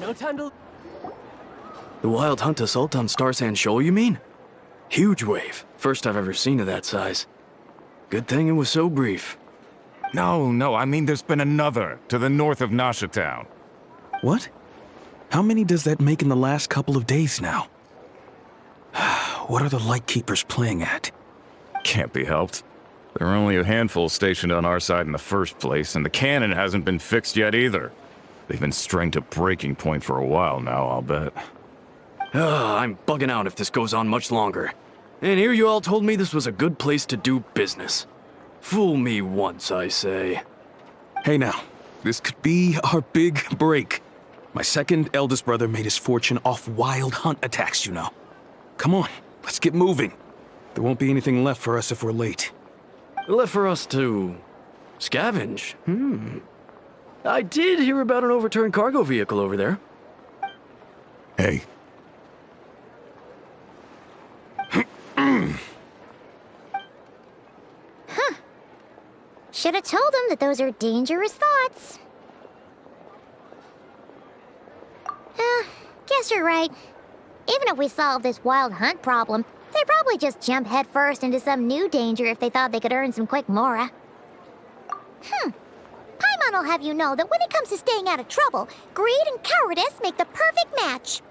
No time to... The Wild Hunt assault on Star Sand Shoal, you mean? Huge wave. First I've ever seen of that size. Good thing it was so brief. No, I mean there's been another to the north of Nasha Town. What? How many does that make in the last couple of days now? What are the Lightkeepers playing at? Can't be helped. There are only a handful stationed on our side in the first place, and the cannon hasn't been fixed yet either. They've been strained to breaking point for a while now, I'll bet. I'm bugging out if this goes on much longer. And here you all told me this was a good place to do business. Fool me once, I say. Hey now, this could be our big break. My second eldest brother made his fortune off Wild Hunt attacks, you know. Come on, let's get moving. There won't be anything left for us if we're late. Left for us to... scavenge? I did hear about an overturned cargo vehicle over there. Hey. Should have told him that those are dangerous thoughts. Guess you're right. Even if we solve this Wild Hunt problem, they'd probably just jump headfirst into some new danger if they thought they could earn some quick mora. Paimon will have you know that when it comes to staying out of trouble, greed and cowardice make the perfect match.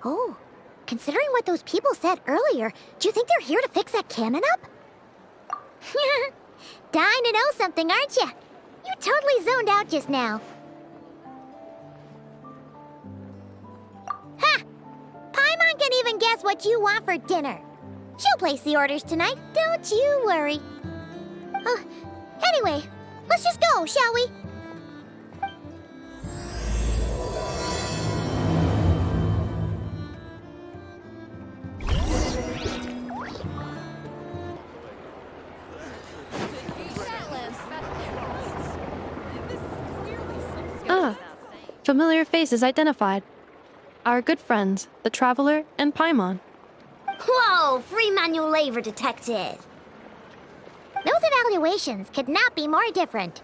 Oh, considering what those people said earlier, do you think they're here to fix that cannon up? Dying to know something, aren't you? You totally zoned out just now. Ha! Paimon can even guess what you want for dinner. She'll place the orders tonight, don't you worry. Anyway, let's just go, shall we? Familiar faces identified. Our good friends, the Traveler and Paimon. Whoa, free manual labor detected. Those evaluations could not be more different.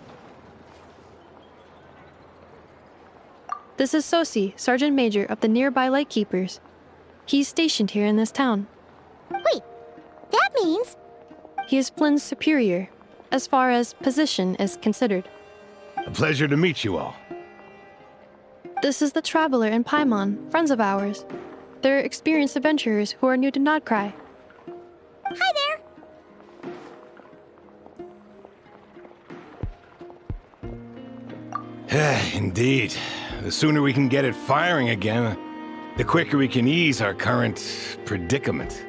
This is Sosi, Sergeant Major of the nearby Lightkeepers. He's stationed here in this town. Wait, that means... He is Flynn's superior, as far as position is considered. A pleasure to meet you all. This is the Traveler and Paimon, friends of ours. They're experienced adventurers who are new to Nod-Krai. Hi there! Indeed. The sooner we can get it firing again, the quicker we can ease our current predicament.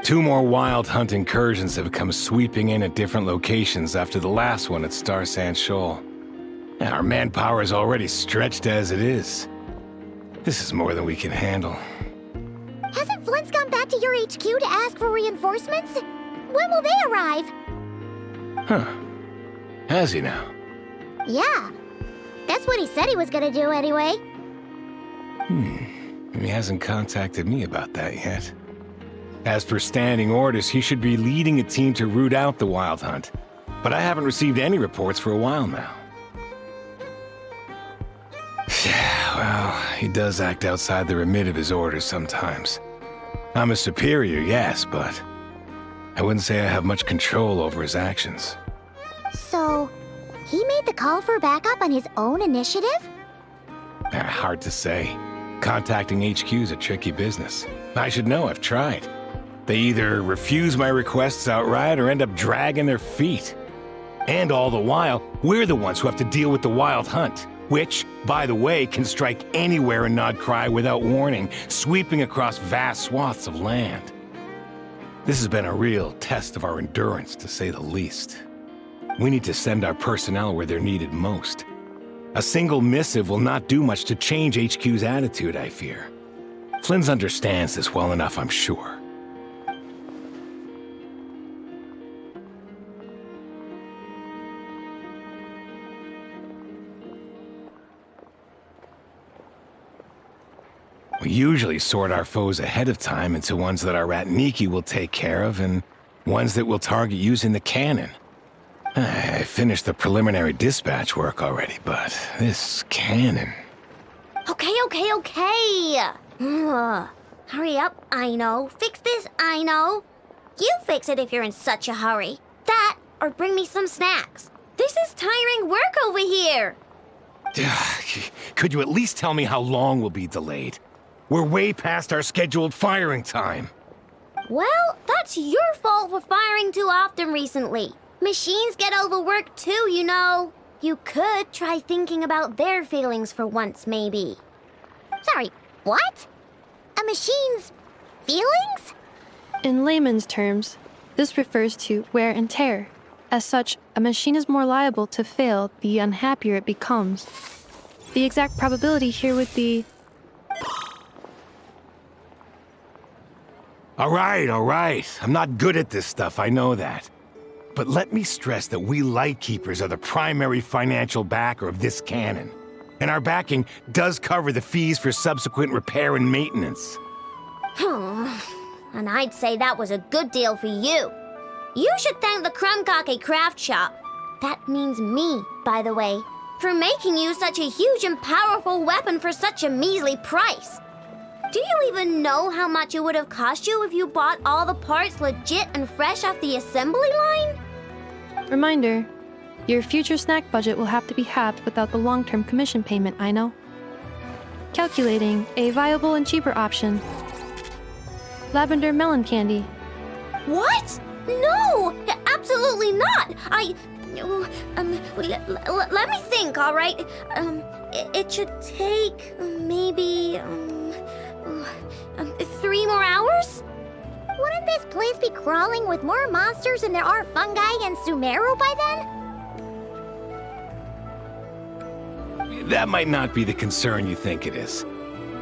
2 more Wild Hunt incursions have come sweeping in at different locations after the last one at Star Sand Shoal. Our manpower is already stretched as it is. This is more than we can handle. Hasn't Flint's gone back to your HQ to ask for reinforcements? When will they arrive? Huh. Has he now? Yeah. That's what he said he was gonna do anyway. He hasn't contacted me about that yet. As per standing orders, he should be leading a team to root out the Wild Hunt. But I haven't received any reports for a while now. Well, he does act outside the remit of his orders sometimes. I'm a superior, yes, but I wouldn't say I have much control over his actions. So, he made the call for backup on his own initiative? Hard to say. Contacting HQ is a tricky business. I should know, I've tried. They either refuse my requests outright or end up dragging their feet. And all the while, we're the ones who have to deal with the Wild Hunt. which, by the way, can strike anywhere in Nod-Krai without warning, sweeping across vast swaths of land. This has been a real test of our endurance, to say the least. We need to send our personnel where they're needed most. A single missive will not do much to change HQ's attitude, I fear. Flynn's understands this well enough, I'm sure. We usually sort our foes ahead of time into ones that our Ratniki will take care of and ones that we'll target using the cannon. I finished the preliminary dispatch work already, but this cannon... Okay. Hurry up, I know. Fix this, I know. You fix it if you're in such a hurry. That, or bring me some snacks. This is tiring work over here. Could you at least tell me how long we'll be delayed? We're way past our scheduled firing time. Well, that's your fault for firing too often recently. Machines get overworked too, you know. You could try thinking about their feelings for once, maybe. Sorry, what? A machine's feelings? In layman's terms, this refers to wear and tear. As such, a machine is more liable to fail the unhappier it becomes. The exact probability here would be... All right. I'm not good at this stuff, I know that. But let me stress that we Lightkeepers are the primary financial backer of this cannon. And our backing does cover the fees for subsequent repair and maintenance. And I'd say that was a good deal for you. You should thank the Krumkake craft shop. That means me, by the way, for making you such a huge and powerful weapon for such a measly price. Do you even know how much it would have cost you if you bought all the parts legit and fresh off the assembly line? Reminder, your future snack budget will have to be halved without the long-term commission payment, I know. Calculating a viable and cheaper option. Lavender melon candy. What? No! Absolutely not! Let me think, all right? It should take maybe 3 more hours? Wouldn't this place be crawling with more monsters than there are fungi and Sumeru by then? That might not be the concern you think it is.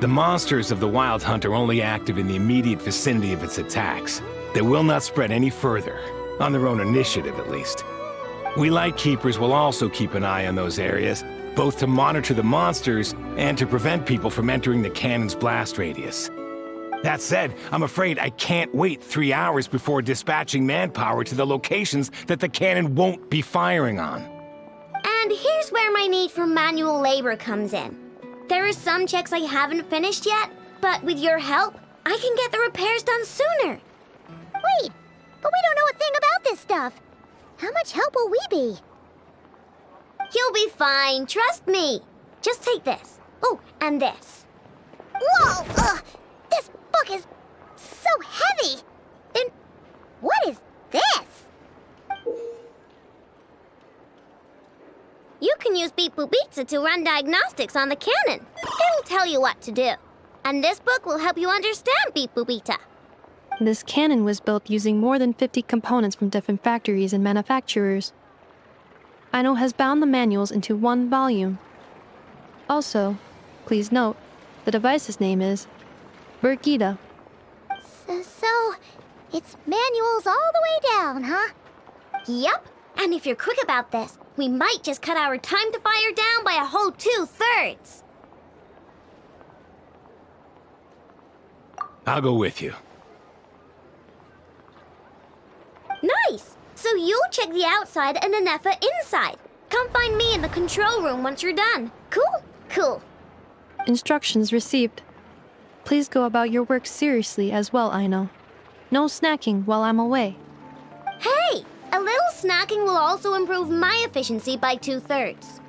The monsters of the Wild Hunt are only active in the immediate vicinity of its attacks. They will not spread any further, on their own initiative at least. We Lightkeepers will also keep an eye on those areas, both to monitor the monsters and to prevent people from entering the cannon's blast radius. That said, I'm afraid I can't wait 3 hours before dispatching manpower to the locations that the cannon won't be firing on. And here's where my need for manual labor comes in. There are some checks I haven't finished yet, but with your help, I can get the repairs done sooner. Wait, but we don't know a thing about this stuff. How much help will we be? You'll be fine, trust me. Just take this. Oh, and this. Whoa! This book is so heavy! And what is this? You can use Beep Boop Pizza to run diagnostics on the cannon. It'll tell you what to do. And this book will help you understand Beep Boop Pizza. This cannon was built using more than 50 components from different factories and manufacturers. Aino has bound the manuals into one volume. Also, please note, the device's name is Birgitta. So, it's manuals all the way down, huh? Yep, and if you're quick about this, we might just cut our time to fire down by a whole 2/3. I'll go with you. Nice! So you'll check the outside and Anefa inside. Come find me in the control room once you're done. Cool. Instructions received. Please go about your work seriously as well, Aino. No snacking while I'm away. Hey! A little snacking will also improve my efficiency by 2/3.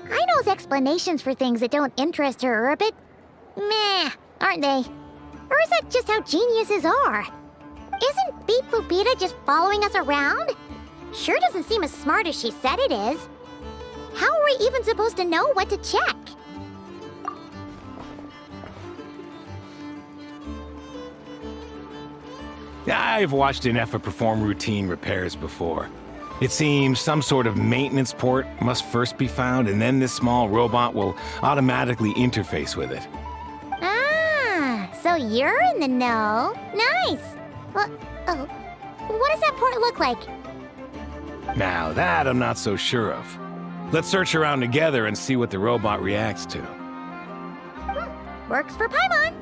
Aino's explanations for things that don't interest her are a bit meh, aren't they? Or is that just how geniuses are? Isn't Beep Boopita just following us around? Sure doesn't seem as smart as she said it is. How are we even supposed to know what to check? I've watched an Effa perform routine repairs before. It seems some sort of maintenance port must first be found, and then this small robot will automatically interface with it. Ah, so you're in the know. Nice. Well, oh, what does that port look like? Now that I'm not so sure of. Let's search around together and see what the robot reacts to. Works for Paimon.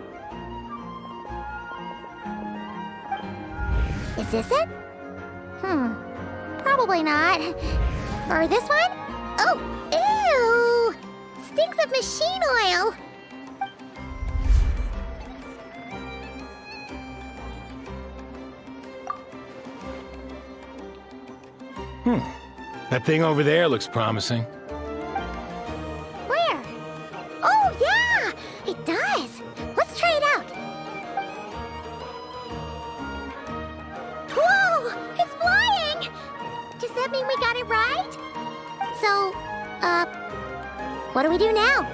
Is this it? Probably not. Or this one? Oh, ew! Stinks of machine oil. That thing over there looks promising. Where? Oh, yeah! It does. Let's try it out. Whoa! It's flying! Does that mean we got it right? So, what do we do now?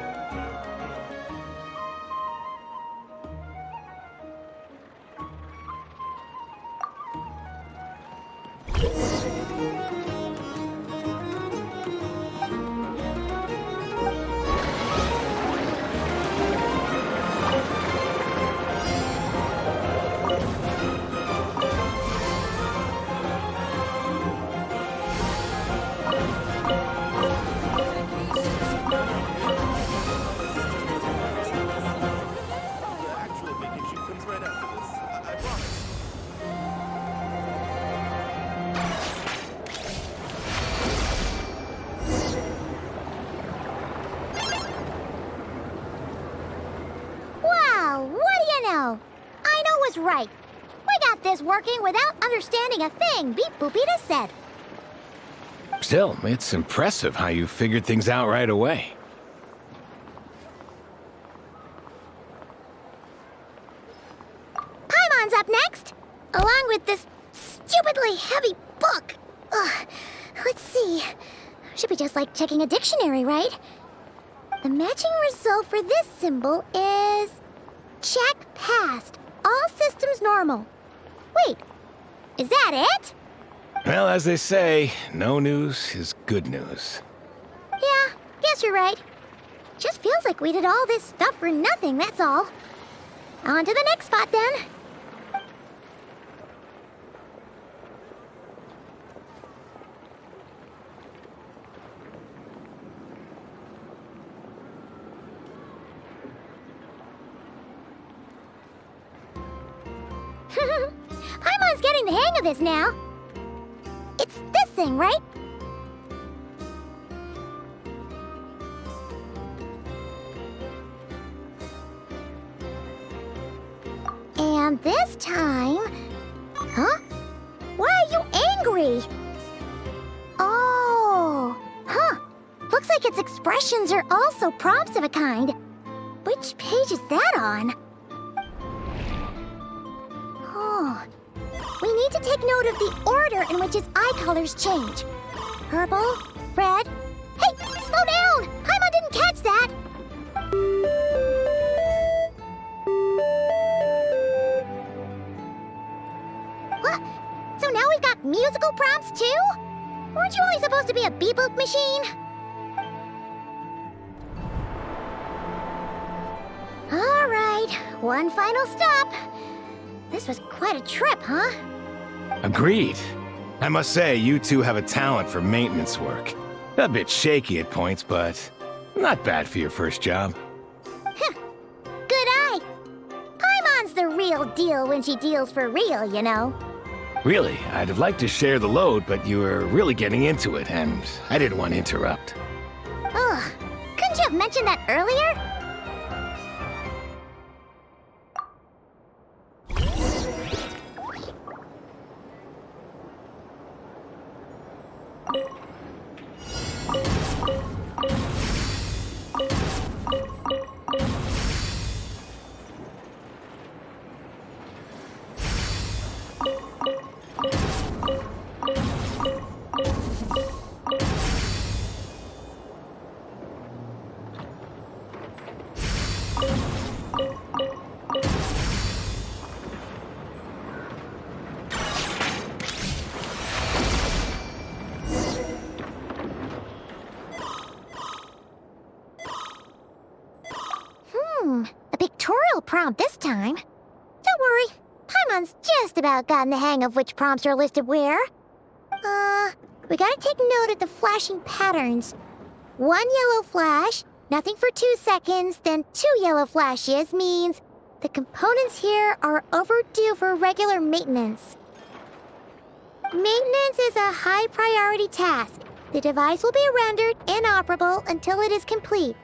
Right. We got this working without understanding a thing Beep Boopita said. Still, it's impressive how you figured things out right away. Paimon's up next, along with this stupidly heavy book. Ugh. Let's see. Should be just like checking a dictionary, right? The matching result for this symbol is... check passed. All systems normal. Wait, is that it? Well, as they say, no news is good news. Yeah, guess you're right. Just feels like we did all this stuff for nothing, that's all. On to the next spot, then. Paimon's getting the hang of this now. It's this thing, right? And this time... Huh? Why are you angry? Oh... Huh. Looks like its expressions are also prompts of a kind. Which page is that on? Oh... We need to take note of the order in which its eye colors change. Purple, red... Hey! Slow down! Paimon didn't catch that! What? So now we've got musical prompts too? Weren't you only supposed to be a beep-boop machine? All right, one final stop. This was quite a trip, huh? Agreed. I must say, you two have a talent for maintenance work. A bit shaky at points, but not bad for your first job. Good eye. Paimon's the real deal when she deals for real, you know. Really, I'd have liked to share the load, but you were really getting into it, and I didn't want to interrupt. Ugh, couldn't you have mentioned that earlier? A pictorial prompt this time. Don't worry, Paimon's just about gotten the hang of which prompts are listed where. We gotta take note of the flashing patterns. 1 yellow flash, nothing for 2 seconds, then 2 yellow flashes means the components here are overdue for regular maintenance. Maintenance is a high priority task. The device will be rendered inoperable until it is complete.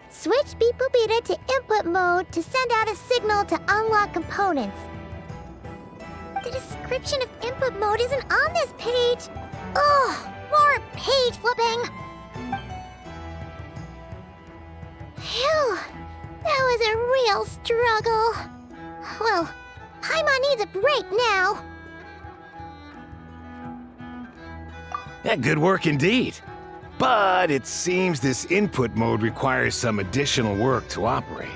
Switch Beep Boop Beta to input mode to send out a signal to unlock components. The description of input mode isn't on this page. Ugh, more page flipping. Phew, that was a real struggle. Well, Paimon needs a break now. Yeah, good work indeed. But it seems this input mode requires some additional work to operate.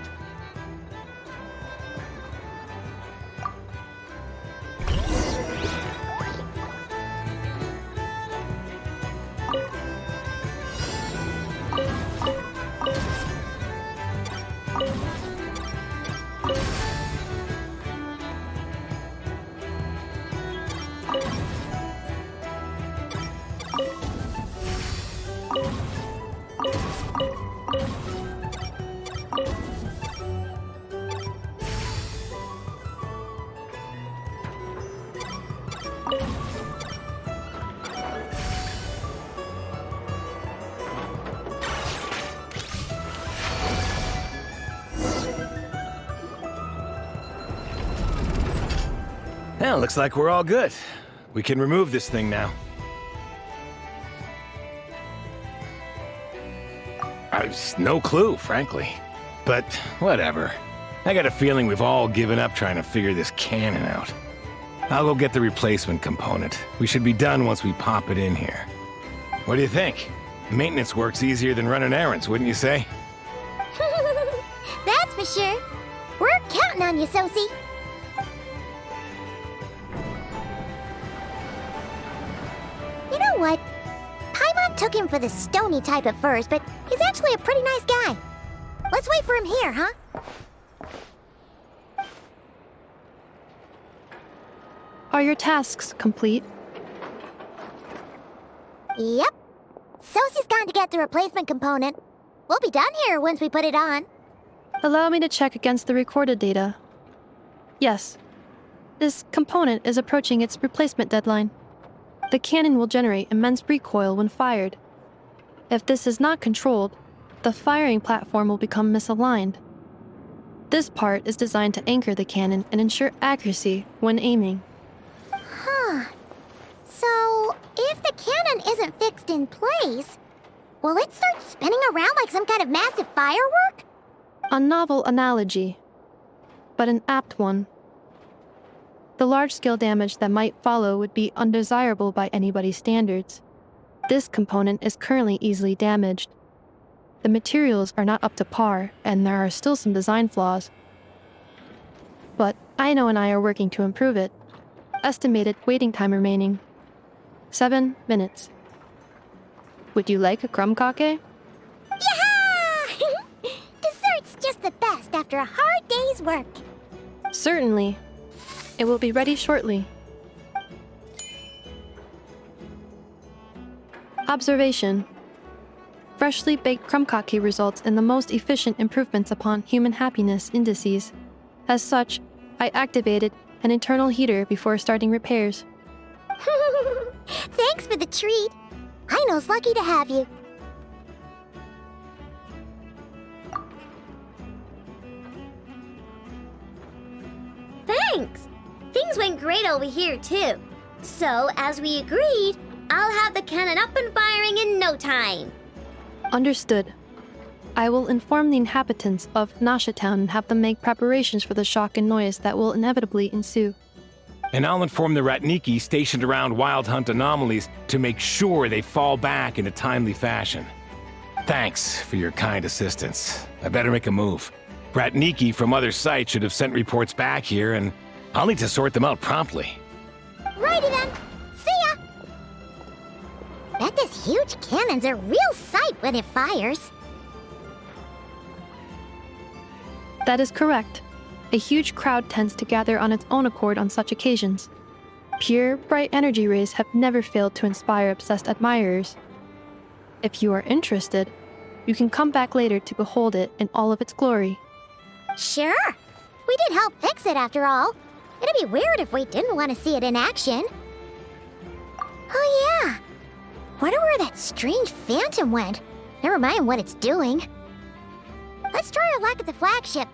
Well, looks like we're all good. We can remove this thing now. I've no clue, frankly. But whatever. I got a feeling we've all given up trying to figure this cannon out. I'll go get the replacement component. We should be done once we pop it in here. What do you think? Maintenance work's easier than running errands, wouldn't you say? That's for sure. We're counting on you, Sosie. You know what? Paimon took him for the stony type at first, but he's actually a pretty nice guy. Let's wait for him here, huh? Are your tasks complete? Yep. Sosie's gone to get the replacement component. We'll be done here once we put it on. Allow me to check against the recorded data. Yes. This component is approaching its replacement deadline. The cannon will generate immense recoil when fired. If this is not controlled, the firing platform will become misaligned. This part is designed to anchor the cannon and ensure accuracy when aiming. Huh. So, if the cannon isn't fixed in place, will it start spinning around like some kind of massive firework? A novel analogy, but an apt one. The large-scale damage that might follow would be undesirable by anybody's standards. This component is currently easily damaged. The materials are not up to par, and there are still some design flaws. But Aino and I are working to improve it. Estimated waiting time remaining: 7 minutes. Would you like a crumb cake? Yeah! Dessert's just the best after a hard day's work. Certainly. It will be ready shortly. Observation. Freshly baked crumb cake results in the most efficient improvements upon human happiness indices. As such, I activated an internal heater before starting repairs. Thanks for the treat. Aino's lucky to have you. Thanks! Things went great over here, too. So, as we agreed, I'll have the cannon up and firing in no time. Understood. I will inform the inhabitants of Nasha Town and have them make preparations for the shock and noise that will inevitably ensue. And I'll inform the Ratniki stationed around Wild Hunt anomalies to make sure they fall back in a timely fashion. Thanks for your kind assistance. I better make a move. Ratniki from other sites should have sent reports back here, and I'll need to sort them out promptly. Righty then. See ya! Bet this huge cannon's a real sight when it fires. That is correct. A huge crowd tends to gather on its own accord on such occasions. Pure, bright energy rays have never failed to inspire obsessed admirers. If you are interested, you can come back later to behold it in all of its glory. Sure. We did help fix it after all. It'd be weird if we didn't want to see it in action. Oh yeah. Wonder where that strange phantom went. Never mind what it's doing. Let's try our luck at the flagship.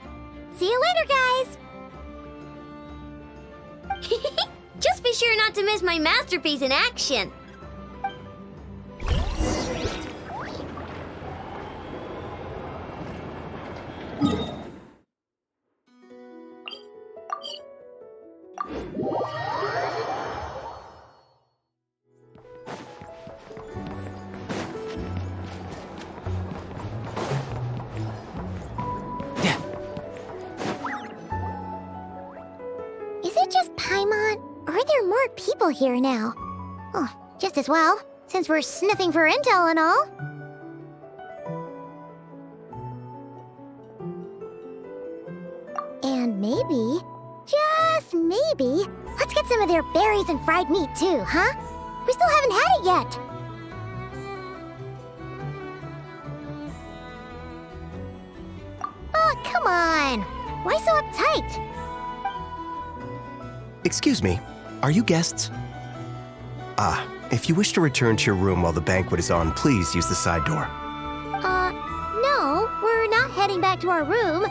See you later, guys! Just be sure not to miss my masterpiece in action. Is it just Paimon, or are there more people here now? Oh, just as well, since we're sniffing for intel and all. And maybe, just maybe, let's get some of their berries and fried meat too, huh? We still haven't had it yet. Oh, come on. Why so uptight? Excuse me, are you guests? If you wish to return to your room while the banquet is on, please use the side door. No, we're not heading back to our room.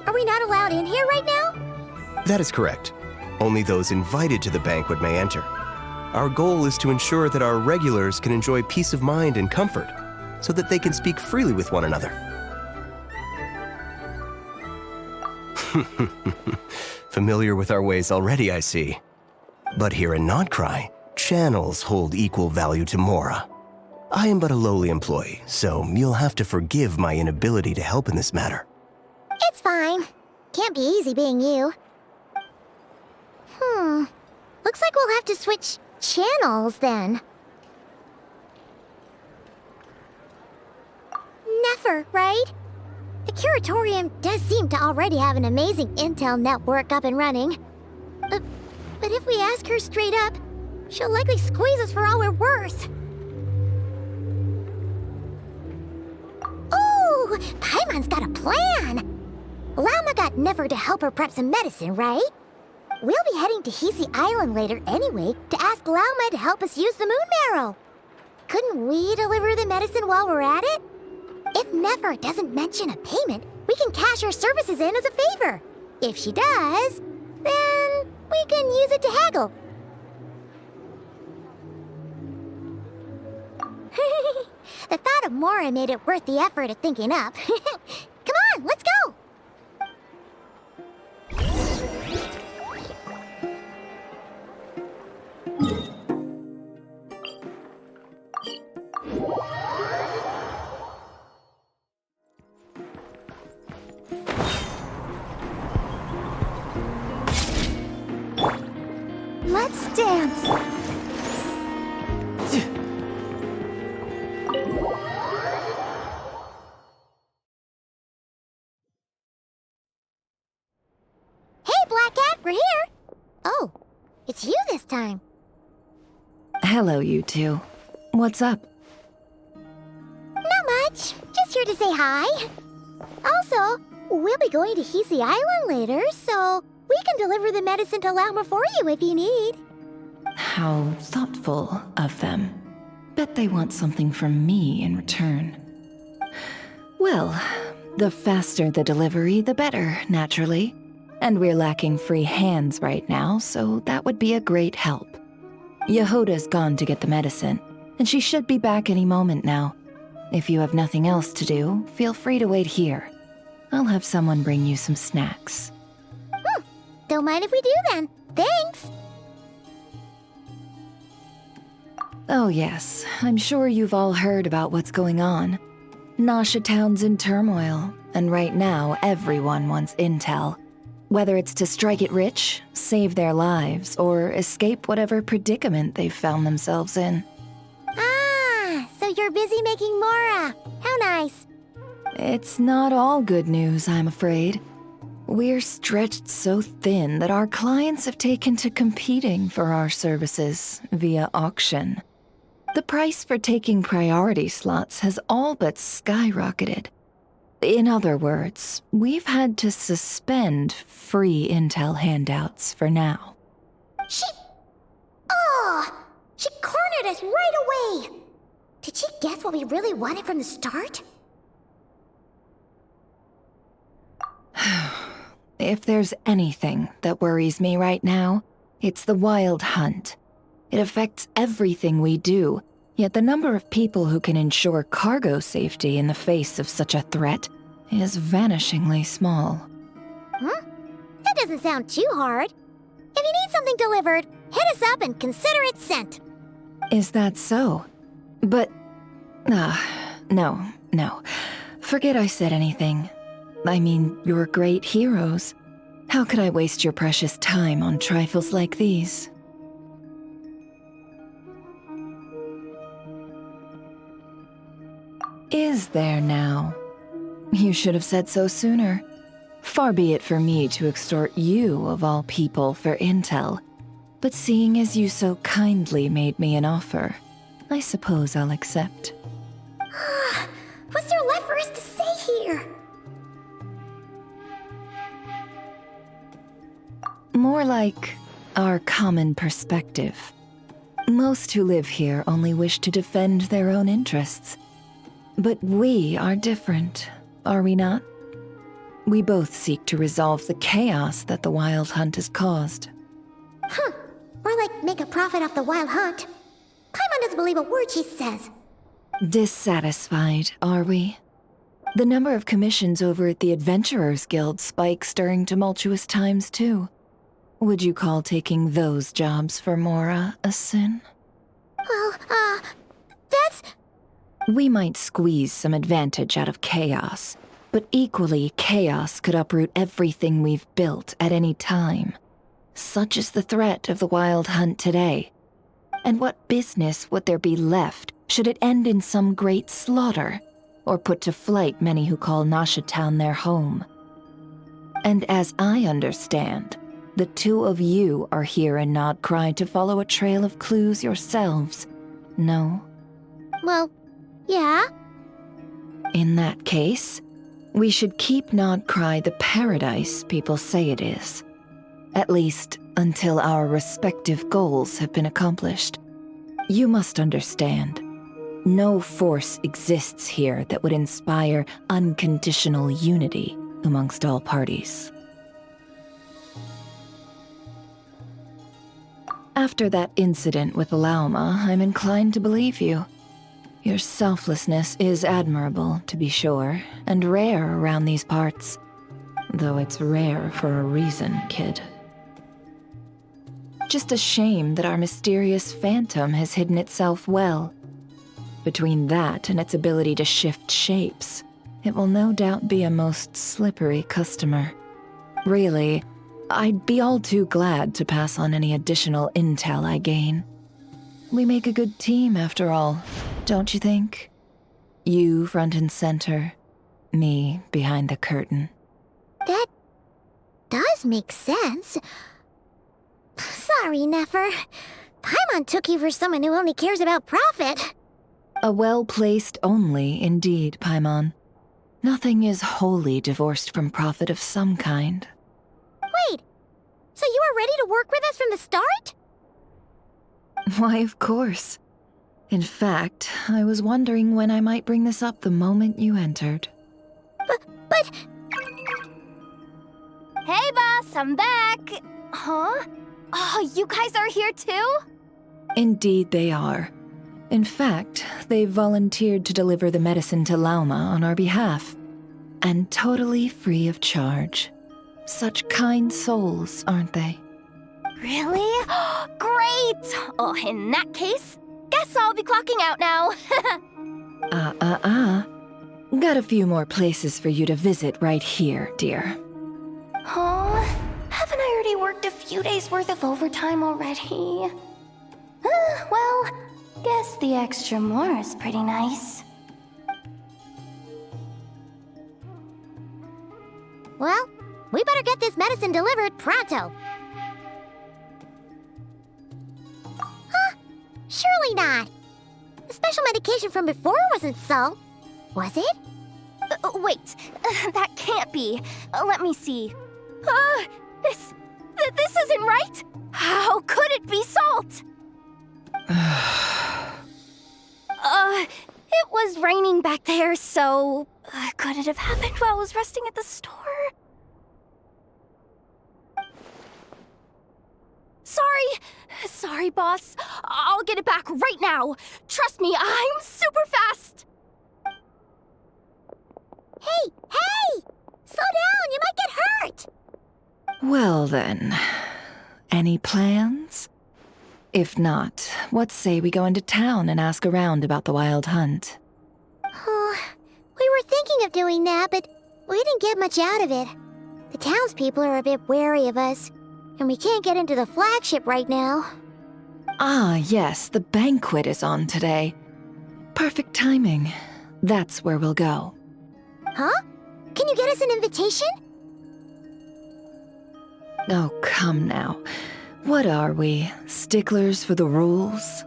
Are we not allowed in here right now? That is correct. Only those invited to the banquet may enter. Our goal is to ensure that our regulars can enjoy peace of mind and comfort, so that they can speak freely with one another. Familiar with our ways already, I see. But here in Nod-Krai, channels hold equal value to Mora. I am but a lowly employee, so you'll have to forgive my inability to help in this matter. It's fine. Can't be easy being you. Looks like we'll have to switch channels then. Never, right? The Curatorium does seem to already have an amazing intel network up and running. But if we ask her straight up, she'll likely squeeze us for all we're worth. Ooh, Paimon's got a plan! Llama got Never to help her prep some medicine, right? We'll be heading to Hisi Island later anyway to ask Llama to help us use the moon marrow. Couldn't we deliver the medicine while we're at it? If Never doesn't mention a payment, we can cash our services in as a favor. If she does, then we can use it to haggle. The thought of Mora made it worth the effort of thinking up. Come on, let's go! Let's dance! Hey, Black Cat, we're here! Oh, it's you this time. Hello, you two. What's up? Not much. Just here to say hi. Also, we'll be going to Hisi Island later, so we can deliver the medicine to Llama for you if you need. How thoughtful of them. Bet they want something from me in return. Well, the faster the delivery, the better, naturally. And we're lacking free hands right now, so that would be a great help. Yehoda's gone to get the medicine, and she should be back any moment now. If you have nothing else to do, feel free to wait here. I'll have someone bring you some snacks. Don't mind if we do then. Thanks! Oh yes, I'm sure you've all heard about what's going on. Nasha Town's in turmoil, and right now everyone wants intel. Whether it's to strike it rich, save their lives, or escape whatever predicament they've found themselves in. Ah, so you're busy making Mora. How nice. It's not all good news, I'm afraid. We're stretched so thin that our clients have taken to competing for our services via auction. The price for taking priority slots has all but skyrocketed. In other words, we've had to suspend free intel handouts for now. She cornered us right away! Did she guess what we really wanted from the start? If there's anything that worries me right now, it's the Wild Hunt. It affects everything we do, yet the number of people who can ensure cargo safety in the face of such a threat is vanishingly small. Huh? That doesn't sound too hard. If you need something delivered, hit us up and consider it sent. Is that so? But... no. Forget I said anything. I mean, you're great heroes. How could I waste your precious time on trifles like these? Is there now? You should have said so sooner. Far be it for me to extort you, of all people, for intel. But seeing as you so kindly made me an offer, I suppose I'll accept. What's there left for us to say here? More like our common perspective. Most who live here only wish to defend their own interests. But we are different, are we not? We both seek to resolve the chaos that the Wild Hunt has caused. Or like make a profit off the Wild Hunt. Paimon doesn't believe a word she says. Dissatisfied, are we? The number of commissions over at the Adventurers Guild spikes during tumultuous times, too. Would you call taking those jobs for Mora a sin? Well, that's... We might squeeze some advantage out of chaos, but equally, chaos could uproot everything we've built at any time. Such is the threat of the Wild Hunt today. And what business would there be left should it end in some great slaughter, or put to flight many who call Nasha Town their home? And as I understand, the two of you are here in Nod-Krai to follow a trail of clues yourselves, no? Well, yeah. In that case, we should keep Nod-Krai the paradise people say it is. At least, until our respective goals have been accomplished. You must understand, no force exists here that would inspire unconditional unity amongst all parties. After that incident with Lauma, I'm inclined to believe you. Your selflessness is admirable, to be sure, and rare around these parts. Though it's rare for a reason, kid. Just a shame that our mysterious phantom has hidden itself well. Between that and its ability to shift shapes, it will no doubt be a most slippery customer. Really, I'd be all too glad to pass on any additional intel I gain. We make a good team, after all, don't you think? You front and center, me behind the curtain. That does make sense. Sorry, Nefer. Paimon took you for someone who only cares about profit. A well-placed only, indeed, Paimon. Nothing is wholly divorced from profit of some kind. Wait, so you were ready to work with us from the start? Why, of course. In fact, I was wondering when I might bring this up the moment you entered. But... Hey, boss, I'm back! Huh? Oh, you guys are here too? Indeed they are. In fact, they've volunteered to deliver the medicine to Lauma on our behalf. And totally free of charge. Such kind souls, aren't they? Really? Great! Oh, in that case, guess I'll be clocking out now. Got a few more places for you to visit right here, dear. Huh? Haven't I already worked a few days worth of overtime already? Well, guess the extra more is pretty nice. Well, We better get this medicine delivered pronto. Huh? Surely not. The special medication from before wasn't so. Was it? Wait, that can't be. Let me see. This isn't right. How could it be salt? It was raining back there, so could it have happened while I was resting at the store? Sorry, boss. I'll get it back right now. Trust me, I'm super fast. Hey! Slow down, you might get hurt! Well then, any plans? If not, what say we go into town and ask around about the wild hunt? Oh, we were thinking of doing that, but we didn't get much out of it. The townspeople are a bit wary of us, and we can't get into the flagship right now. Ah, yes, the banquet is on today. Perfect timing. That's where we'll go. Huh? Can you get us an invitation? Oh, come now. What are we, sticklers for the rules?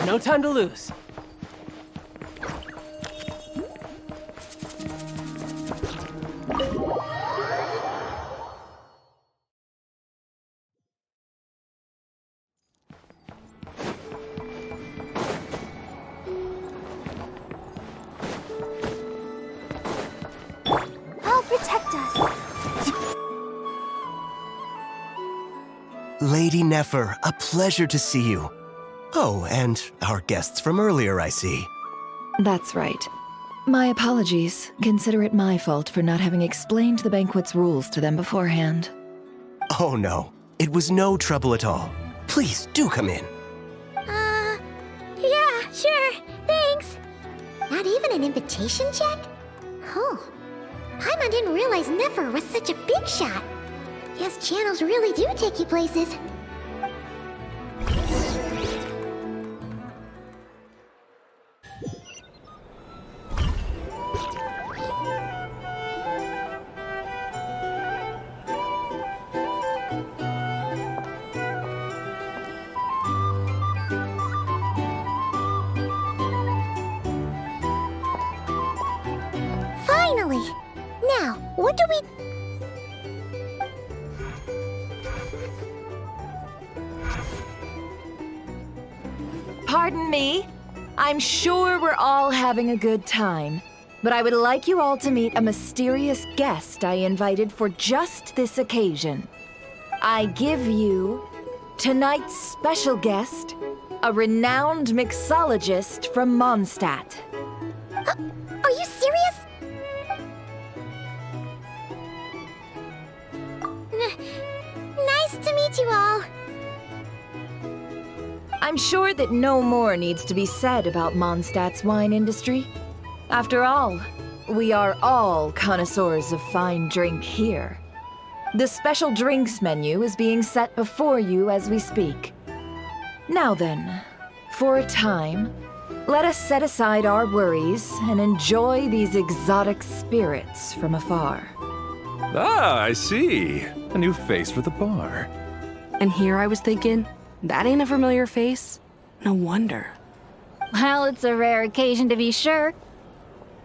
No time to lose. I'll protect us. Lady Nefer, a pleasure to see you. Oh, and our guests from earlier, I see. That's right. My apologies. Consider it my fault for not having explained the banquet's rules to them beforehand. Oh no, it was no trouble at all. Please, do come in. Yeah, sure, thanks. Not even an invitation check? Oh, Paimon didn't realize Nefer was such a big shot. Yes, channels really do take you places. Finally! Now, what do we... Pardon me. I'm sure we're all having a good time, but I would like you all to meet a mysterious guest I invited for just this occasion. I give you tonight's special guest, a renowned mixologist from Mondstadt. Are you serious? Nice to meet you all. I'm sure that no more needs to be said about Mondstadt's wine industry. After all, we are all connoisseurs of fine drink here. The special drinks menu is being set before you as we speak. Now then, for a time, let us set aside our worries and enjoy these exotic spirits from afar. Ah, I see. A new face for the bar. And here I was thinking, that ain't a familiar face. No wonder. Well, it's a rare occasion to be sure.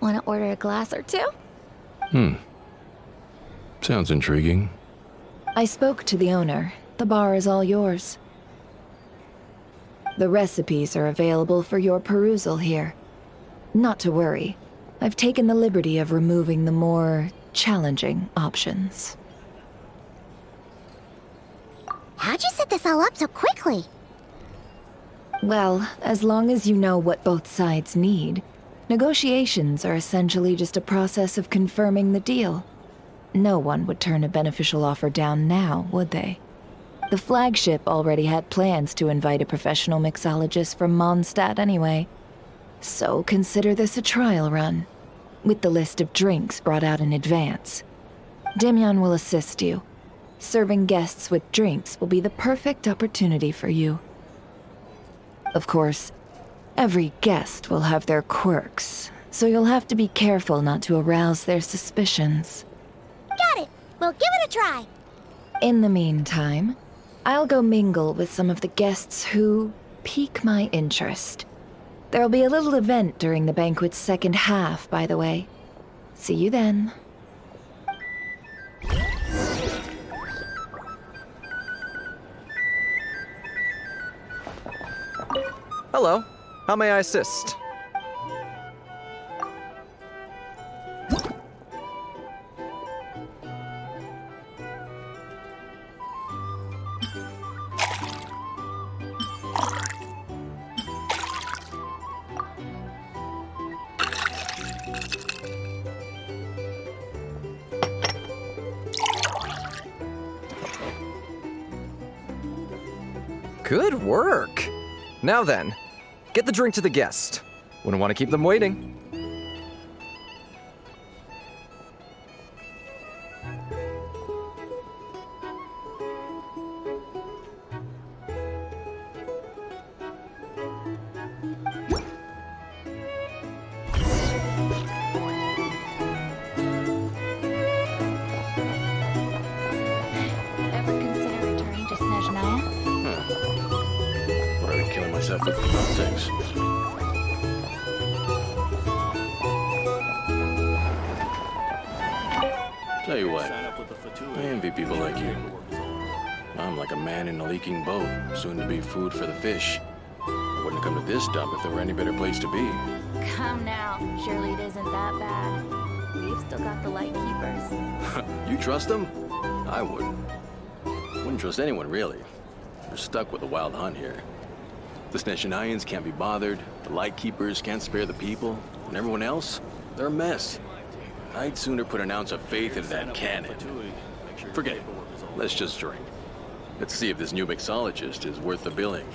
Want to order a glass or two? Sounds intriguing. I spoke to the owner. The bar is all yours. The recipes are available for your perusal here. Not to worry. I've taken the liberty of removing the more challenging options. How'd you set this all up so quickly? Well, as long as you know what both sides need, negotiations are essentially just a process of confirming the deal. No one would turn a beneficial offer down now, would they? The flagship already had plans to invite a professional mixologist from Mondstadt anyway. So consider this a trial run, with the list of drinks brought out in advance. Demyon will assist you. Serving guests with drinks will be the perfect opportunity for you. Of course, every guest will have their quirks, so you'll have to be careful not to arouse their suspicions. Got it! We'll give it a try! In the meantime, I'll go mingle with some of the guests who pique my interest. There'll be a little event during the banquet's second half, by the way. See you then. Hello. How may I assist? Good work! Now then, get the drink to the guest. Wouldn't want to keep them waiting. Ever consider returning to Snezhnaya? Already killing myself with things. Tell you what, I envy people like you. I'm like a man in a leaking boat, soon to be food for the fish. I wouldn't come to this dump if there were any better place to be. Come now. Surely it isn't that bad. We've still got the light keepers. You trust them? I wouldn't. Wouldn't trust anyone, really. We're stuck with a wild hunt here. The Snezhnayans can't be bothered, the Lightkeepers can't spare the people, and everyone else, they're a mess. I'd sooner put an ounce of faith into that cannon. Forget it. Let's just drink. Let's see if this new mixologist is worth the billing.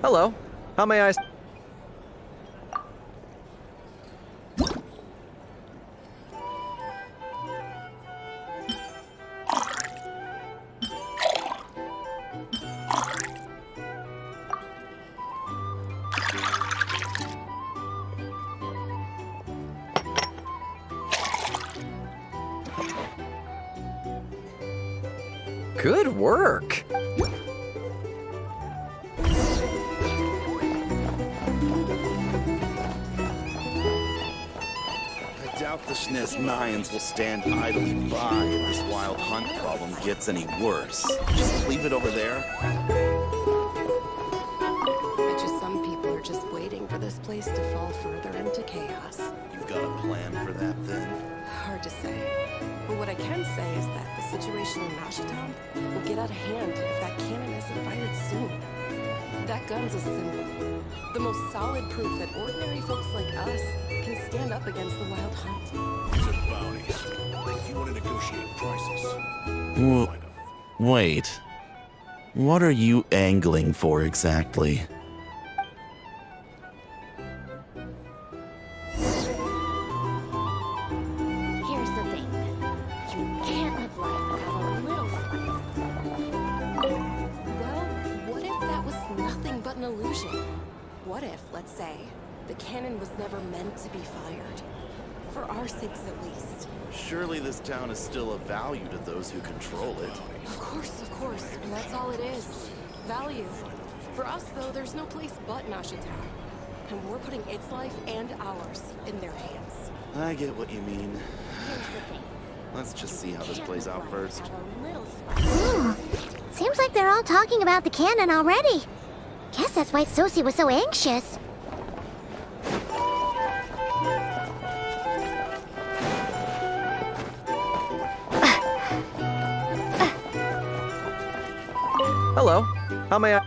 Hello. How may I... Good work! I doubt the Snezhnayans will stand idly by if this wild hunt problem gets any worse. Just leave it over there. Bet you some people are just waiting for this place to fall further into chaos. You've got a plan for that, then? Hard to say. But what I can say is that the situation in Nashitown will get out of hand if that cannon isn't fired soon. That gun's a symbol. The most solid proof that ordinary folks like us can stand up against the wild hunt. These are bounties. If you want to negotiate prices... Wait. What are you angling for exactly? Here's the thing. You can't live life without a little spice. Well, what if that was nothing but an illusion? What if, let's say, the cannon was never meant to be fired? For our sakes, at least. Surely this town is still of value to those who control it. Of course, and that's all it is. Value. For us, though, there's no place but Nashitown. And we're putting its life and ours in their hands. I get what you mean. Let's just see how this plays out first. Ooh, seems like they're all talking about the cannon already. Guess that's why Sosie was so anxious. Hello. How may I...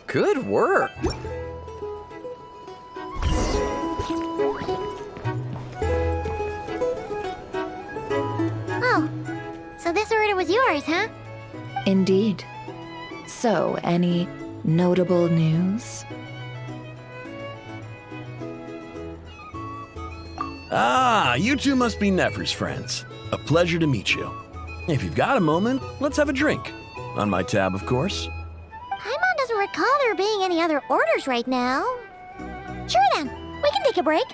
Good work. Oh, so this order was yours, huh? Indeed. So, any notable news? Ah, you two must be Nefer's friends. A pleasure to meet you. If you've got a moment, let's have a drink. On my tab, of course. Paimon doesn't recall there being any other orders right now. Sure then, we can take a break.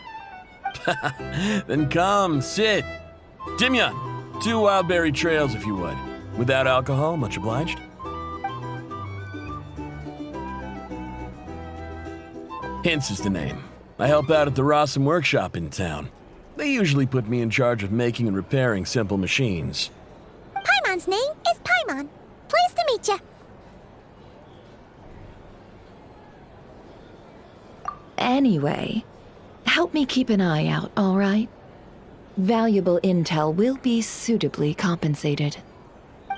Then come, sit. Timyon, 2 wild berry trails if you would. Without alcohol, much obliged. Hints is the name. I help out at the Rossum workshop in town. They usually put me in charge of making and repairing simple machines. Paimon's name is Paimon. Pleased to meet you. Anyway, help me keep an eye out, all right? Valuable intel will be suitably compensated.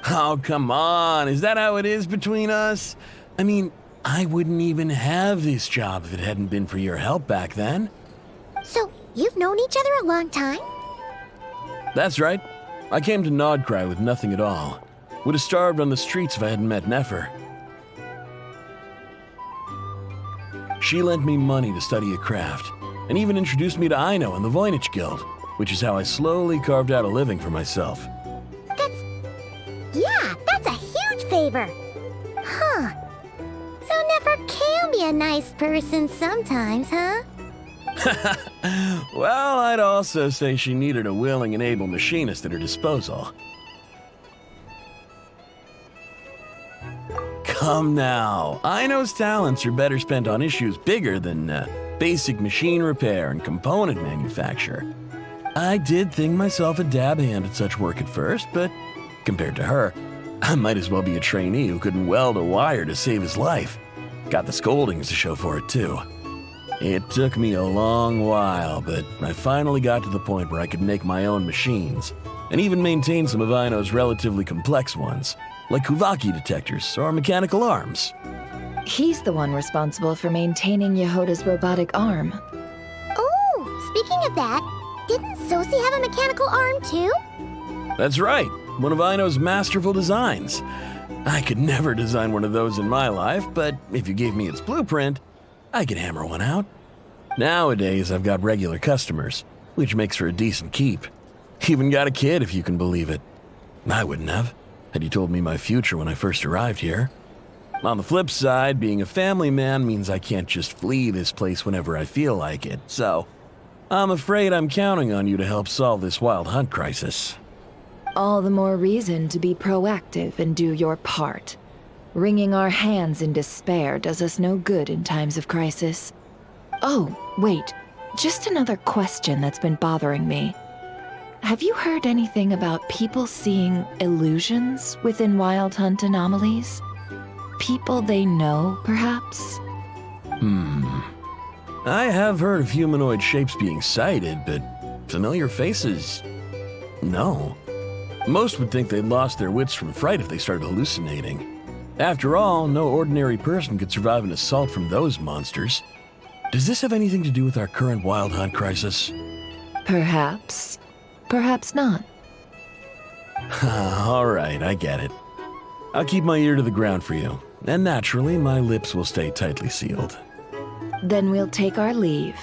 Oh, come on. Is that how it is between us? I mean, I wouldn't even have this job if it hadn't been for your help back then. So, you've known each other a long time? That's right. I came to Nod-Krai with nothing at all. Would have starved on the streets if I hadn't met Nefer. She lent me money to study a craft, and even introduced me to Aino and the Voynich Guild, which is how I slowly carved out a living for myself. That's a huge favor. Huh. So Nefer can be a nice person sometimes, huh? Well, I'd also say she needed a willing and able machinist at her disposal. Come now, Aino's talents are better spent on issues bigger than basic machine repair and component manufacture. I did think myself a dab hand at such work at first, but compared to her, I might as well be a trainee who couldn't weld a wire to save his life. Got the scoldings to show for it, too. It took me a long while, but I finally got to the point where I could make my own machines, and even maintain some of Aino's relatively complex ones, like Kuvaki detectors or mechanical arms. He's the one responsible for maintaining Yehoda's robotic arm. Oh, speaking of that, didn't Sosi have a mechanical arm too? That's right, one of Aino's masterful designs. I could never design one of those in my life, but if you gave me its blueprint, I could hammer one out. Nowadays, I've got regular customers, which makes for a decent keep. Even got a kid, if you can believe it. I wouldn't have, had you told me my future when I first arrived here. On the flip side, being a family man means I can't just flee this place whenever I feel like it, so I'm afraid I'm counting on you to help solve this wild hunt crisis. All the more reason to be proactive and do your part. Wringing our hands in despair does us no good in times of crisis. Oh, wait. Just another question that's been bothering me. Have you heard anything about people seeing illusions within Wild Hunt anomalies? People they know, perhaps? I have heard of humanoid shapes being sighted, but familiar faces? No. Most would think they'd lost their wits from fright if they started hallucinating. After all, no ordinary person could survive an assault from those monsters. Does this have anything to do with our current Wild Hunt crisis? Perhaps. Perhaps not. All right, I get it. I'll keep my ear to the ground for you, and naturally, my lips will stay tightly sealed. Then we'll take our leave.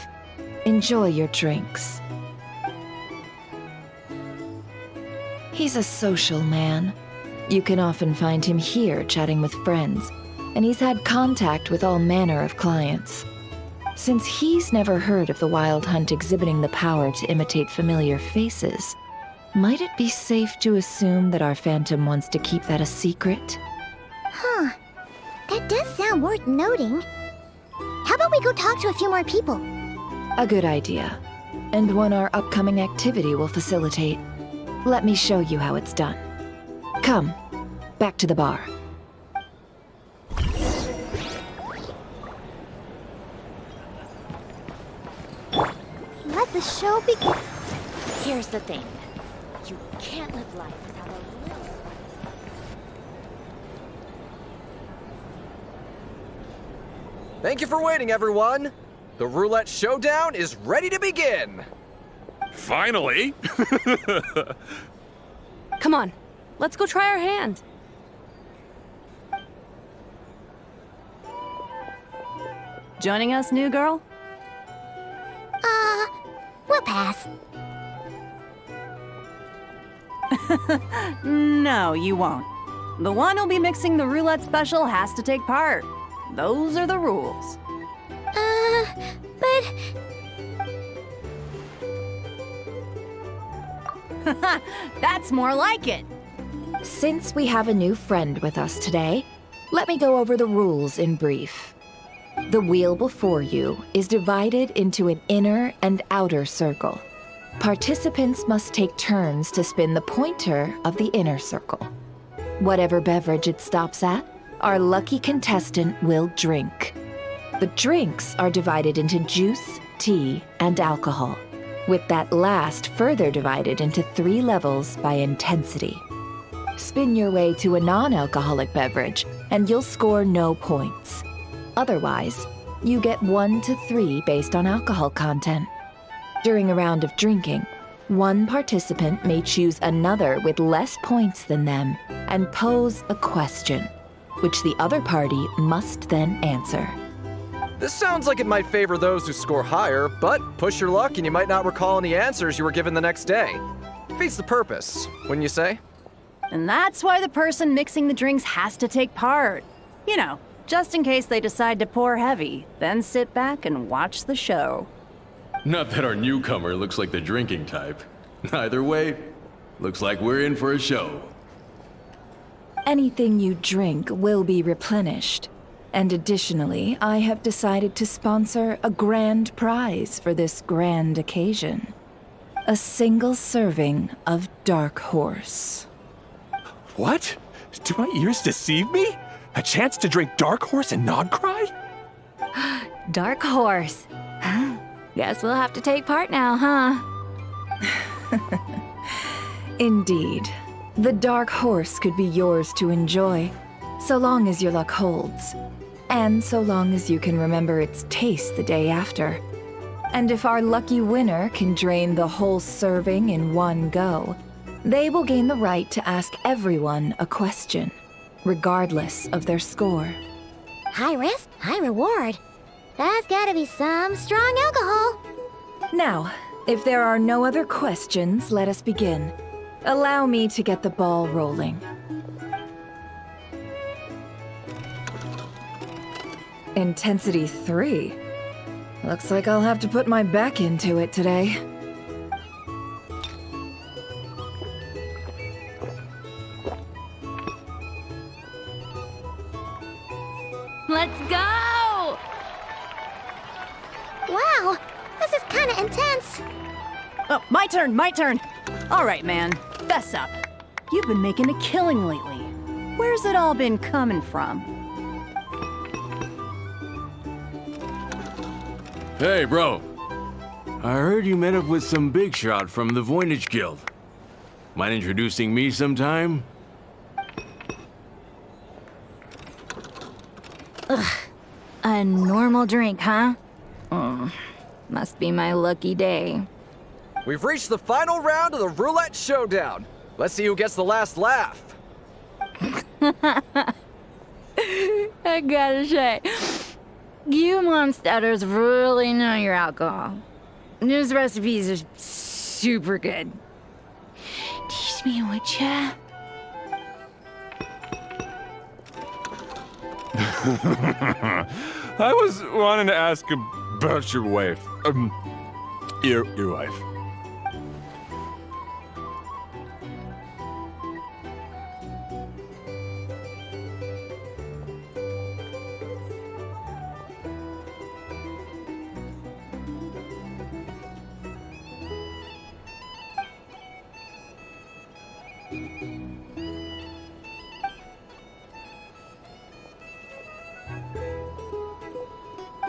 Enjoy your drinks. He's a social man. You can often find him here chatting with friends, and he's had contact with all manner of clients. Since he's never heard of the Wild Hunt exhibiting the power to imitate familiar faces, might it be safe to assume that our Phantom wants to keep that a secret? Huh. That does sound worth noting. How about we go talk to a few more people? A good idea, and one our upcoming activity will facilitate. Let me show you how it's done. Come, back to the bar. Let the show begin. Here's the thing. You can't live life without a little... Thank you for waiting, everyone. The roulette showdown is ready to begin. Finally! Come on, let's go try our hand. Joining us, new girl? We'll pass. No, you won't. The one who'll be mixing the roulette special has to take part. Those are the rules. But... That's more like it. Since we have a new friend with us today, let me go over the rules in brief. The wheel before you is divided into an inner and outer circle. Participants must take turns to spin the pointer of the inner circle. Whatever beverage it stops at, our lucky contestant will drink. The drinks are divided into juice, tea, and alcohol, with that last further divided into 3 levels by intensity. Spin your way to a non-alcoholic beverage, and you'll score no points. Otherwise, you get 1 to 3 based on alcohol content. During a round of drinking, one participant may choose another with less points than them and pose a question, which the other party must then answer. This sounds like it might favor those who score higher, but push your luck and you might not recall any answers you were given the next day. Defeats the purpose, wouldn't you say? And that's why the person mixing the drinks has to take part. You know, just in case they decide to pour heavy, then sit back and watch the show. Not that our newcomer looks like the drinking type. Either way, looks like we're in for a show. Anything you drink will be replenished. And additionally, I have decided to sponsor a grand prize for this grand occasion. A single serving of Dark Horse. What? Do my ears deceive me? A chance to drink Dark Horse and Nod-Krai? Dark Horse. Guess we'll have to take part now, huh? Indeed. The Dark Horse could be yours to enjoy, so long as your luck holds. And so long as you can remember its taste the day after. And if our lucky winner can drain the whole serving in one go, they will gain the right to ask everyone a question, regardless of their score. High risk, high reward. That's gotta be some strong alcohol. Now, if there are no other questions, let us begin. Allow me to get the ball rolling. Intensity 3. Looks like I'll have to put my back into it today. Let's go! Wow, this is kinda intense. Oh, my turn, my turn. All right, man, fess up. You've been making a killing lately. Where's it all been coming from? Hey, bro. I heard you met up with some big shot from the Voynich Guild. Mind introducing me sometime? Ugh. A normal drink, huh? Must be my lucky day. We've reached the final round of the roulette showdown. Let's see who gets the last laugh. I gotta say, you Momstatters really know your alcohol. These recipes are super good. Teach me, would ya? I was wanting to ask about your wife. Your wife.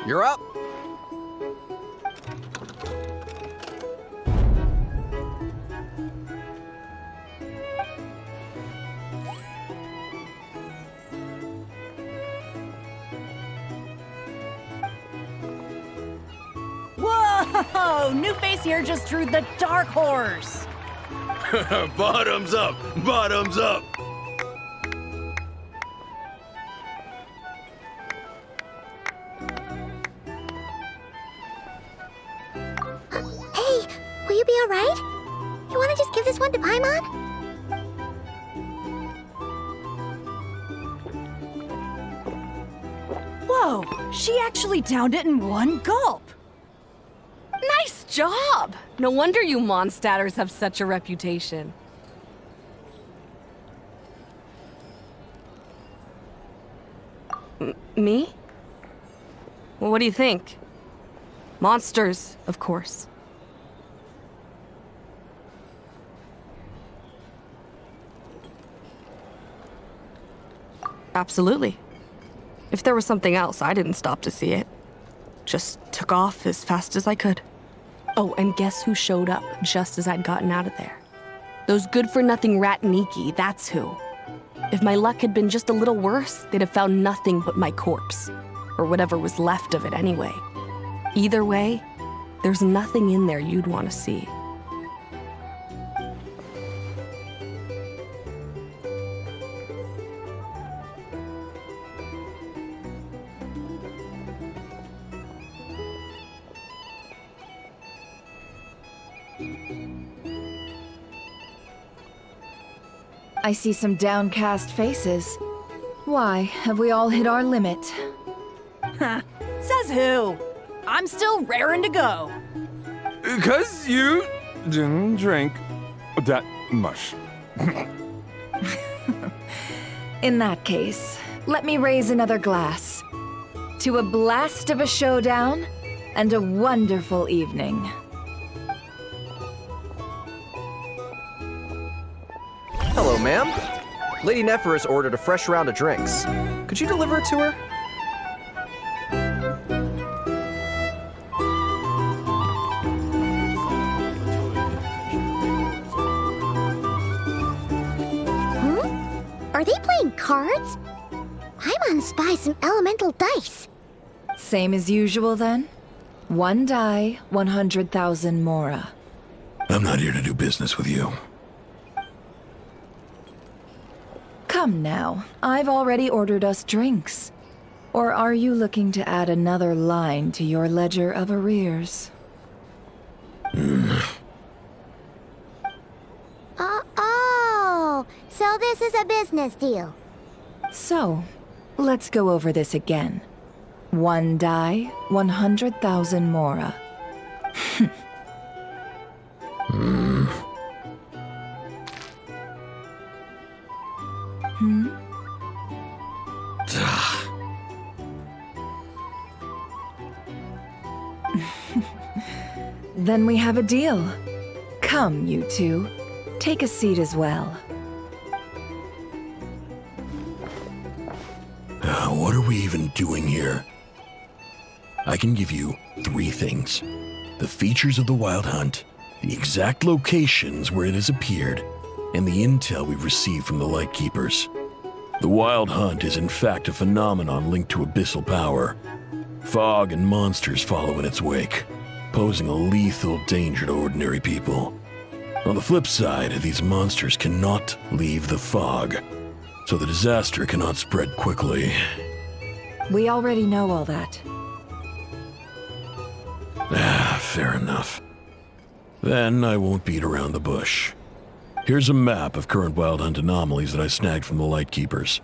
You're up. Whoa! New face here just drew the dark horse. Bottoms up! Bottoms up! Hey, will you be alright? You wanna just give this one to Paimon? Whoa! She actually downed it in one gulp. Nice job! No wonder you Mondstadters have such a reputation. Me? Well, what do you think? Monsters, of course. Absolutely. If there was something else, I didn't stop to see it. Just took off as fast as I could. Oh, and guess who showed up just as I'd gotten out of there? Those good-for-nothing rat Niki, that's who. If my luck had been just a little worse, they'd have found nothing but my corpse. Or whatever was left of it anyway. Either way, there's nothing in there you'd want to see. I see some downcast faces. Why, have we all hit our limit? Says who? I'm still raring to go. 'Cause you didn't drink that much. In that case, let me raise another glass. To a blast of a showdown and a wonderful evening. Hello, ma'am. Lady Nephris ordered a fresh round of drinks. Could you deliver it to her? Are they playing cards? Paimon spies some elemental dice. Same as usual then? One die, 100,000 mora. I'm not here to do business with you. Come now, I've already ordered us drinks. Or are you looking to add another line to your ledger of arrears? Oh, so this is a business deal. So, let's go over this again. One die, 100,000 mora. Then we have a deal. Come, you two. Take a seat as well. What are we even doing here? I can give you 3 things. The features of the Wild Hunt, the exact locations where it has appeared, and the intel we've received from the Lightkeepers. The Wild Hunt is in fact a phenomenon linked to abyssal power. Fog and monsters follow in its wake, posing a lethal danger to ordinary people. On the flip side, these monsters cannot leave the fog, so the disaster cannot spread quickly. We already know all that. Fair enough. Then I won't beat around the bush. Here's a map of current Wild Hunt anomalies that I snagged from the Lightkeepers,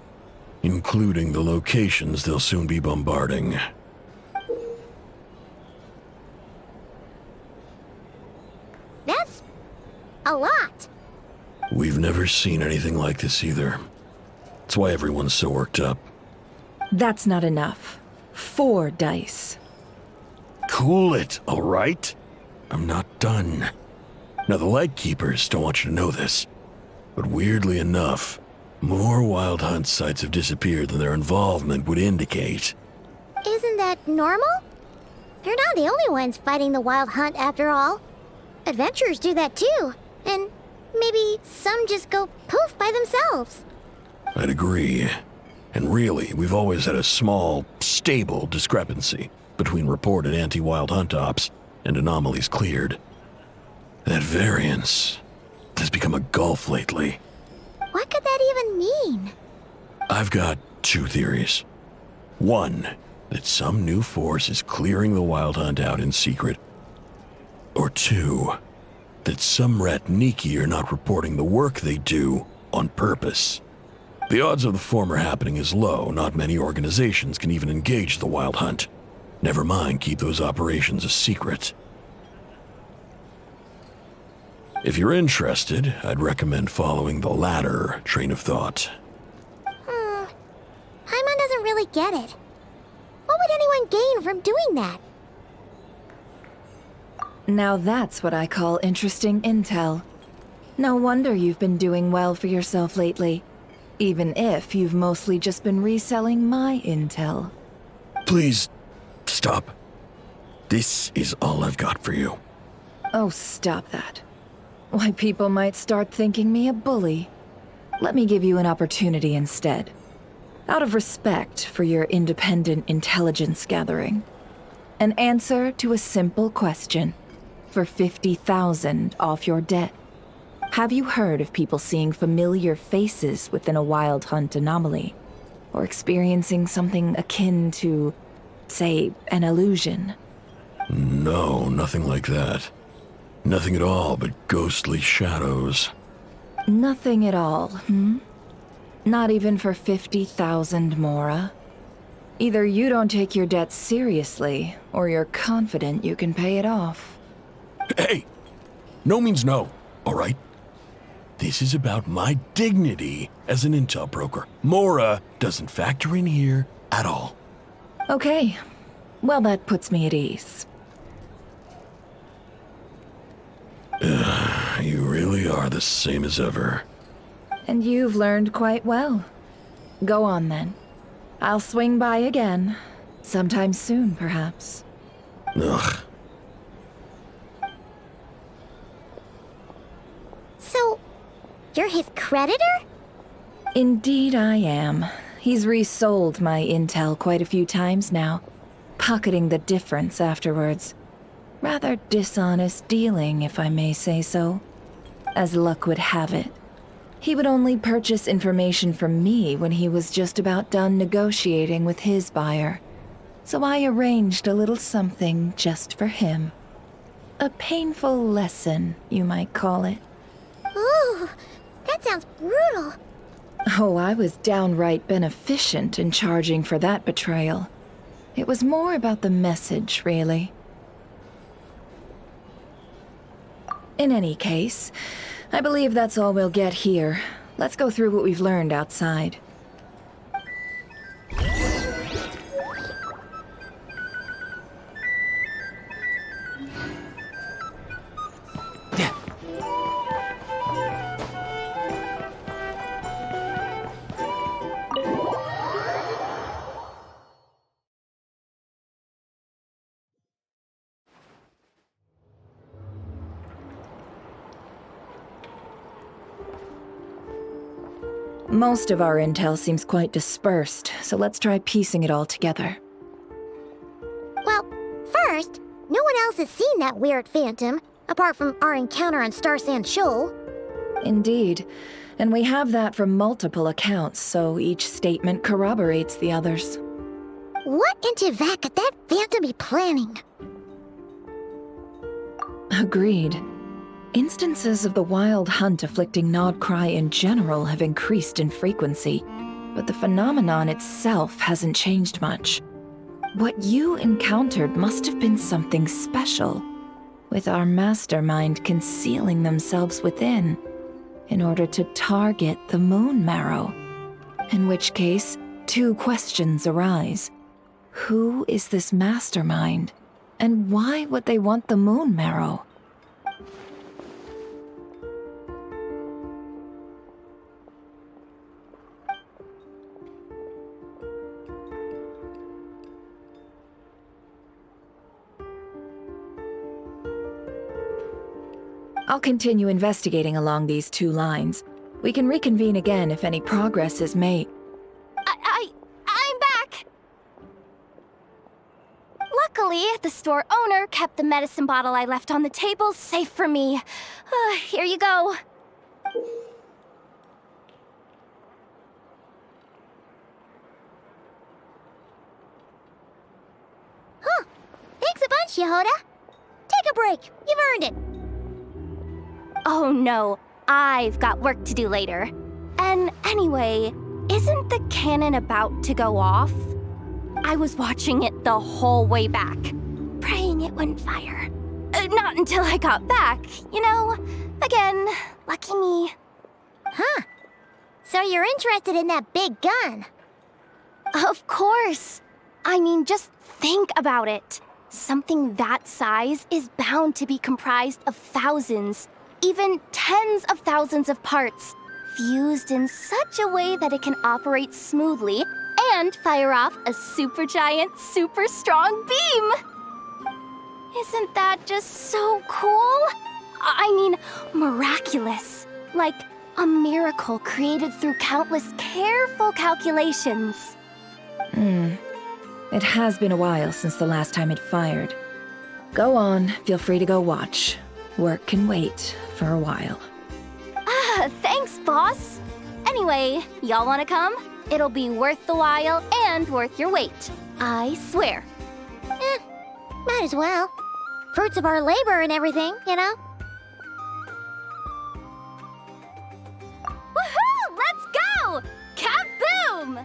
including the locations they'll soon be bombarding. That's a lot. We've never seen anything like this either. That's why everyone's so worked up. That's not enough. 4 dice. Cool it, all right? I'm not done. Now, the Lightkeepers don't want you to know this, but weirdly enough, more Wild Hunt sites have disappeared than their involvement would indicate. Isn't that normal? They're not the only ones fighting the wild hunt after all. Adventurers do that too. And maybe some just go poof by themselves. I'd agree. And really, we've always had a small, stable discrepancy between reported anti-wild hunt ops and anomalies cleared. That variance has become a gulf lately. What could that even mean? I've got two theories. One, that some new force is clearing the wild hunt out in secret. Or two, that some Ratniki are not reporting the work they do on purpose. The odds of the former happening is low. Not many organizations can even engage the wild hunt. Never mind keep those operations a secret. If you're interested, I'd recommend following the latter train of thought. Paimon doesn't really get it. What would anyone gain from doing that? Now that's what I call interesting intel. No wonder you've been doing well for yourself lately. Even if you've mostly just been reselling my intel. Please, stop. This is all I've got for you. Oh, stop that. Why, people might start thinking me a bully. Let me give you an opportunity instead. Out of respect for your independent intelligence gathering. An answer to a simple question. For 50,000 off your debt. Have you heard of people seeing familiar faces within a wild hunt anomaly? Or experiencing something akin to, say, an illusion? No, nothing like that. Nothing at all but ghostly shadows. Nothing at all, Not even for 50,000 Mora? Either you don't take your debt seriously, or you're confident you can pay it off. Hey! No means no, all right? This is about my dignity as an intel broker. Mora doesn't factor in here at all. Okay. Well, that puts me at ease. You really are the same as ever. And you've learned quite well. Go on, then. I'll swing by again. Sometime soon, perhaps. Ugh. So, you're his creditor? Indeed I am. He's resold my intel quite a few times now, pocketing the difference afterwards. Rather dishonest dealing, if I may say so. As luck would have it, he would only purchase information from me when he was just about done negotiating with his buyer. So I arranged a little something just for him. A painful lesson, you might call it. Ooh, that sounds brutal. Oh, I was downright beneficent in charging for that betrayal. It was more about the message, really. In any case, I believe that's all we'll get here. Let's go through what we've learned outside. Most of our intel seems quite dispersed, so let's try piecing it all together. Well, first, no one else has seen that weird phantom, apart from our encounter on Star Sand Shoal. Indeed, and we have that from multiple accounts, so each statement corroborates the others. What in Tivat could that phantom be planning? Agreed. Instances of the wild hunt afflicting Nod-Krai in general have increased in frequency, but the phenomenon itself hasn't changed much. What you encountered must have been something special, with our mastermind concealing themselves within, in order to target the Moon Marrow. In which case, two questions arise. Who is this mastermind, and why would they want the Moon Marrow? I'll continue investigating along these two lines. We can reconvene again if any progress is made. I'm back! Luckily, the store owner kept the medicine bottle I left on the table safe for me. Here you go. Huh. Thanks a bunch, Yehoda. Take a break. You've earned it. Oh no, I've got work to do later. And anyway, isn't the cannon about to go off? I was watching it the whole way back, praying it wouldn't fire. Not until I got back, you know? Again, lucky me. Huh. So you're interested in that big gun? Of course. I mean, just think about it. Something that size is bound to be comprised of thousands, even tens of thousands of parts, fused in such a way that it can operate smoothly and fire off a supergiant, super strong beam! Isn't that just so cool? I mean, miraculous. Like a miracle created through countless careful calculations. It has been a while since the last time it fired. Go on, feel free to go watch. Work can wait for a while. Thanks, boss. Anyway, y'all wanna come? It'll be worth the while and worth your wait. I swear. Might as well. Fruits of our labor and everything, you know? Woohoo! Let's go! Kaboom!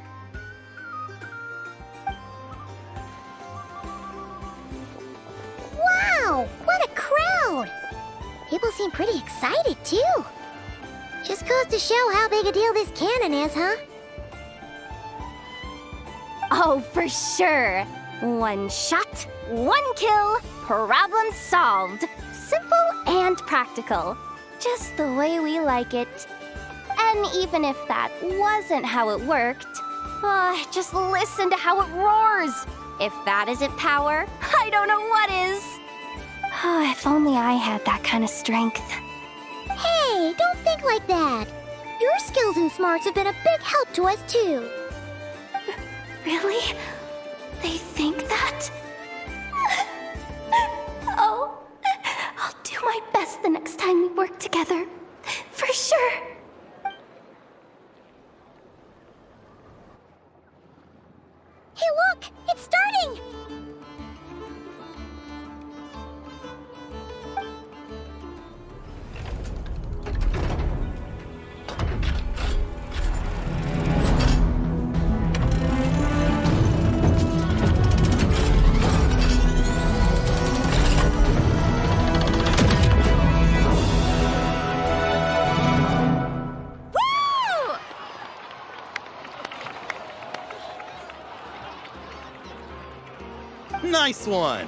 Wow! What a crowd! People seem pretty excited, too. Just goes to show how big a deal this cannon is, huh? Oh, for sure. One shot, one kill, problem solved. Simple and practical. Just the way we like it. And even if that wasn't how it worked, just listen to how it roars. If that isn't power, I don't know what is. If only I had that kind of strength. Hey, don't think like that. Your skills and smarts have been a big help to us, too. Really? They think that? Oh, I'll do my best the next time we work together. For sure. Hey, look! It's starting! Nice one!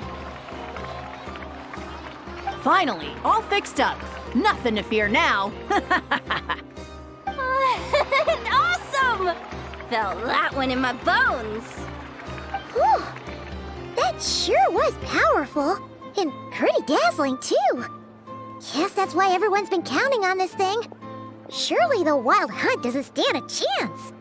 Finally, all fixed up. Nothing to fear now. Awesome! Felt that one in my bones. Whew. That sure was powerful. And pretty dazzling, too. Guess that's why everyone's been counting on this thing. Surely the Wild Hunt doesn't stand a chance.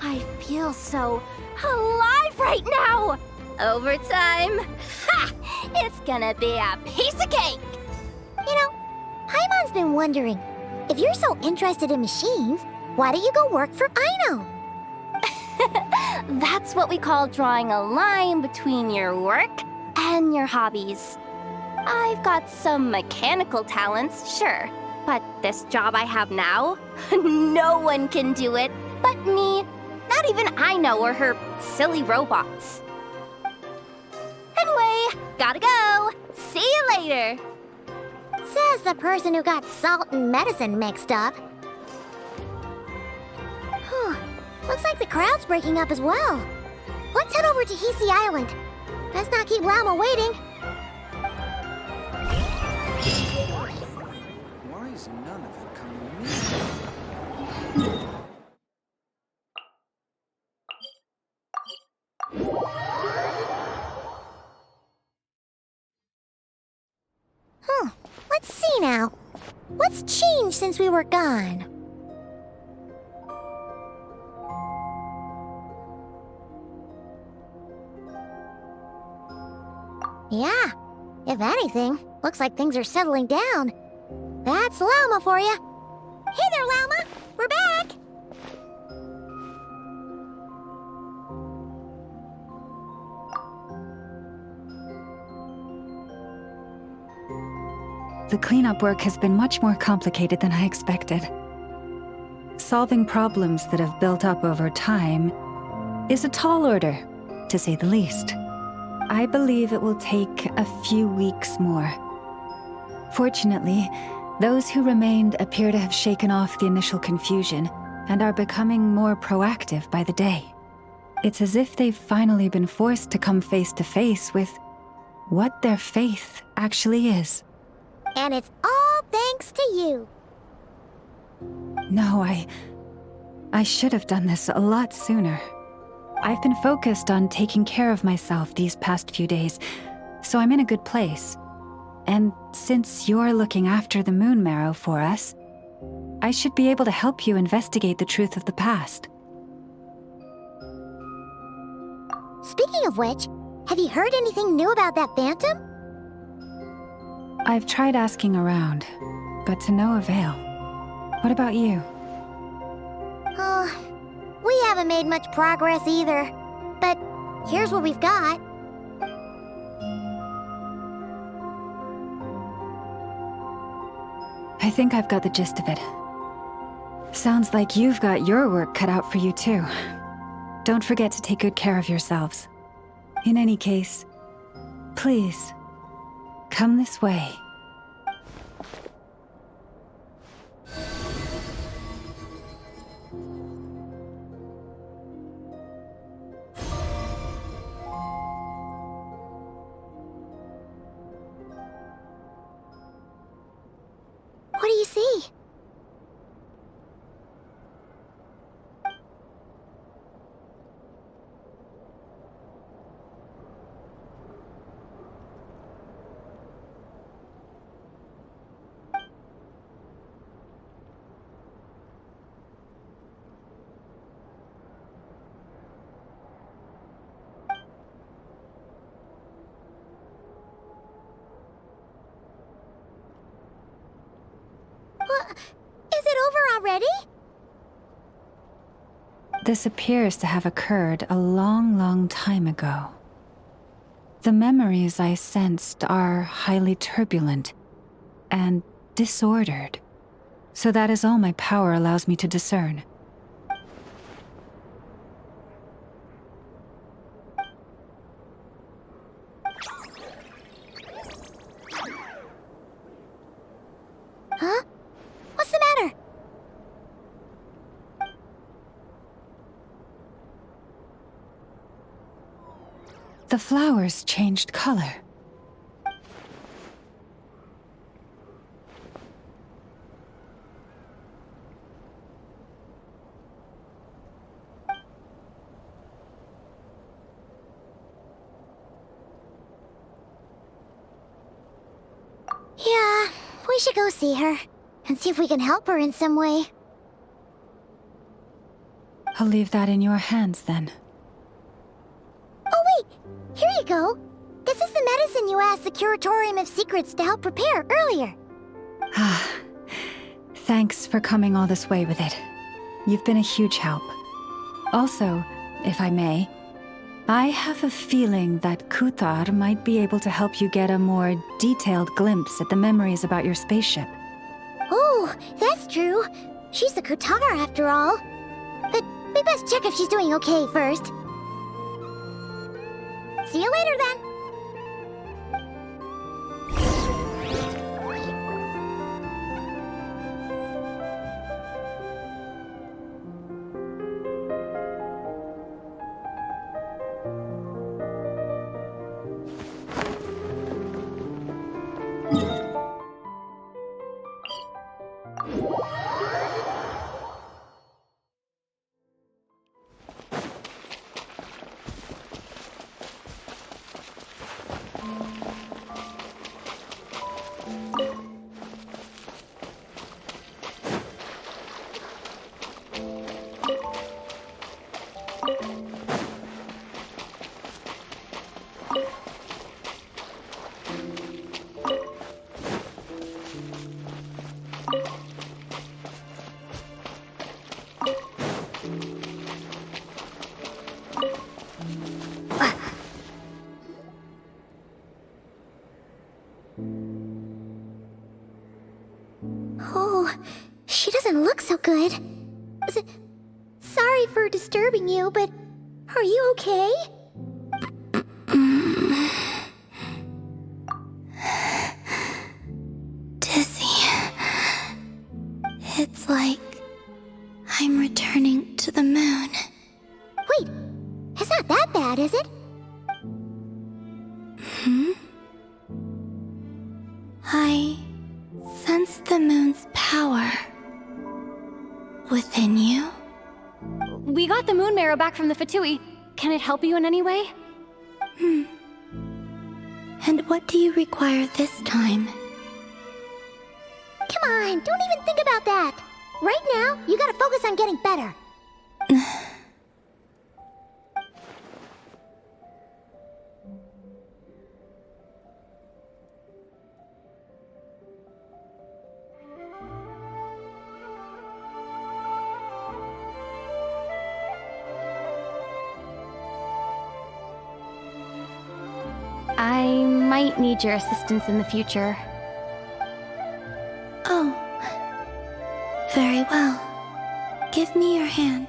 I feel so alive right now! Overtime? Ha! It's gonna be a piece of cake! You know, Paimon's been wondering, if you're so interested in machines, why don't you go work for Aino? That's what we call drawing a line between your work and your hobbies. I've got some mechanical talents, sure, but this job I have now, no one can do it but me. Not even Aino or her silly robots. Anyway, gotta go. See you later. Says the person who got salt and medicine mixed up. Whew. Looks like the crowd's breaking up as well. Let's head over to Hisi Island. Let's not keep Lama waiting. Why is none of it coming to me? changed since we were gone? Yeah, if anything, looks like things are settling down. That's Llama for you. Hey there, Llama! We're back! The cleanup work has been much more complicated than I expected. Solving problems that have built up over time is a tall order, to say the least. I believe it will take a few weeks more. Fortunately, those who remained appear to have shaken off the initial confusion and are becoming more proactive by the day. It's as if they've finally been forced to come face to face with what their faith actually is. And it's all thanks to you. No, I should have done this a lot sooner. I've been focused on taking care of myself these past few days, so I'm in a good place. And since you're looking after the Moon Marrow for us, I should be able to help you investigate the truth of the past. Speaking of which, have you heard anything new about that phantom? I've tried asking around, but to no avail. What about you? We haven't made much progress either. But here's what we've got. I think I've got the gist of it. Sounds like you've got your work cut out for you too. Don't forget to take good care of yourselves. In any case, please, come this way. What do you see? Is it over already? This appears to have occurred a long, long time ago. The memories I sensed are highly turbulent and disordered, so that is all my power allows me to discern. Huh? What's the matter? The flowers changed color. Yeah, we should go see her and see if we can help her in some way. I'll leave that in your hands then. Oh wait, here you go. This is the medicine you asked the Curatorium of Secrets to help prepare earlier. Ah, thanks for coming all this way with it. You've been a huge help. Also, if I may, I have a feeling that Kuthar might be able to help you get a more detailed glimpse at the memories about your spaceship. Oh, that's true. She's the Kutar after all. But we best check if she's doing okay first. See you later then. good. Sorry for disturbing you, but are you okay? Dizzy. It's like I'm returning to the moon. Wait, it's not that bad, is it? I sense the moon's power within you. We got the moon marrow back from the Fatui. Can it help you in any way? And what do you require this time? Come on, don't even think about that. Right now, you gotta focus on getting better. I might need your assistance in the future. Oh. Very well. Give me your hand.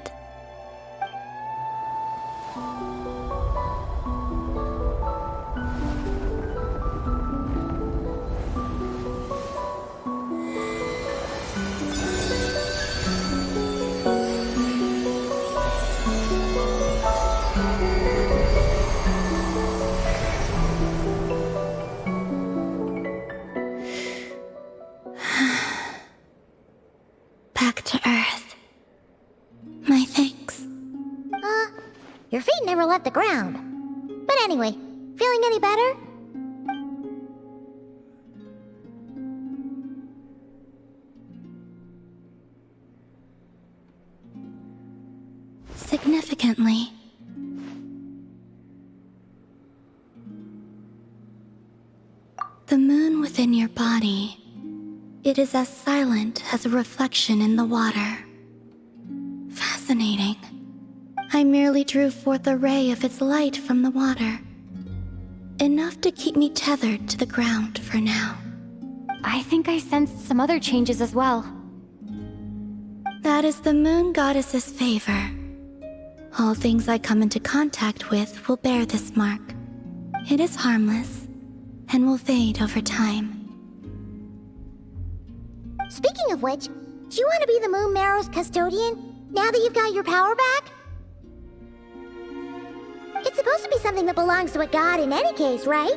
Back to Earth. My thanks. Your feet never left the ground. But anyway, feeling any better? Significantly. The moon within your body, it is as silent as a reflection in the water. Fascinating. I merely drew forth a ray of its light from the water. Enough to keep me tethered to the ground for now. I think I sensed some other changes as well. That is the moon goddess's favor. All things I come into contact with will bear this mark. It is harmless and will fade over time. Speaking of which, do you want to be the Moon Marrow's custodian now that you've got your power back? It's supposed to be something that belongs to a god in any case, right?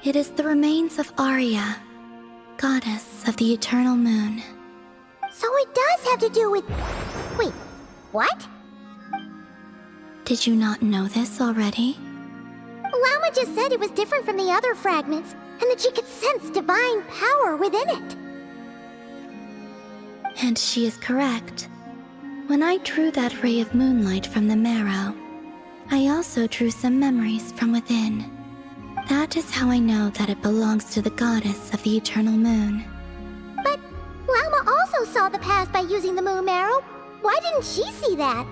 It is the remains of Arya, goddess of the eternal moon. So it does have to do with... Wait, what? Did you not know this already? Lama just said it was different from the other fragments, and that she could sense divine power within it. And she is correct. When I drew that ray of moonlight from the marrow, I also drew some memories from within. That is how I know that it belongs to the goddess of the eternal moon. But Lama also saw the past by using the Moon Marrow. Why didn't she see that?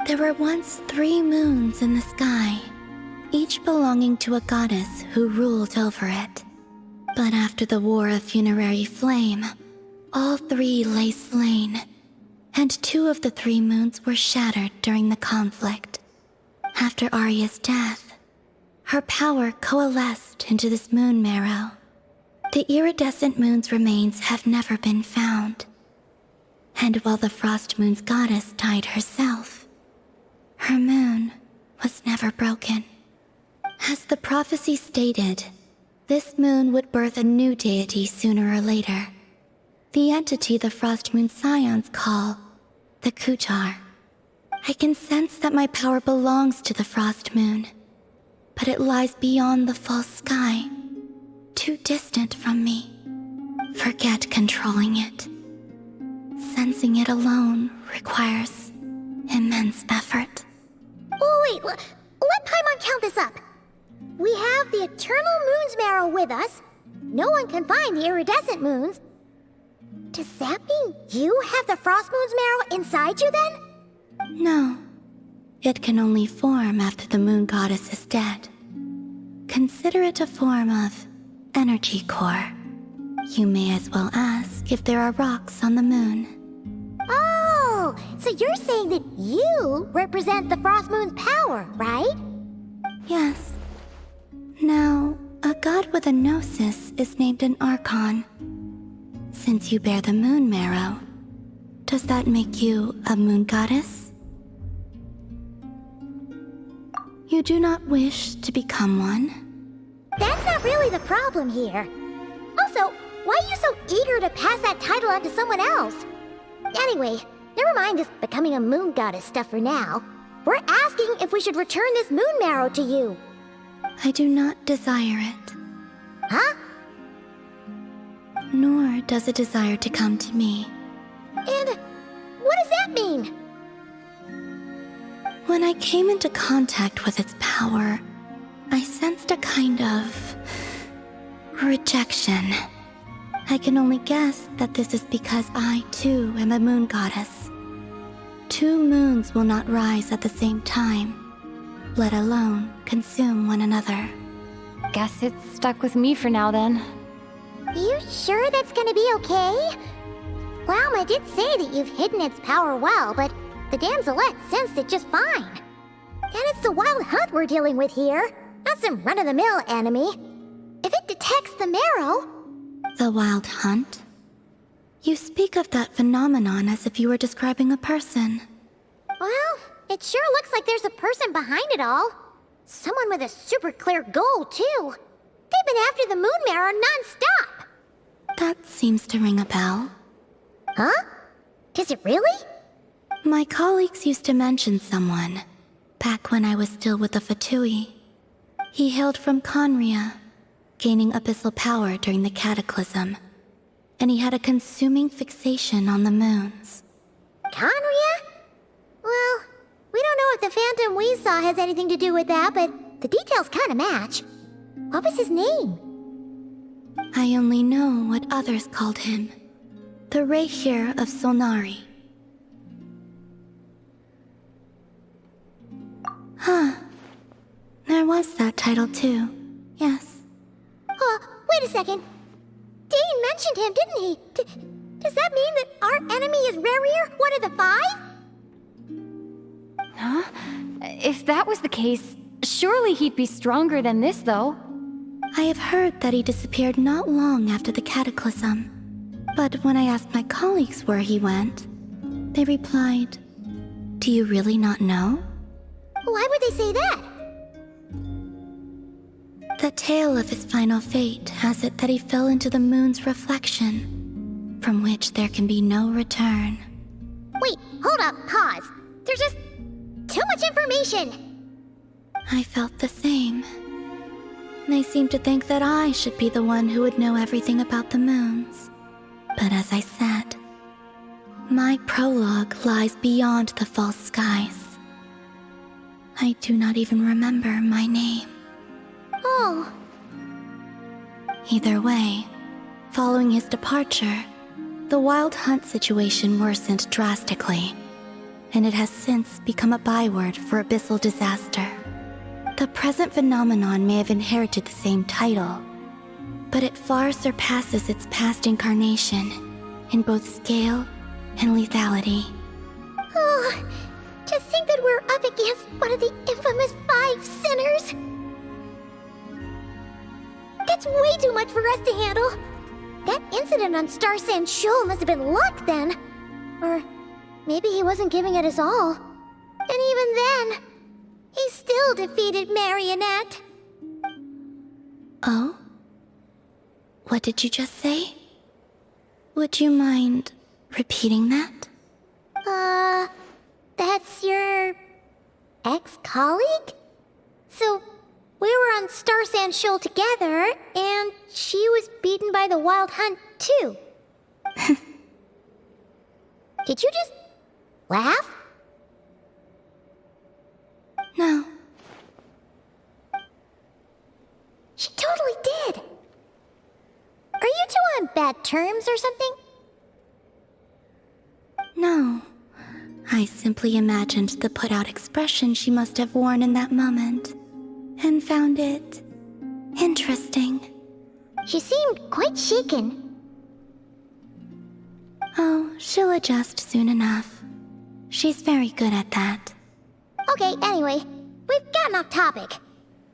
There were once 3 moons in the sky, each belonging to a goddess who ruled over it. But after the War of Funerary Flame, all 3 lay slain, and 2 of the 3 moons were shattered during the conflict. After Arya's death, her power coalesced into this moon marrow. The iridescent moon's remains have never been found. And while the Frost Moon's goddess died herself, her moon was never broken. As the prophecy stated, this moon would birth a new deity sooner or later. The entity the Frost Moon Scions call the Kutar. I can sense that my power belongs to the Frost Moon, but it lies beyond the false sky, too distant from me. Forget controlling it. Sensing it alone requires immense effort. Oh, wait, let Paimon count this up. We have the Eternal Moon's Marrow with us. No one can find the iridescent moons. Does that mean you have the Frost Moon's Marrow inside you then? No. It can only form after the moon goddess is dead. consider it a form of energy core. You may as well ask if there are rocks on the moon. Oh, so you're saying that you represent the Frost Moon's power, right? Yes. Now, a god with a gnosis is named an Archon. Since you bear the moon marrow, does that make you a moon goddess? You do not wish to become one? That's not really the problem here. Also, why are you so eager to pass that title on to someone else? Anyway, never mind this becoming a moon goddess stuff for now. We're asking if we should return this moon marrow to you. I do not desire it. Huh? Nor does it desire to come to me. And what does that mean? When I came into contact with its power, I sensed a kind of rejection. I can only guess that this is because I, too, am a moon goddess. 2 moons will not rise at the same time, let alone consume one another. Guess it's stuck with me for now then. You sure that's gonna be okay? Lauma did say that you've hidden its power well, but the damselette sensed it just fine. And it's the wild hunt we're dealing with here, not some run-of-the-mill enemy. If it detects the marrow... The wild hunt? You speak of that phenomenon as if you were describing a person. Well, it sure looks like there's a person behind it all. Someone with a super clear goal, too. They've been after the moon marrow non-stop. That seems to ring a bell. Huh? Is it really? My colleagues used to mention someone, back when I was still with the Fatui. He hailed from Conria, gaining abyssal power during the Cataclysm, and he had a consuming fixation on the moons. Conria? Well, we don't know if the phantom we saw has anything to do with that, but the details kinda match. What was his name? I only know what others called him. The Rehir of Solnari. Huh. There was that title too. Yes. Wait a second. Dane mentioned him, didn't he? Does that mean that our enemy is Rehir, one of the 5? Huh? If that was the case, surely he'd be stronger than this, though. I have heard that he disappeared not long after the Cataclysm. But when I asked my colleagues where he went, they replied, "Do you really not know?" Why would they say that? The tale of his final fate has it that he fell into the moon's reflection, from which there can be no return. Wait, hold up, pause. There's just too much information. I felt the same. They seemed to think that I should be the one who would know everything about the moons. But as I said, my prologue lies beyond the false skies. I do not even remember my name. Oh. Either way, following his departure, the wild hunt situation worsened drastically, and it has since become a byword for abyssal disaster. The present phenomenon may have inherited the same title, but it far surpasses its past incarnation in both scale and lethality. Oh, to think that we're up against one of the infamous 5 sinners! That's way too much for us to handle! That incident on Star Sand Shoal must have been luck then! Or maybe he wasn't giving it his all. And even then, he still defeated Marionette. Oh? What did you just say? Would you mind repeating that? That's your ex-colleague? So, we were on Star Sand Shoal together, and she was beaten by the Wild Hunt, too. Did you just laugh? No. She totally did. Are you two on bad terms or something? No. I simply imagined the put-out expression she must have worn in that moment, and found it Interesting. She seemed quite shaken. Oh, she'll adjust soon enough. She's very good at that. Okay, anyway, we've gotten off topic.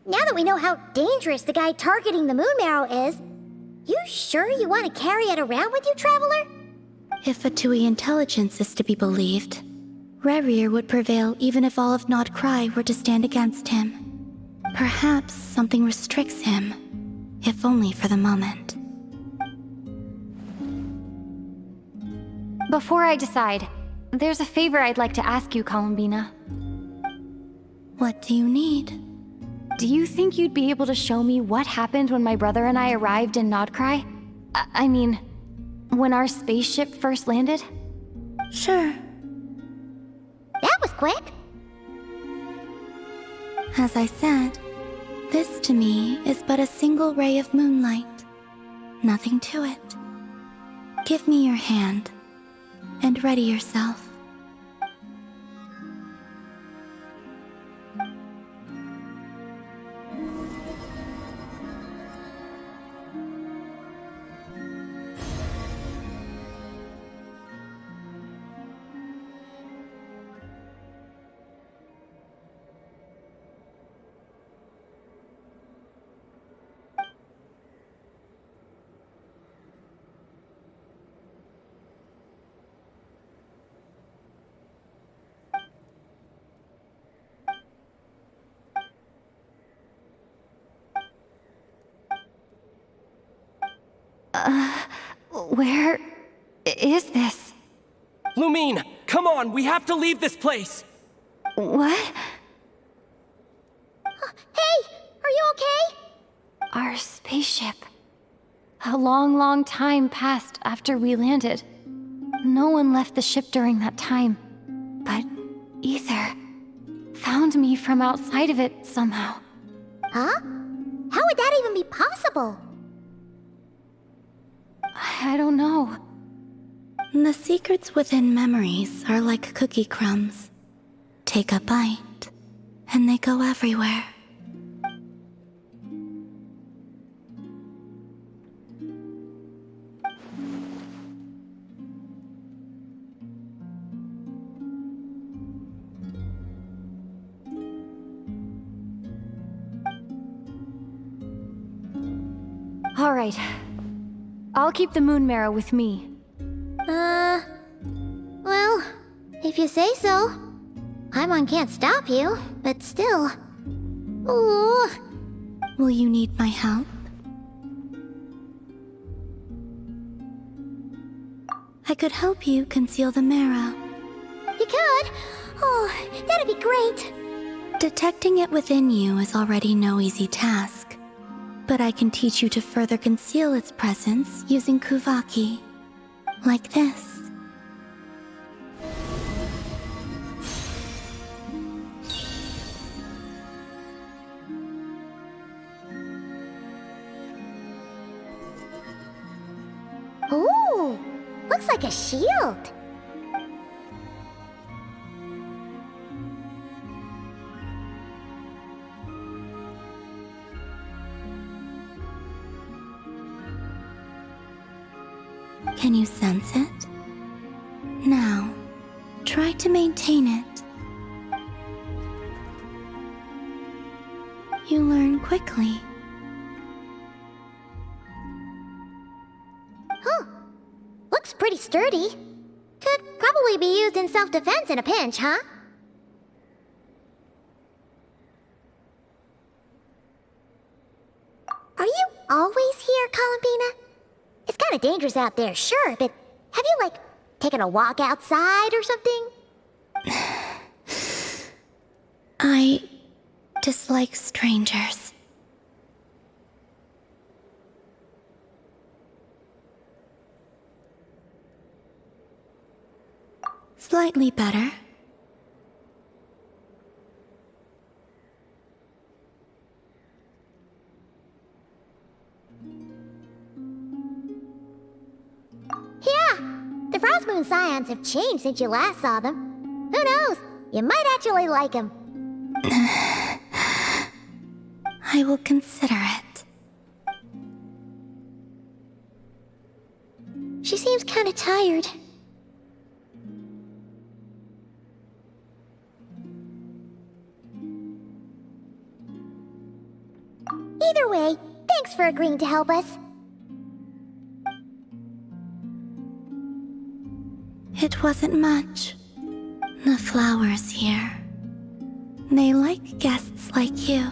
Now that we know how dangerous the guy targeting the moon marrow is, you sure you want to carry it around with you, Traveler? If Fatui intelligence is to be believed, Rerir would prevail even if all of Nod-Krai were to stand against him. Perhaps something restricts him, if only for the moment. Before I decide, there's a favor I'd like to ask you, Columbina. What do you need? Do you think you'd be able to show me what happened when my brother and I arrived in Nod-Krai? I mean, when our spaceship first landed? Sure. That was quick. As I said, this to me is but a single ray of moonlight. Nothing to it. Give me your hand, and ready yourself. Where is this? Lumine, come on, we have to leave this place! What? Hey, are you okay? Our spaceship. A long, long time passed after we landed. No one left the ship during that time. But Ether found me from outside of it somehow. Huh? How would that even be possible? I don't know. The secrets within memories are like cookie crumbs. Take a bite, and they go everywhere. All right. I'll keep the moon marrow with me. Well, if you say so. Paimon can't stop you, but still. Ooh. Will you need my help? I could help you conceal the marrow. You could? Oh, that'd be great. Detecting it within you is already no easy task. But I can teach you to further conceal its presence using Kuvaki. Like this. Ooh, looks like a shield. Can you sense it? Now, try to maintain it. You learn quickly. Huh. Looks pretty sturdy. Could probably be used in self-defense in a pinch, huh? Are you always here, Columbina? It's kind of dangerous out there, sure, but have you, like, taken a walk outside or something? I dislike strangers. Slightly better. Yeah, the Frost Moon Scions have changed since you last saw them. Who knows? You might actually like them. I will consider it. She seems kinda tired. Either way, thanks for agreeing to help us. It wasn't much. The flowers here. They like guests like you.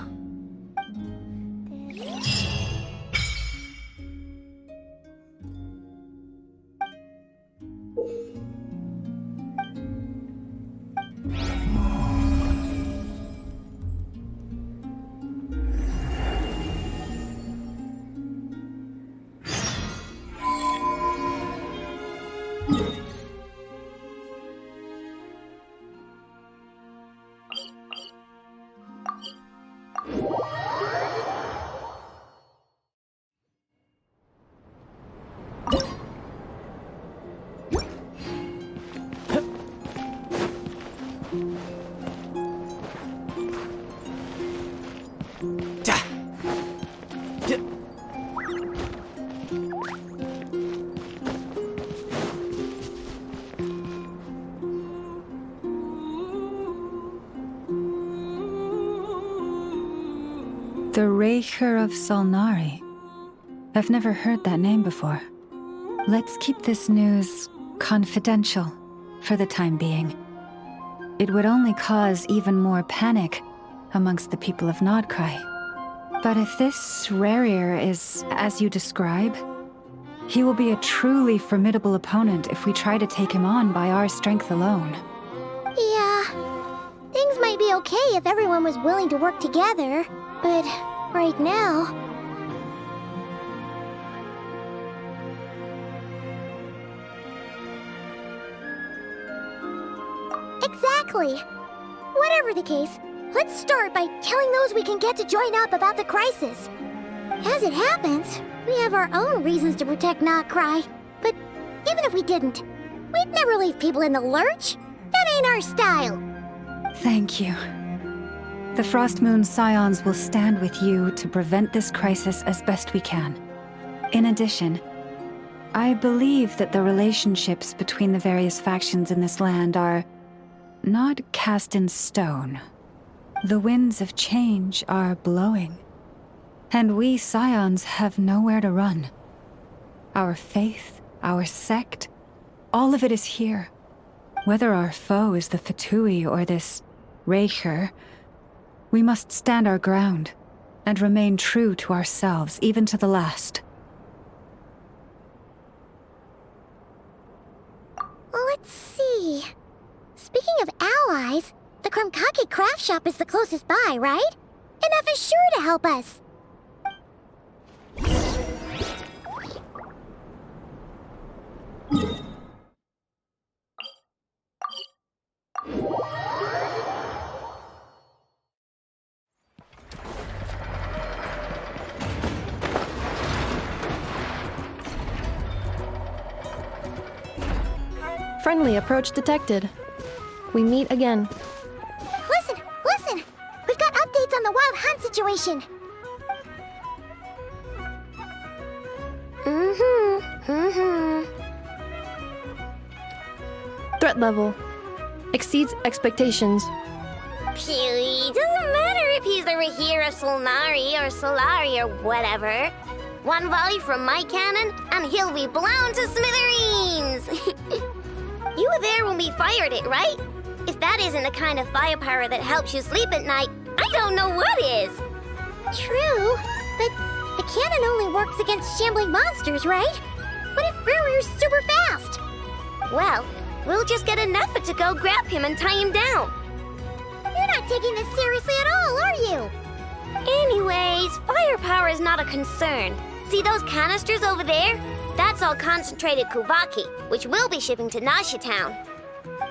The Raker of Solnari. I've never heard that name before. Let's keep this news confidential for the time being. It would only cause even more panic amongst the people of Nod-Krai. But if this Rarir is as you describe, he will be a truly formidable opponent if we try to take him on by our strength alone. Yeah, things might be okay if everyone was willing to work together, but right now... Exactly! Whatever the case, let's start by telling those we can get to join up about the crisis. As it happens, we have our own reasons to protect Nod-Krai, but even if we didn't, we'd never leave people in the lurch. That ain't our style. Thank you. The Frost Moon Scions will stand with you to prevent this crisis as best we can. In addition, I believe that the relationships between the various factions in this land are not cast in stone. The winds of change are blowing, and we Scions have nowhere to run. Our faith, our sect, all of it is here. Whether our foe is the Fatui or this Raker, we must stand our ground and remain true to ourselves, even to the last. Let's see. Speaking of allies, the Krumkake craft shop is the closest by, right? And F is sure to help us. Friendly approach detected. We meet again. Listen! We've got updates on the Wild Hunt situation. Threat level exceeds expectations. Phew, doesn't matter if he's the Rahira Solnari or Solari or whatever. One volley from my cannon, and he'll be blown to smithereens! You were there when we fired it, right? If that isn't the kind of firepower that helps you sleep at night, I don't know what is! True, but the cannon only works against shambling monsters, right? What if Rarir's super fast? Well, we'll just get an effort to go grab him and tie him down. You're not taking this seriously at all, are you? Anyways, firepower is not a concern. See those canisters over there? That's all concentrated Kuvaki, which we'll be shipping to Nasha Town.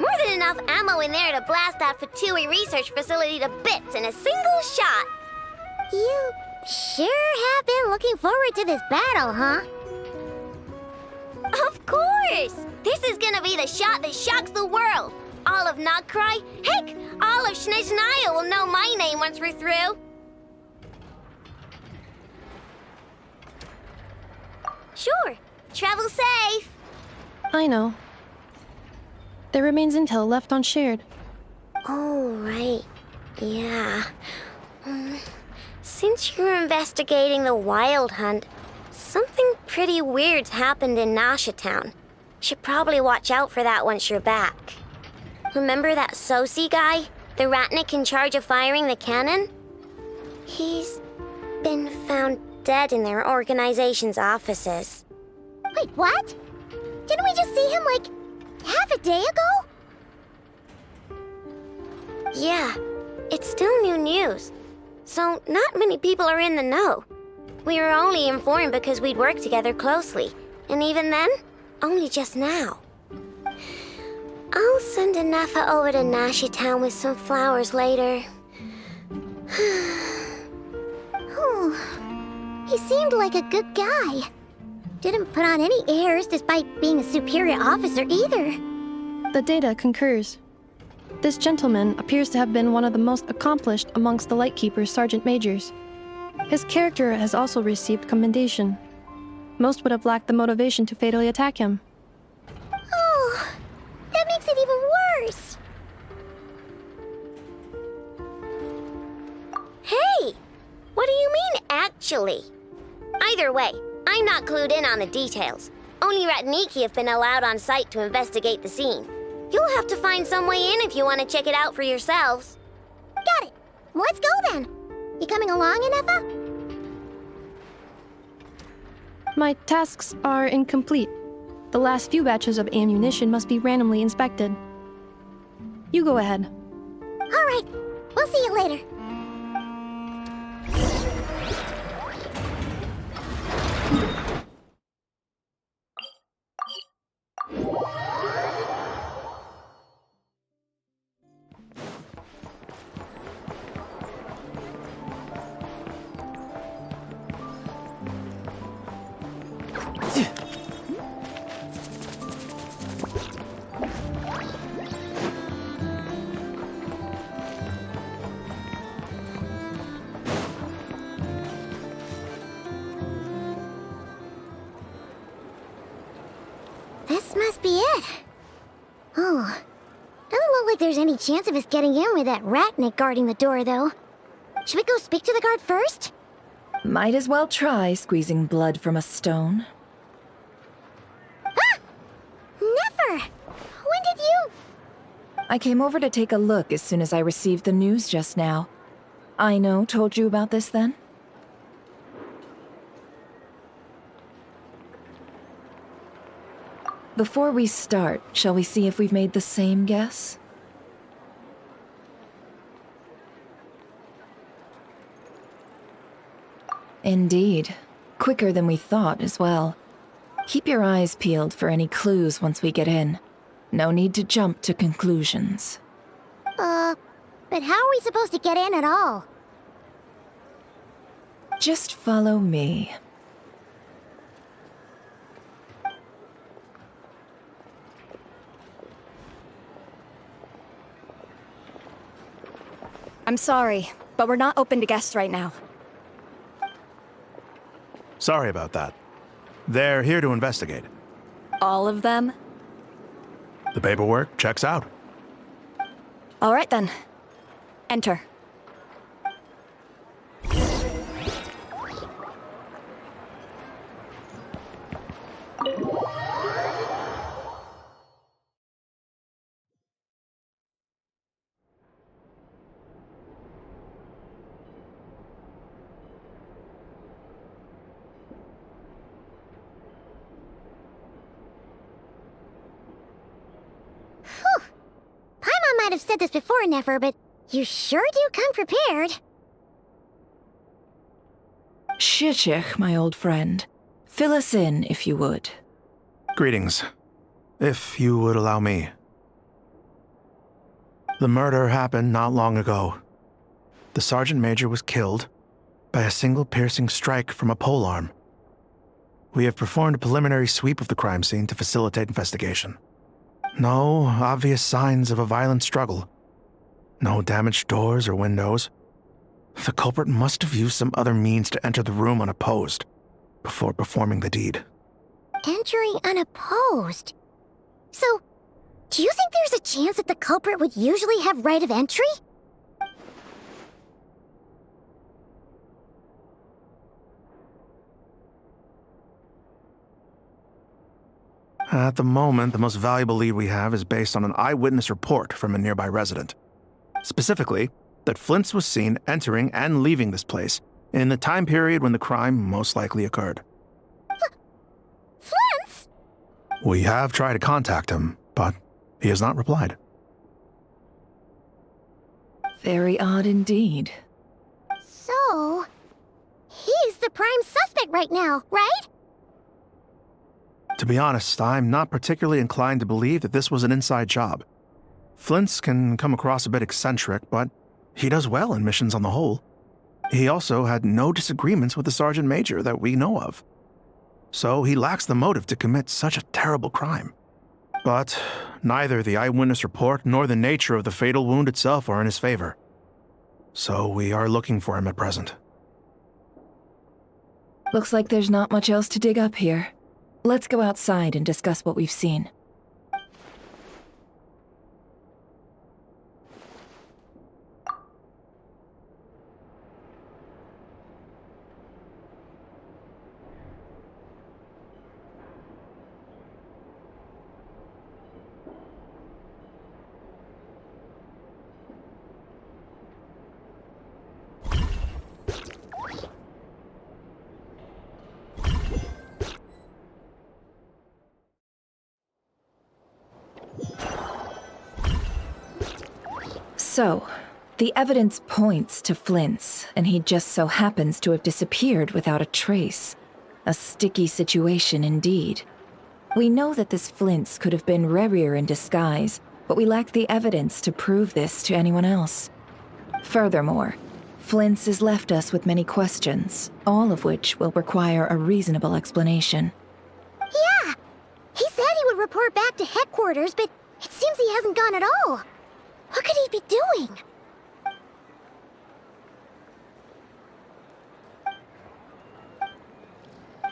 More than enough ammo in there to blast that Fatui research facility to bits in a single shot. You sure have been looking forward to this battle, huh? Of course! This is gonna be the shot that shocks the world. All of Nod-Krai, heck, all of Snezhnaya will know my name once we're through. Sure. Travel safe. I know. There remains intel left unshared. Oh, right. Yeah. Since you're investigating the Wild Hunt, something pretty weird's happened in Nasha Town. Should probably watch out for that once you're back. Remember that Sosi guy? The Ratnik in charge of firing the cannon? He's been found dead in their organization's offices. Wait, what? Didn't we just see him, like, half a day ago? Yeah, it's still new news. So not many people are in the know. We were only informed because we'd worked together closely. And even then, only just now. I'll send a Nefa over to Nashi Town with some flowers later. Oh, he seemed like a good guy. Didn't put on any airs despite being a superior officer either. The data concurs. This gentleman appears to have been one of the most accomplished amongst the Lightkeeper's sergeant majors. His character has also received commendation. Most would have lacked the motivation to fatally attack him. Oh, that makes it even worse. Hey! What do you mean, actually? Either way, I'm not clued in on the details. Only Ratniki have been allowed on site to investigate the scene. You'll have to find some way in if you want to check it out for yourselves. Got it. Let's go then. You coming along, Inefa? My tasks are incomplete. The last few batches of ammunition must be randomly inspected. You go ahead. All right. We'll see you later. This must be it. Oh, doesn't look like there's any chance of us getting in with that Ratnik guarding the door, though. Should we go speak to the guard first? Might as well try squeezing blood from a stone. Ah! Never! When did you... I came over to take a look as soon as I received the news just now. Aino told you about this then? Before we start, shall we see if we've made the same guess? Indeed. Quicker than we thought as well. Keep your eyes peeled for any clues once we get in. No need to jump to conclusions. But how are we supposed to get in at all? Just follow me. I'm sorry, but we're not open to guests right now. Sorry about that. They're here to investigate. All of them? The paperwork checks out. All right then. Enter. Paimon might have said this before, Nefer, but you sure do come prepared. Shishich, my old friend. Fill us in, if you would. Greetings. If you would allow me. The murder happened not long ago. The Sergeant Major was killed by a single piercing strike from a polearm. We have performed a preliminary sweep of the crime scene to facilitate investigation. No obvious signs of a violent struggle. No damaged doors or windows. The culprit must have used some other means to enter the room unopposed before performing the deed. Entering unopposed? So, do you think there's a chance that the culprit would usually have right of entry? At the moment, the most valuable lead we have is based on an eyewitness report from a nearby resident. Specifically, that Flint's was seen entering and leaving this place in the time period when the crime most likely occurred. Flint's? We have tried to contact him, but he has not replied. Very odd indeed. So, he's the prime suspect right now, right? To be honest, I'm not particularly inclined to believe that this was an inside job. Flint's can come across a bit eccentric, but he does well in missions on the whole. He also had no disagreements with the Sergeant Major that we know of. So he lacks the motive to commit such a terrible crime. But neither the eyewitness report nor the nature of the fatal wound itself are in his favor. So we are looking for him at present. Looks like there's not much else to dig up here. Let's go outside and discuss what we've seen. So, the evidence points to Flint's, and he just so happens to have disappeared without a trace. A sticky situation indeed. We know that this Flint's could have been Rerir in disguise, but we lack the evidence to prove this to anyone else. Furthermore, Flint's has left us with many questions, all of which will require a reasonable explanation. Yeah! He said he would report back to headquarters, but it seems he hasn't gone at all. What could he be doing?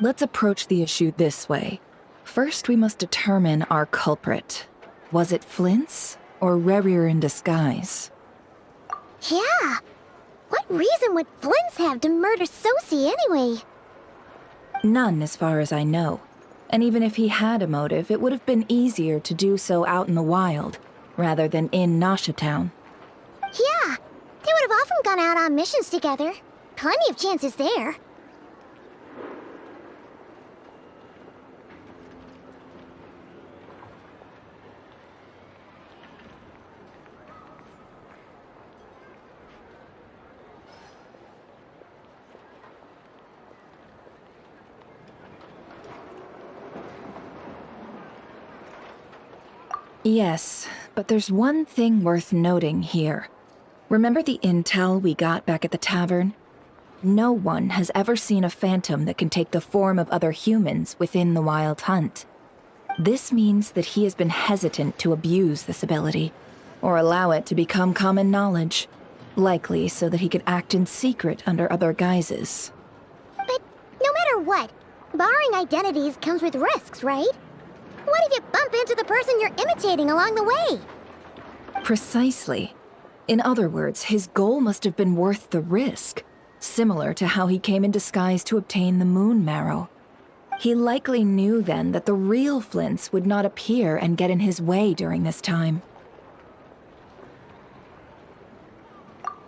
Let's approach the issue this way. First, we must determine our culprit. Was it Flint's or Rerir in disguise? Yeah! What reason would Flint's have to murder Sosie anyway? None, as far as I know. And even if he had a motive, it would have been easier to do so out in the wild, rather than in Nashatown. Yeah, they would have often gone out on missions together. Plenty of chances there. Yes, but there's one thing worth noting here. Remember the intel we got back at the tavern? No one has ever seen a phantom that can take the form of other humans within the Wild Hunt. This means that he has been hesitant to abuse this ability, or allow it to become common knowledge, likely so that he could act in secret under other guises. But no matter what, borrowing identities comes with risks, right? What if you bump into the person you're imitating along the way? Precisely. In other words, his goal must have been worth the risk, similar to how he came in disguise to obtain the moon marrow. He likely knew then that the real Flint's would not appear and get in his way during this time.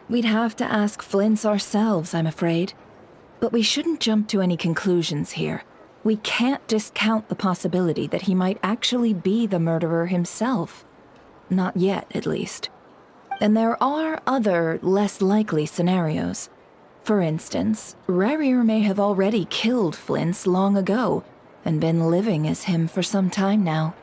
We'd have to ask Flint's ourselves, I'm afraid. But we shouldn't jump to any conclusions here. We can't discount the possibility that he might actually be the murderer himself. Not yet, at least. And there are other, less likely scenarios. For instance, Rerir may have already killed Flint's long ago, and been living as him for some time now.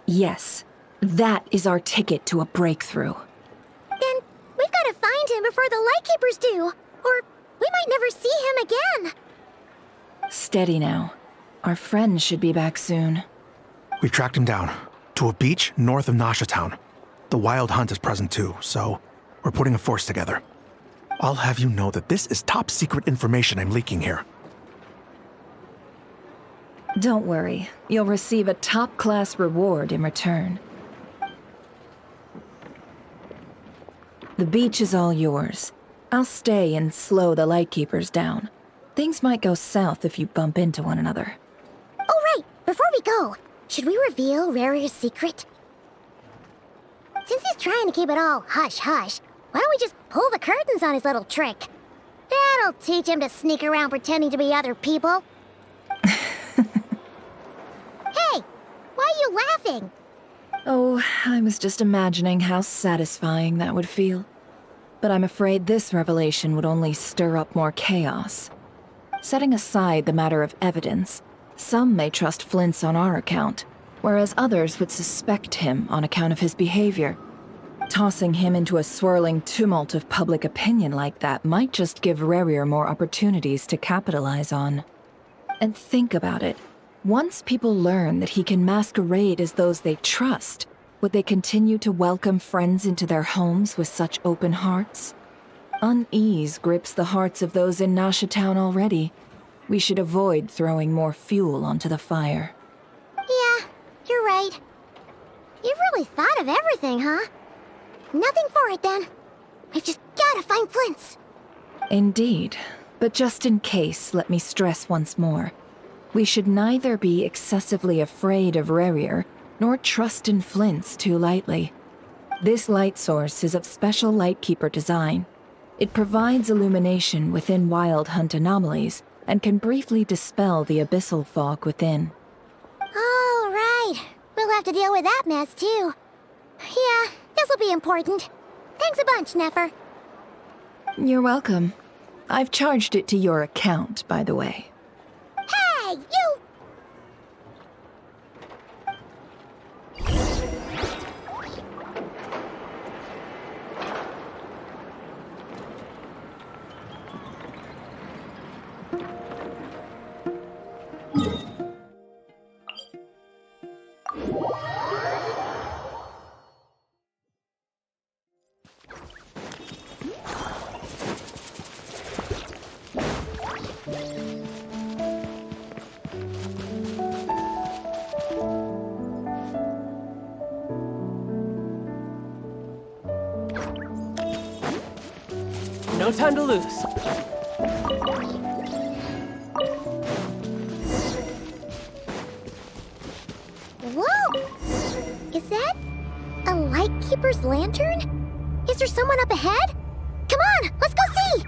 Yes, that is our ticket to a breakthrough. Then we've got to find him before the Lightkeepers do, or we might never see him again. Steady now. Our friends should be back soon. We tracked him down to a beach north of Nasha Town. The Wild Hunt is present too, so we're putting a force together. I'll have you know that this is top secret information I'm leaking here. Don't worry, you'll receive a top-class reward in return. The beach is all yours. I'll stay and slow the Lightkeepers down. Things might go south if you bump into one another. Oh, right! Before we go, should we reveal Rarier's secret? Since he's trying to keep it all hush-hush, why don't we just pull the curtains on his little trick? That'll teach him to sneak around pretending to be other people. Hey! Why are you laughing? Oh, I was just imagining how satisfying that would feel. But I'm afraid this revelation would only stir up more chaos. Setting aside the matter of evidence, some may trust Flint's on our account, whereas others would suspect him on account of his behavior. Tossing him into a swirling tumult of public opinion like that might just give Rarier more opportunities to capitalize on. And think about it. Once people learn that he can masquerade as those they trust, would they continue to welcome friends into their homes with such open hearts? Unease grips the hearts of those in Nasha Town already. We should avoid throwing more fuel onto the fire. Yeah, you're right. You've really thought of everything, huh? Nothing for it, then. We've just gotta find Flint's. Indeed. But just in case, let me stress once more. We should neither be excessively afraid of Rarier, nor trust in Flint's too lightly. This light source is of special Lightkeeper design. It provides illumination within Wild Hunt anomalies, and can briefly dispel the abyssal fog within. Oh, right. We'll have to deal with that mess, too. Yeah, this'll be important. Thanks a bunch, Nefer. You're welcome. I've charged it to your account, by the way. Hey, you! No time to lose. Whoa! Is that a Lightkeeper's lantern? Is there someone up ahead? Come on, let's go see!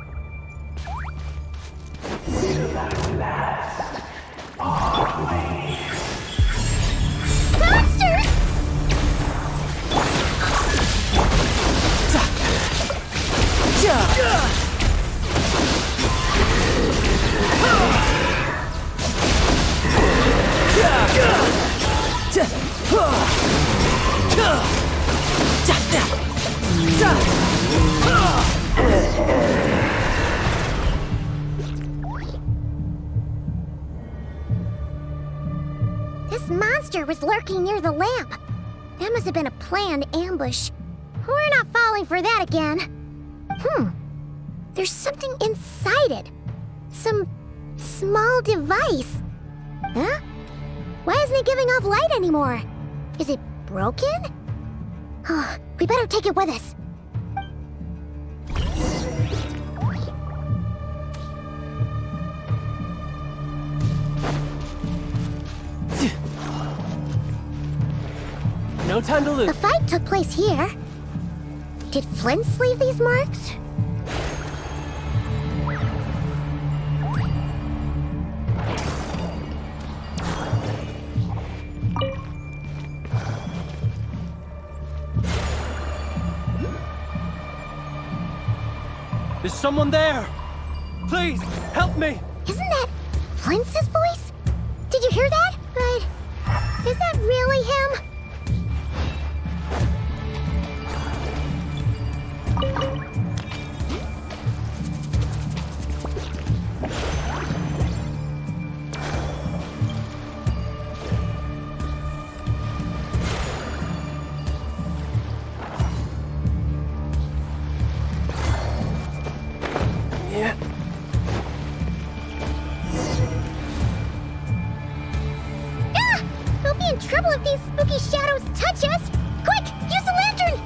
Monsters! This monster was lurking near the lamp. That must have been a planned ambush. We're not falling for that again. There's something inside it. Some small device. Huh? Why isn't it giving off light anymore? Is it broken? Oh, we better take it with us. No time to lose. The fight took place here. Did Flint's leave these marks? Is someone there? Please, help me! Isn't that Flint's voice? Did you hear that? But is that really him? trouble if these spooky shadows touch us! Quick, use the lantern!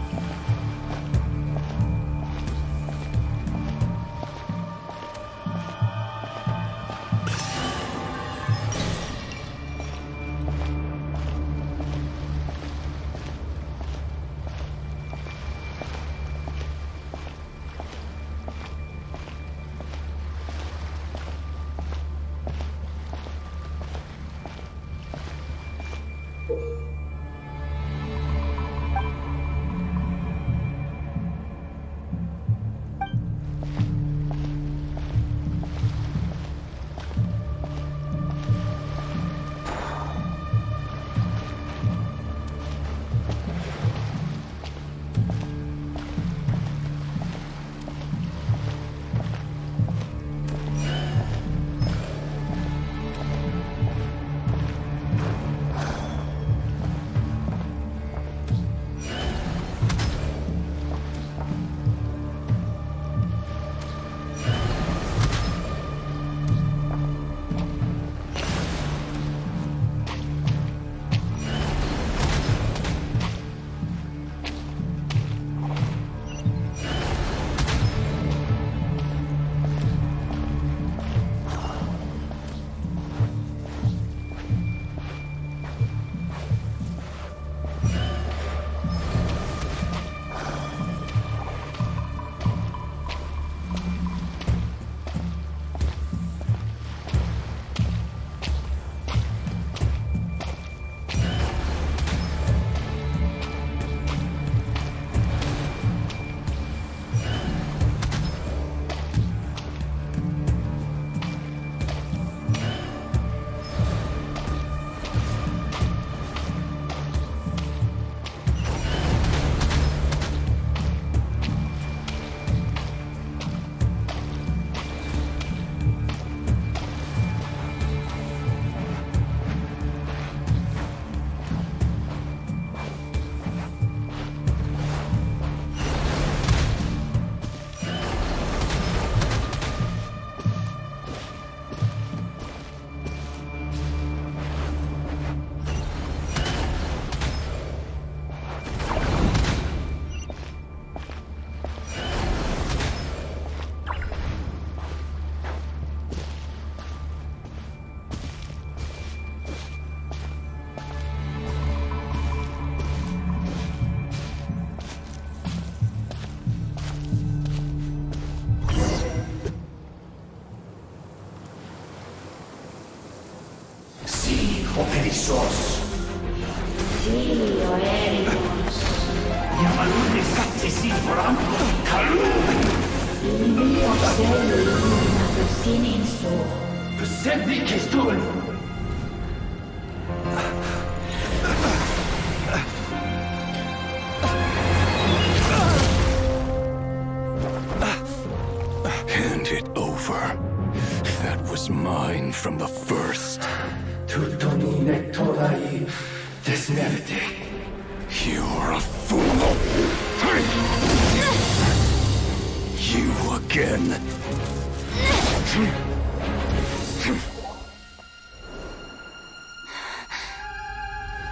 Perissos. Sì, Oericos. Yamalune sattesi forambo kalun. İlmi oksel ilmi senin so. Sevdi kestul. Hand it over. That was mine from the first. Tutoni nektorai desnevte. You're a fool. You again.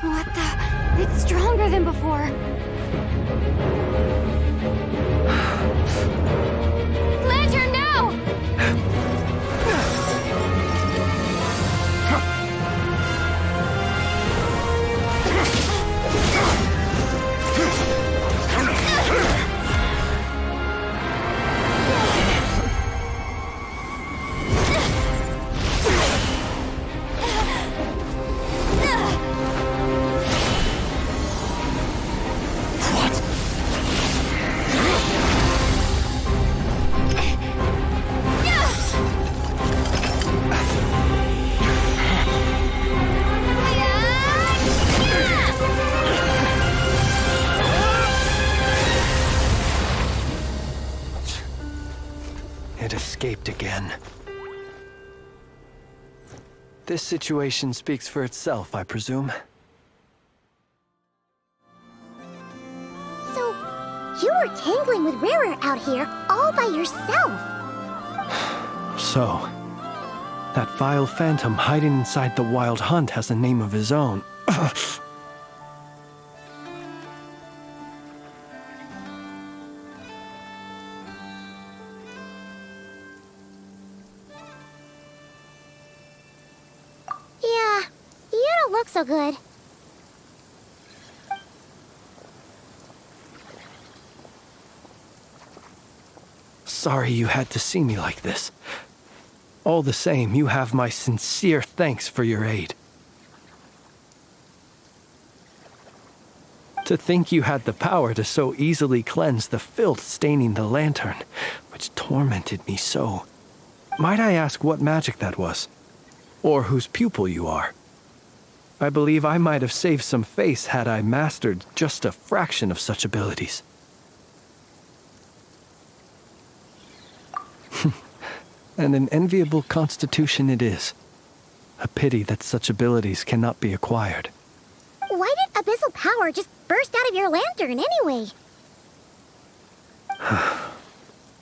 What the? It's stronger than before. Lantern, now! It escaped again. This situation speaks for itself, I presume. So, you were tangling with Rarer out here all by yourself. So, That vile phantom hiding inside the Wild Hunt has a name of his own. Yeah, you don't look so good. Sorry you had to see me like this. All the same, you have my sincere thanks for your aid. To think you had the power to so easily cleanse the filth staining the lantern, which tormented me so. Might I ask what magic that was? Or whose pupil you are? I believe I might have saved some face had I mastered just a fraction of such abilities. And an enviable constitution it is. A pity that such abilities cannot be acquired. Why did abyssal power just burst out of your lantern anyway?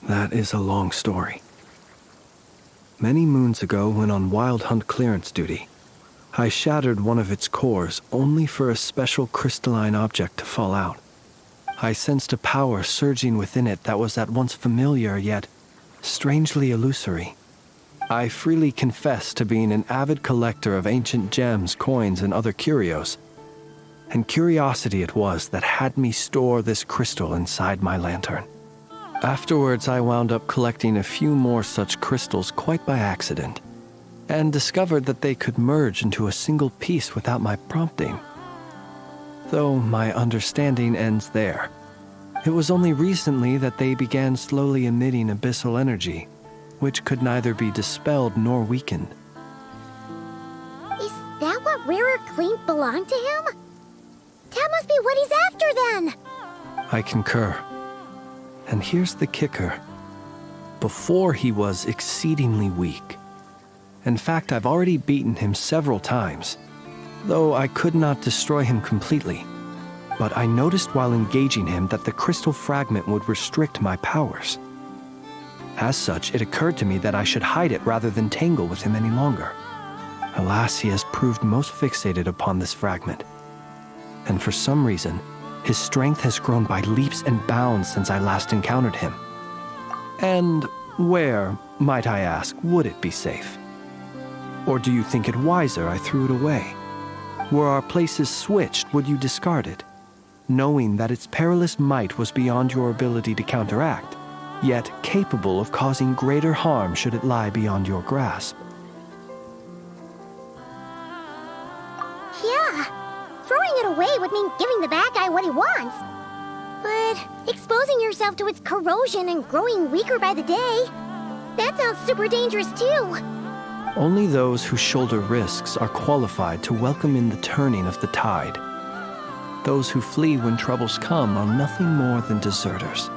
That is a long story. Many moons ago, when on Wild Hunt clearance duty, I shattered one of its cores only for a special crystalline object to fall out. I sensed a power surging within it that was at once familiar yet strangely illusory. I freely confess to being an avid collector of ancient gems, coins, and other curios. And curiosity it was that had me store this crystal inside my lantern. Afterwards, I wound up collecting a few more such crystals quite by accident, and discovered that they could merge into a single piece without my prompting. Though my understanding ends there. It was only recently that they began slowly emitting abyssal energy, which could neither be dispelled nor weakened. Is that what Rarer claimed belonged to him? That must be what he's after then! I concur. And here's the kicker. Before he was exceedingly weak. In fact, I've already beaten him several times, though I could not destroy him completely. But I noticed while engaging him that the crystal fragment would restrict my powers. As such, it occurred to me that I should hide it rather than tangle with him any longer. Alas, he has proved most fixated upon this fragment. And for some reason, his strength has grown by leaps and bounds since I last encountered him. And where, might I ask, would it be safe? Or do you think it wiser I threw it away? Were our places switched, would you discard it, knowing that its perilous might was beyond your ability to counteract, yet capable of causing greater harm should it lie beyond your grasp? Yeah, throwing it away would mean giving the bad guy what he wants. But exposing yourself to its corrosion and growing weaker by the day, that sounds super dangerous too. Only those who shoulder risks are qualified to welcome in the turning of the tide. Those who flee when troubles come are nothing more than deserters.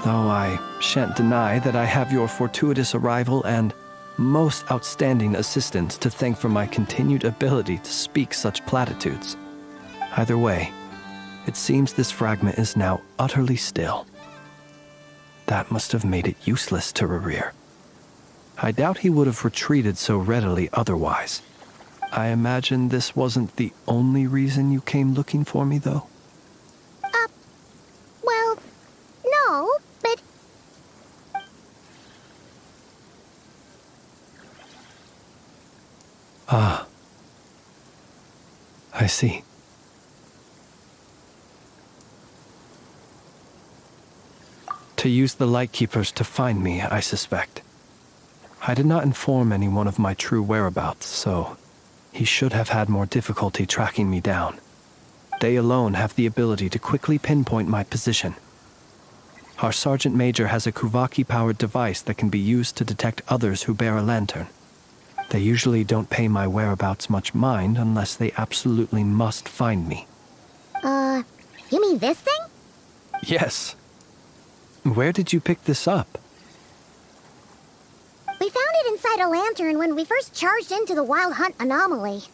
Though I shan't deny that I have your fortuitous arrival and most outstanding assistance to thank for my continued ability to speak such platitudes. Either way, it seems this fragment is now utterly still. That must have made it useless to Rarir. I doubt he would have retreated so readily otherwise. I imagine this wasn't the only reason you came looking for me, though? Well, no, but... Ah. I see. To use the Lightkeepers to find me, I suspect. I did not inform anyone of my true whereabouts, so he should have had more difficulty tracking me down. They alone have the ability to quickly pinpoint my position. Our Sergeant Major has a Kuvaki-powered device that can be used to detect others who bear a lantern. They usually don't pay my whereabouts much mind unless they absolutely must find me. You mean this thing? Yes. Where did you pick this up? We found it inside a lantern when we first charged into the Wild Hunt anomaly.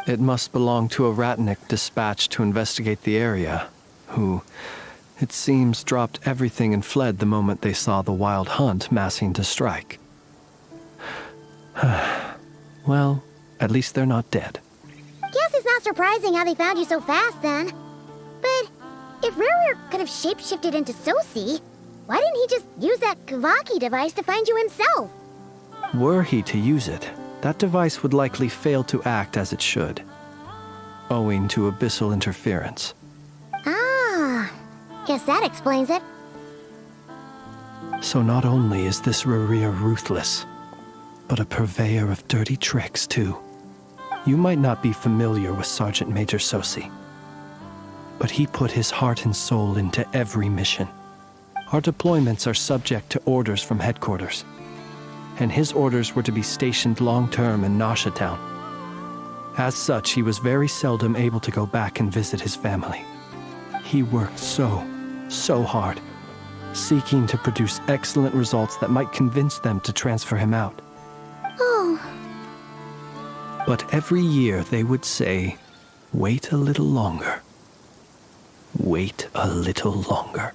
It must belong to a Ratnik dispatched to investigate the area, who, it seems, dropped everything and fled the moment they saw the Wild Hunt massing to strike. Well, at least they're not dead. Guess it's not surprising how they found you so fast then. But if Ruru could have shapeshifted into Sosi, why didn't he just use that Kavaki device to find you himself? Were he to use it, that device would likely fail to act as it should, owing to abyssal interference. Ah, guess that explains it. So not only is this Rurir ruthless, but a purveyor of dirty tricks, too. You might not be familiar with Sergeant Major Sosi, but he put his heart and soul into every mission. Our deployments are subject to orders from headquarters, and his orders were to be stationed long-term in Nasha Town. As such, he was very seldom able to go back and visit his family. He worked so hard, seeking to produce excellent results that might convince them to transfer him out. Oh. But every year they would say, "Wait a little longer. Wait a little longer."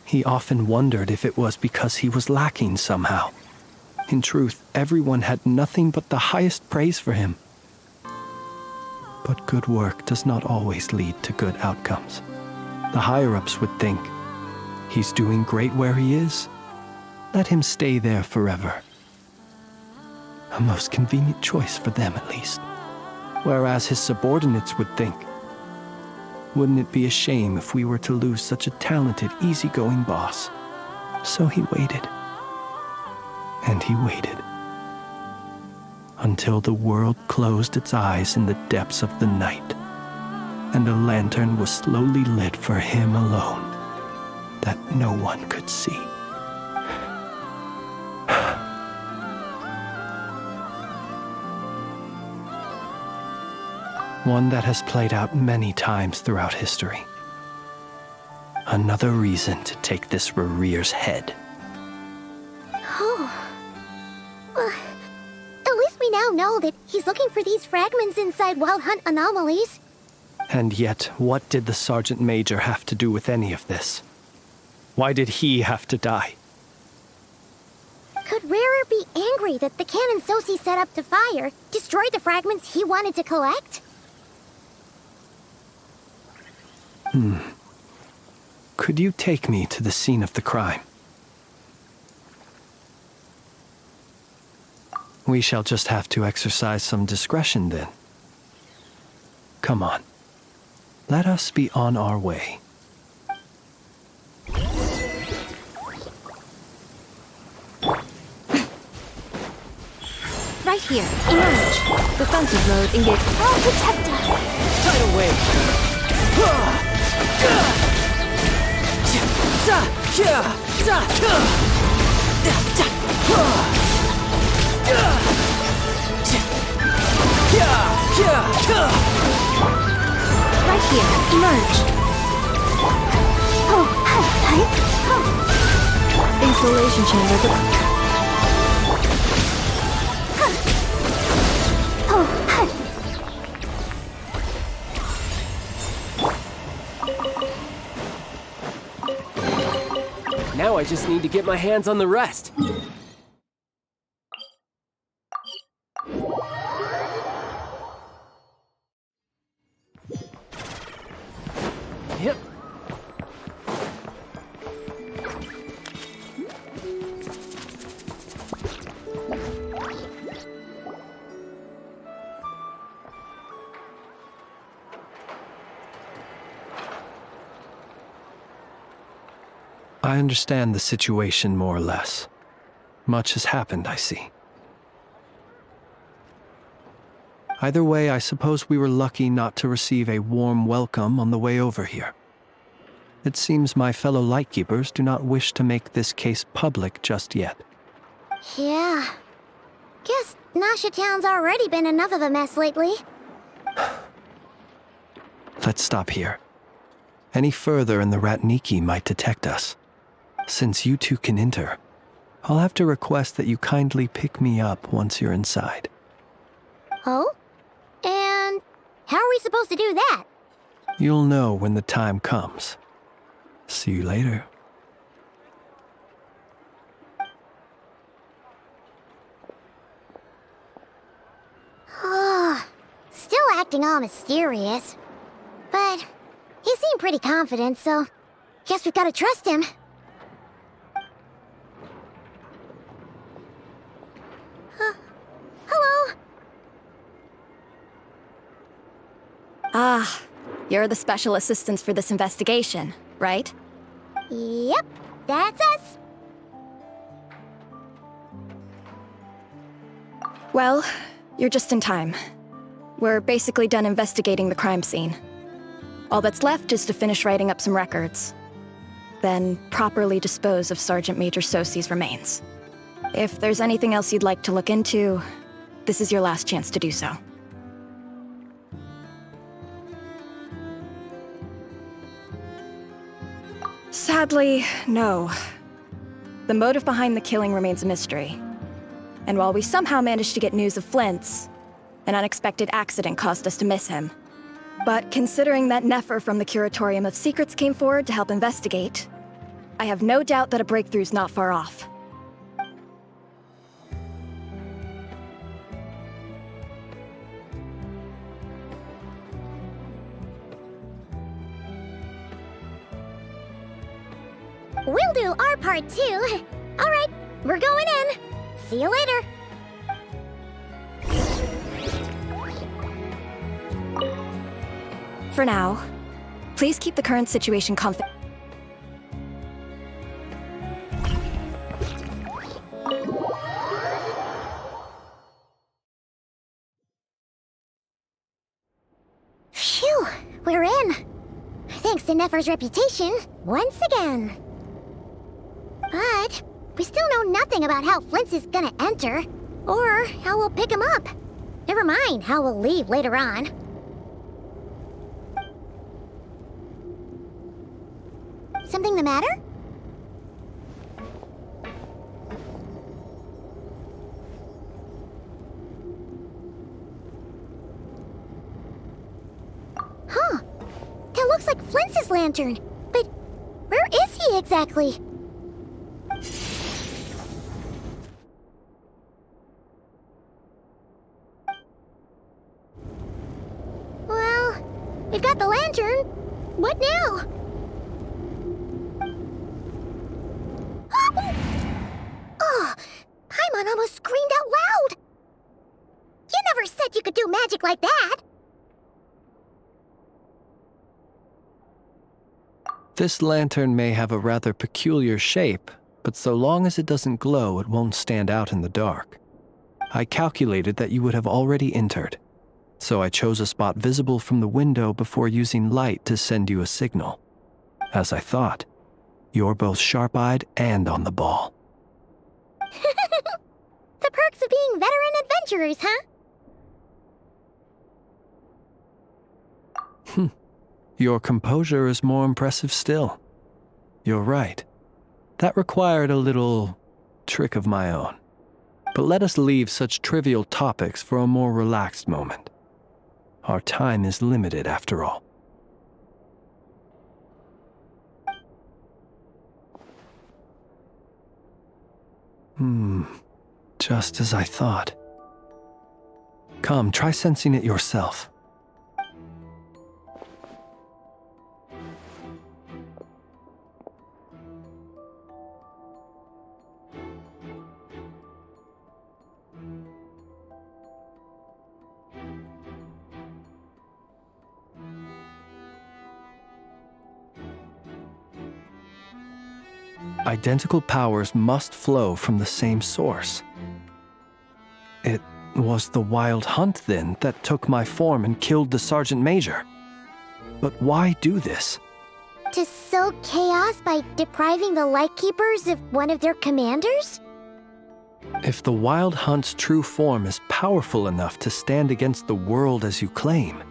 He often wondered if it was because he was lacking somehow. In truth, everyone had nothing but the highest praise for him. But good work does not always lead to good outcomes. The higher-ups would think, he's doing great where he is. Let him stay there forever. A most convenient choice for them, at least. Whereas his subordinates would think, wouldn't it be a shame if we were to lose such a talented, easygoing boss? So he waited. And he waited. Until the world closed its eyes in the depths of the night, and a lantern was slowly lit for him alone, that no one could see. One that has played out many times throughout history. Another reason to take this Rurir's head. Oh. At least we now know that he's looking for these fragments inside Wild Hunt anomalies. And yet, what did the Sergeant Major have to do with any of this? Why did he have to die? Could Rarer be angry that the cannon Sosi set up to fire destroyed the fragments he wanted to collect? Could you take me to the scene of the crime? We shall just have to exercise some discretion then. Come on. Let us be on our way. Right here, emerge. Defensive mode engage. I'll protect us. Tidal wave. Right here, emerge. Installation chamber. Now I just need to get my hands on the rest. Yep. I understand the situation more or less. Much has happened, I see. Either way, I suppose we were lucky not to receive a warm welcome on the way over here. It seems my fellow Lightkeepers do not wish to make this case public just yet. Yeah. Guess Nasha Town's already been enough of a mess lately. Let's stop here. Any further and the Ratniki might detect us. Since you two can enter, I'll have to request that you kindly pick me up once you're inside. Oh? And how are we supposed to do that? You'll know when the time comes. See you later. acting all mysterious. But he seemed pretty confident, so guess we've gotta trust him. Hello? Ah, you're the special assistants for this investigation, right? Yep, that's us. Well, you're just in time. We're basically done investigating the crime scene. All that's left is to finish writing up some records. Then properly dispose of Sergeant Major Sosie's remains. If there's anything else you'd like to look into, this is your last chance to do so. Sadly, no. The motive behind the killing remains a mystery. And while we somehow managed to get news of Flint's, an unexpected accident caused us to miss him. But considering that Nefer from the Curatorium of Secrets came forward to help investigate, I have no doubt that a breakthrough's not far off. We'll do our part too. All right, we're going in. See you later. For now, please keep the current situation confidential. Phew, we're in. Thanks to Nefer's reputation, once again. But we still know nothing about how Flint's is gonna enter, or how we'll pick him up. Never mind how we'll leave later on. Something the matter? Huh. That looks like Flint's lantern. But where is he exactly? Well, we've got the lantern. What now? Oh, Paimon almost screamed out loud! You never said you could do magic like that! This lantern may have a rather peculiar shape, but so long as it doesn't glow, it won't stand out in the dark. I calculated that you would have already entered, so I chose a spot visible from the window before using light to send you a signal. As I thought, you're both sharp-eyed and on the ball. The perks of being veteran adventurers, huh? Your composure is more impressive still. You're right. That required a little trick of my own. But let us leave such trivial topics for a more relaxed moment. Our time is limited after all. Just as I thought. Come, try sensing it yourself. Identical powers must flow from the same source. It was the Wild Hunt, then, that took my form and killed the Sergeant Major. But why do this? To sow chaos by depriving the Lightkeepers of one of their commanders? If the Wild Hunt's true form is powerful enough to stand against the world as you claim,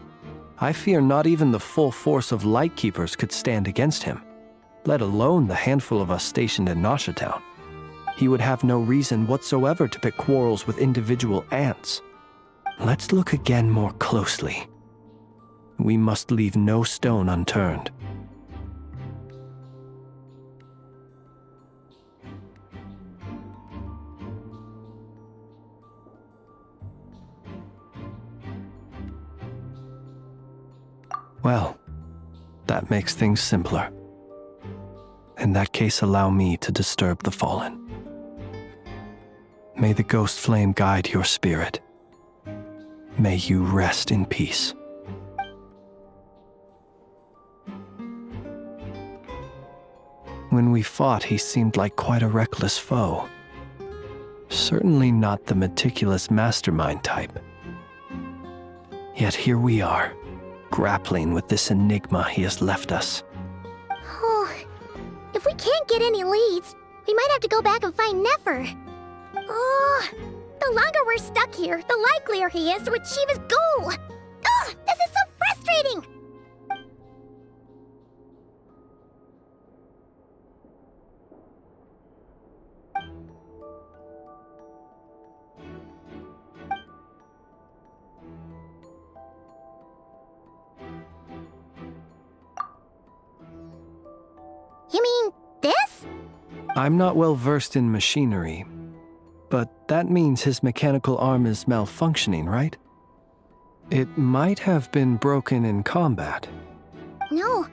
I fear not even the full force of Lightkeepers could stand against him, let alone the handful of us stationed in Nashitown. He would have no reason whatsoever to pick quarrels with individual ants. Let's look again more closely. We must leave no stone unturned. Well, that makes things simpler. In that case, allow me to disturb the fallen. May the ghost flame guide your spirit. May you rest in peace. When we fought, he seemed like quite a reckless foe. Certainly not the meticulous mastermind type. Yet here we are, grappling with this enigma he has left us. Oh, if we can't get any leads, we might have to go back and find Nefer. Oh, the longer we're stuck here, the likelier he is to achieve his goal. Ugh, this is so frustrating! You mean this? I'm not well versed in machinery, but that means his mechanical arm is malfunctioning, right? It might have been broken in combat. No,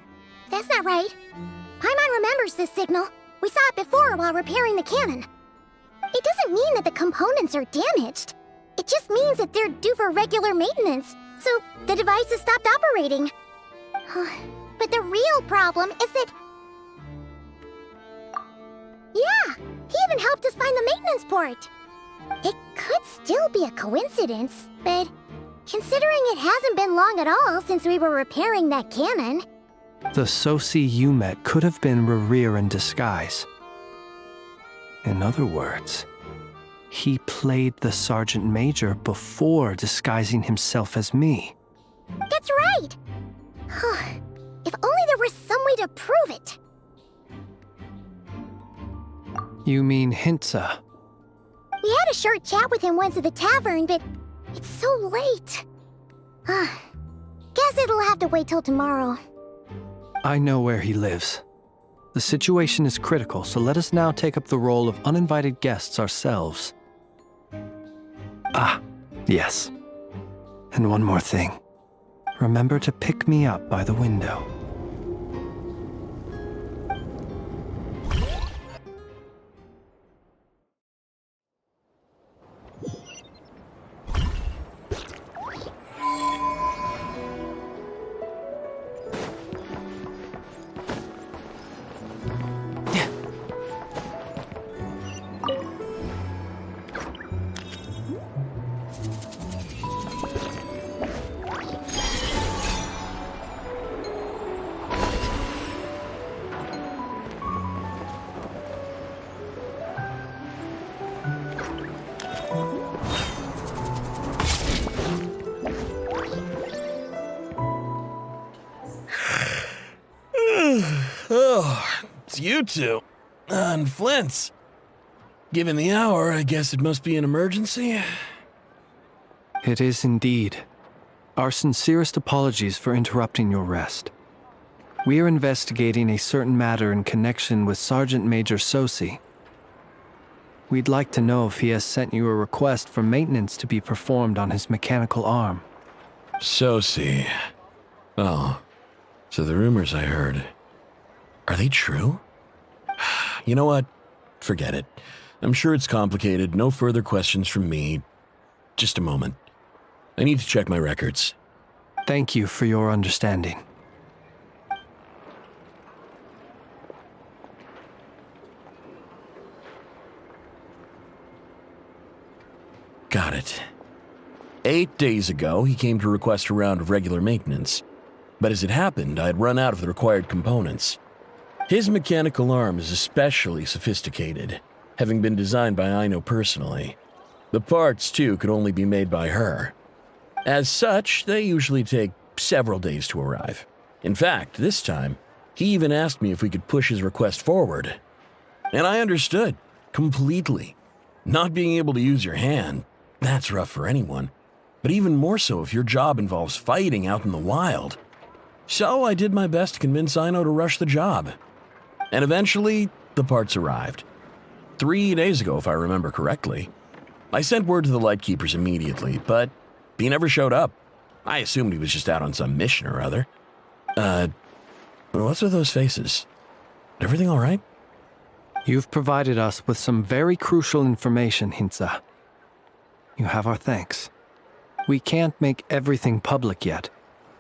that's not right. Paimon remembers this signal. We saw it before while repairing the cannon. It doesn't mean that the components are damaged. It just means that they're due for regular maintenance, so the device has stopped operating. But the real problem is that... Yeah, he even helped us find the maintenance port. It could still be a coincidence, but considering it hasn't been long at all since we were repairing that cannon... The Sosi you met could have been Rerir in disguise. In other words, he played the Sergeant Major before disguising himself as me. That's right! If only there was some way to prove it. You mean Hintsa? We had a short chat with him once at the tavern, but it's so late. Guess it'll have to wait till tomorrow. I know where he lives. The situation is critical, so let us now take up the role of uninvited guests ourselves. Ah, yes. And one more thing. Remember to pick me up by the window. Oh, it's you two. And Flint's. Given the hour, I guess it must be an emergency. It is indeed. Our sincerest apologies for interrupting your rest. We are investigating a certain matter in connection with Sergeant Major Sosi. We'd like to know if he has sent you a request for maintenance to be performed on his mechanical arm. Sosi. Oh, so the rumors I heard, are they true? You know what? Forget it. I'm sure it's complicated. No further questions from me. Just a moment. I need to check my records. Thank you for your understanding. Got it. 8 days ago, he came to request a round of regular maintenance. But as it happened, I had run out of the required components. His mechanical arm is especially sophisticated, having been designed by Aino personally. The parts, too, could only be made by her. As such, they usually take several days to arrive. In fact, this time, he even asked me if we could push his request forward. And I understood, completely. Not being able to use your hand, that's rough for anyone. But even more so if your job involves fighting out in the wild. So I did my best to convince Aino to rush the job. And eventually, the parts arrived. 3 days ago, if I remember correctly. I sent word to the Lightkeepers immediately, but he never showed up. I assumed he was just out on some mission or other. What's with those faces? Everything all right? You've provided us with some very crucial information, Hintsa. You have our thanks. We can't make everything public yet,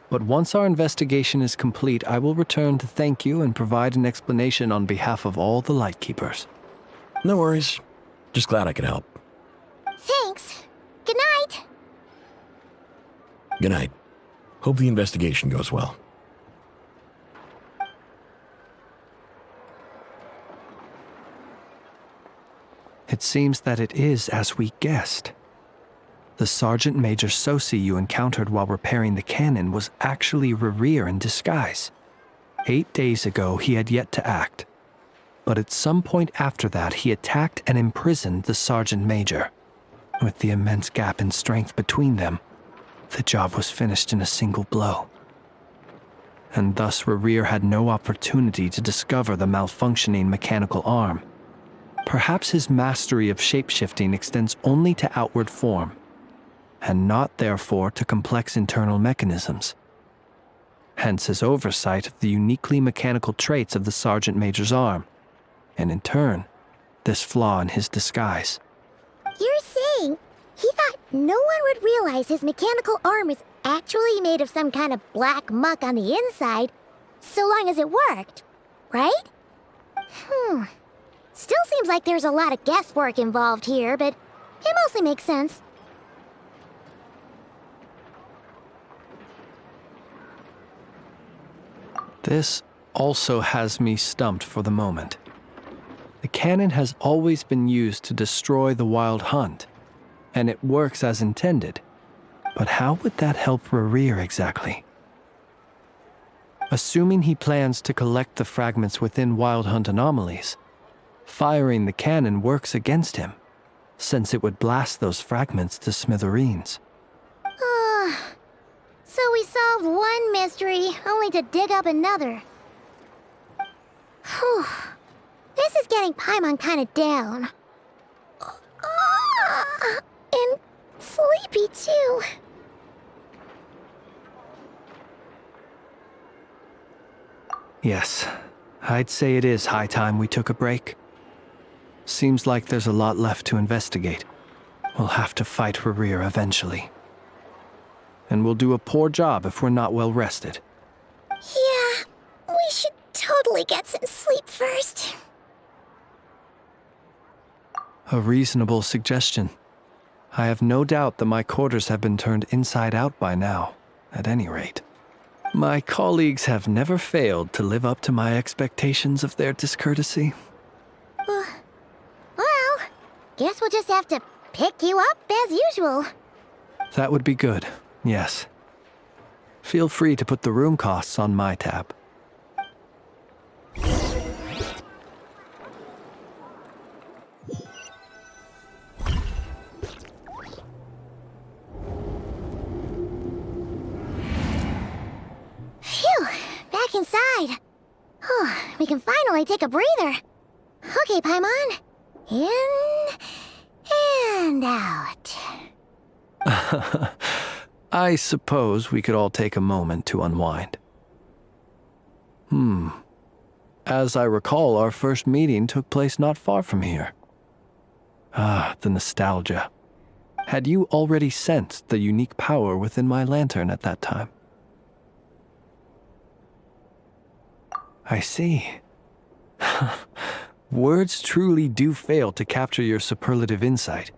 but once our investigation is complete, I will return to thank you and provide an explanation on behalf of all the Lightkeepers. No worries. Just glad I could help. Thanks. Good night. Good night. Hope the investigation goes well. It seems that it is as we guessed. The Sergeant Major Sosi you encountered while repairing the cannon was actually Rerir in disguise. 8 days ago, he had yet to act. But at some point after that, he attacked and imprisoned the Sergeant Major. With the immense gap in strength between them, the job was finished in a single blow. And thus Rerir had no opportunity to discover the malfunctioning mechanical arm. Perhaps his mastery of shapeshifting extends only to outward form, and not therefore to complex internal mechanisms. Hence his oversight of the uniquely mechanical traits of the Sergeant Major's arm, and in turn, this flaw in his disguise. You're saying he thought no one would realize his mechanical arm was actually made of some kind of black muck on the inside, so long as it worked, right? Still seems like there's a lot of guesswork involved here, but it mostly makes sense. This also has me stumped for the moment. The cannon has always been used to destroy the Wild Hunt, and it works as intended. But how would that help Rerir exactly? Assuming he plans to collect the fragments within Wild Hunt anomalies, firing the cannon works against him, since it would blast those fragments to smithereens. So we solved one mystery, only to dig up another. Whew. This is getting Paimon kind of down. And sleepy, too. Yes, I'd say it is high time we took a break. Seems like there's a lot left to investigate. We'll have to fight Rerir eventually. And we'll do a poor job if we're not well rested. Yeah, we should totally get some sleep first. A reasonable suggestion. I have no doubt that my quarters have been turned inside out by now, at any rate. My colleagues have never failed to live up to my expectations of their discourtesy. Well, guess we'll just have to pick you up as usual. That would be good, yes. Feel free to put the room costs on my tab. Phew, back inside. We can finally take a breather. Okay, Paimon. In and out. I suppose we could all take a moment to unwind. As I recall, our first meeting took place not far from here. The nostalgia. Had you already sensed the unique power within my lantern at that time? I see. Words truly do fail to capture your superlative insight.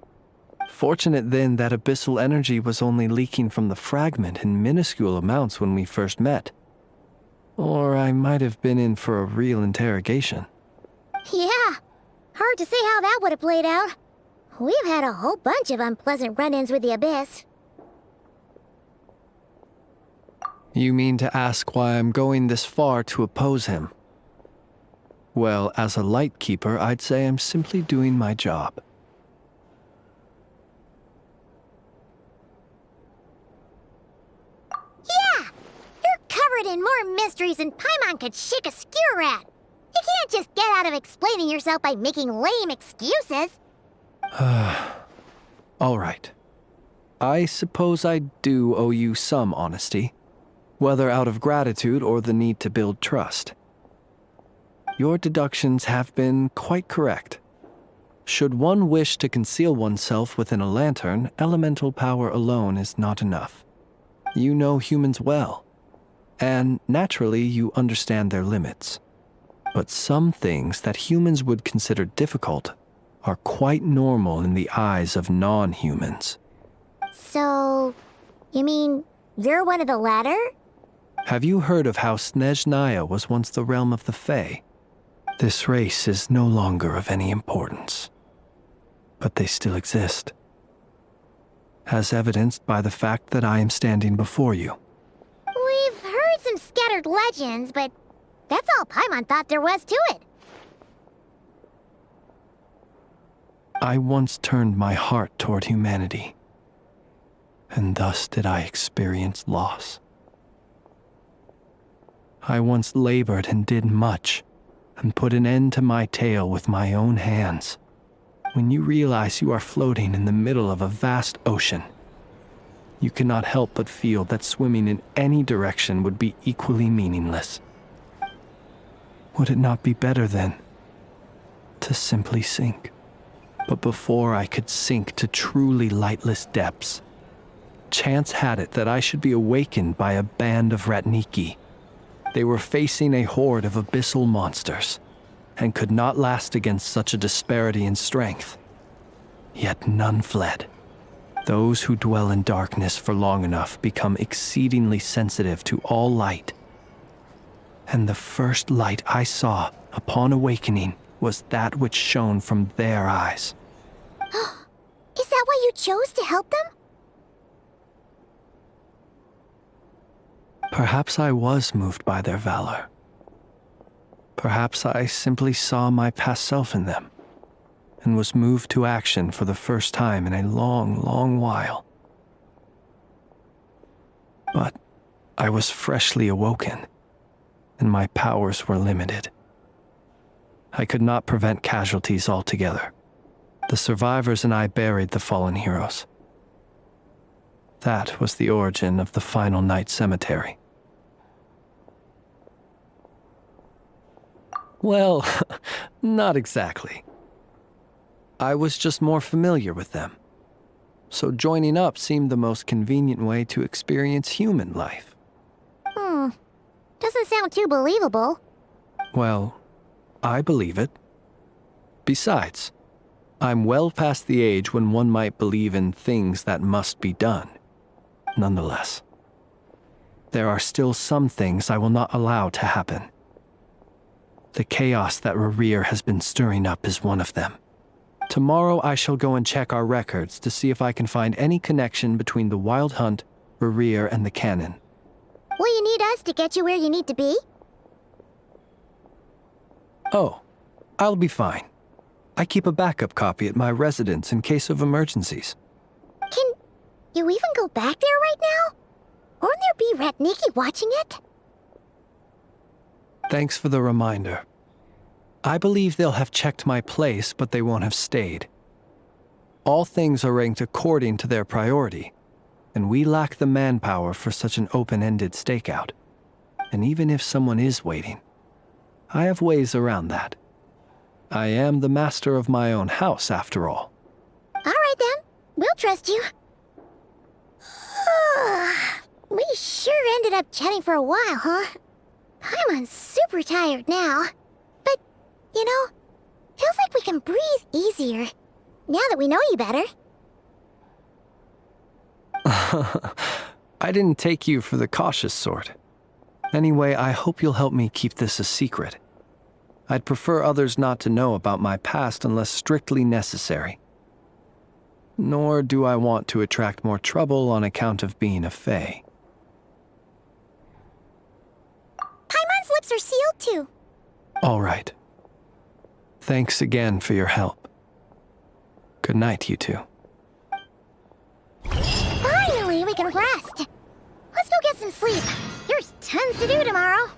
Fortunate then that abyssal energy was only leaking from the fragment in minuscule amounts when we first met. Or I might have been in for a real interrogation. Yeah, hard to say how that would have played out. We've had a whole bunch of unpleasant run-ins with the Abyss. You mean to ask why I'm going this far to oppose him? Well, as a Lightkeeper, I'd say I'm simply doing my job. Yeah! You're covered in more mysteries than Paimon could shake a skewer at. You can't just get out of explaining yourself by making lame excuses. All right. I suppose I do owe you some honesty. whether out of gratitude or the need to build trust. Your deductions have been quite correct. Should one wish to conceal oneself within a lantern, elemental power alone is not enough. You know humans well, and naturally you understand their limits. But some things that humans would consider difficult are quite normal in the eyes of non-humans. So, you mean you're one of the latter? Have you heard of how Snezhnaya was once the realm of the Fae? This race is no longer of any importance, but they still exist, as evidenced by the fact that I am standing before you. We've heard some scattered legends, but that's all Paimon thought there was to it. I once turned my heart toward humanity, and thus did I experience loss. I once labored and did much, and put an end to my tale with my own hands. When you realize you are floating in the middle of a vast ocean, you cannot help but feel that swimming in any direction would be equally meaningless. Would it not be better, then, to simply sink? But before I could sink to truly lightless depths, chance had it that I should be awakened by a band of Ratniki. They were facing a horde of abyssal monsters, and could not last against such a disparity in strength. Yet none fled. Those who dwell in darkness for long enough become exceedingly sensitive to all light. And the first light I saw upon awakening was that which shone from their eyes. Is that why you chose to help them? Perhaps I was moved by their valor. Perhaps I simply saw my past self in them, and was moved to action for the first time in a long, long while. But I was freshly awoken, and my powers were limited. I could not prevent casualties altogether. The survivors and I buried the fallen heroes. That was the origin of the Final Night Cemetery. Well, not exactly. I was just more familiar with them, so joining up seemed the most convenient way to experience human life. Doesn't sound too believable. Well, I believe it. Besides, I'm well past the age when one might believe in things that must be done. Nonetheless, there are still some things I will not allow to happen. The chaos that Rerir has been stirring up is one of them. Tomorrow I shall go and check our records to see if I can find any connection between the Wild Hunt, Rerir, and the Cannon. Will you need us to get you where you need to be? Oh, I'll be fine. I keep a backup copy at my residence in case of emergencies. Can you even go back there right now? Won't there be Ratniki watching it? Thanks for the reminder. I believe they'll have checked my place, but they won't have stayed. All things are ranked according to their priority, and we lack the manpower for such an open-ended stakeout. And even if someone is waiting, I have ways around that. I am the master of my own house, after all. All right then, we'll trust you. We sure ended up chatting for a while, huh? I'm super tired now. But, you know, feels like we can breathe easier, now that we know you better. I didn't take you for the cautious sort. Anyway, I hope you'll help me keep this a secret. I'd prefer others not to know about my past unless strictly necessary. Nor do I want to attract more trouble on account of being a Fae. Paimon's lips are sealed too. All right. Thanks again for your help. Good night, you two. Finally, we can rest. Let's go get some sleep. There's tons to do tomorrow.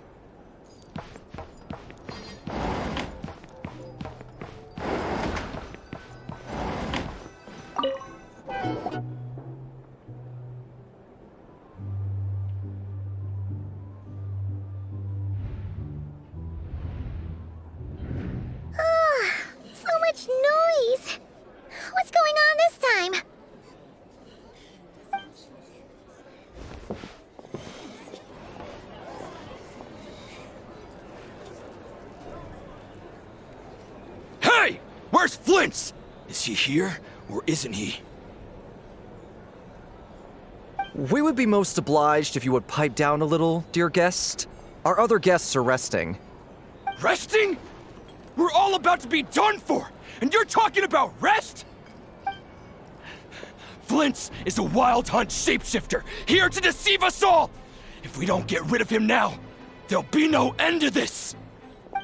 Flint's! Is he here, or isn't he? We would be most obliged if you would pipe down a little, dear guest. Our other guests are resting. Resting? We're all about to be done for, and you're talking about rest? Flint's is a wild hunt shapeshifter, here to deceive us all! If we don't get rid of him now, there'll be no end to this!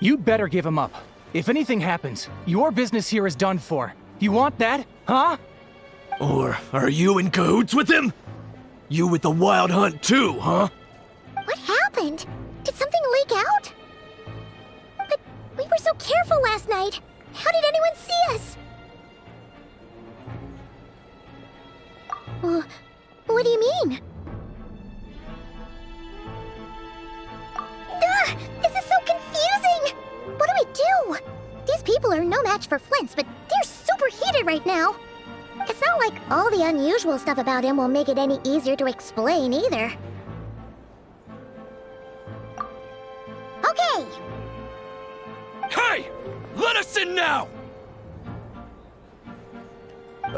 You better give him up. If anything happens, your business here is done for. You want that, huh? Or are you in cahoots with him? You with the Wild Hunt too, huh? What happened? Did something leak out? But we were so careful last night. How did anyone see us? What do you mean? This is so confusing! What do we do? These people are no match for Flint's, but they're super heated right now. It's not like all the unusual stuff about him will make it any easier to explain either. Okay! Hey! Let us in now!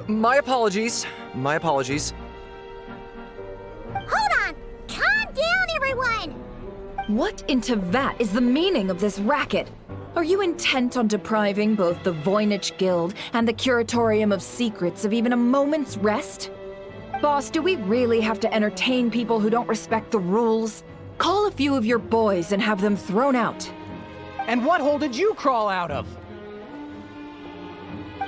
My apologies. My apologies. Hold on! Calm down, everyone! What in Tevat is the meaning of this racket? Are you intent on depriving both the Voynich Guild and the Curatorium of Secrets of even a moment's rest? Boss, do we really have to entertain people who don't respect the rules? Call a few of your boys and have them thrown out. And what hole did you crawl out of?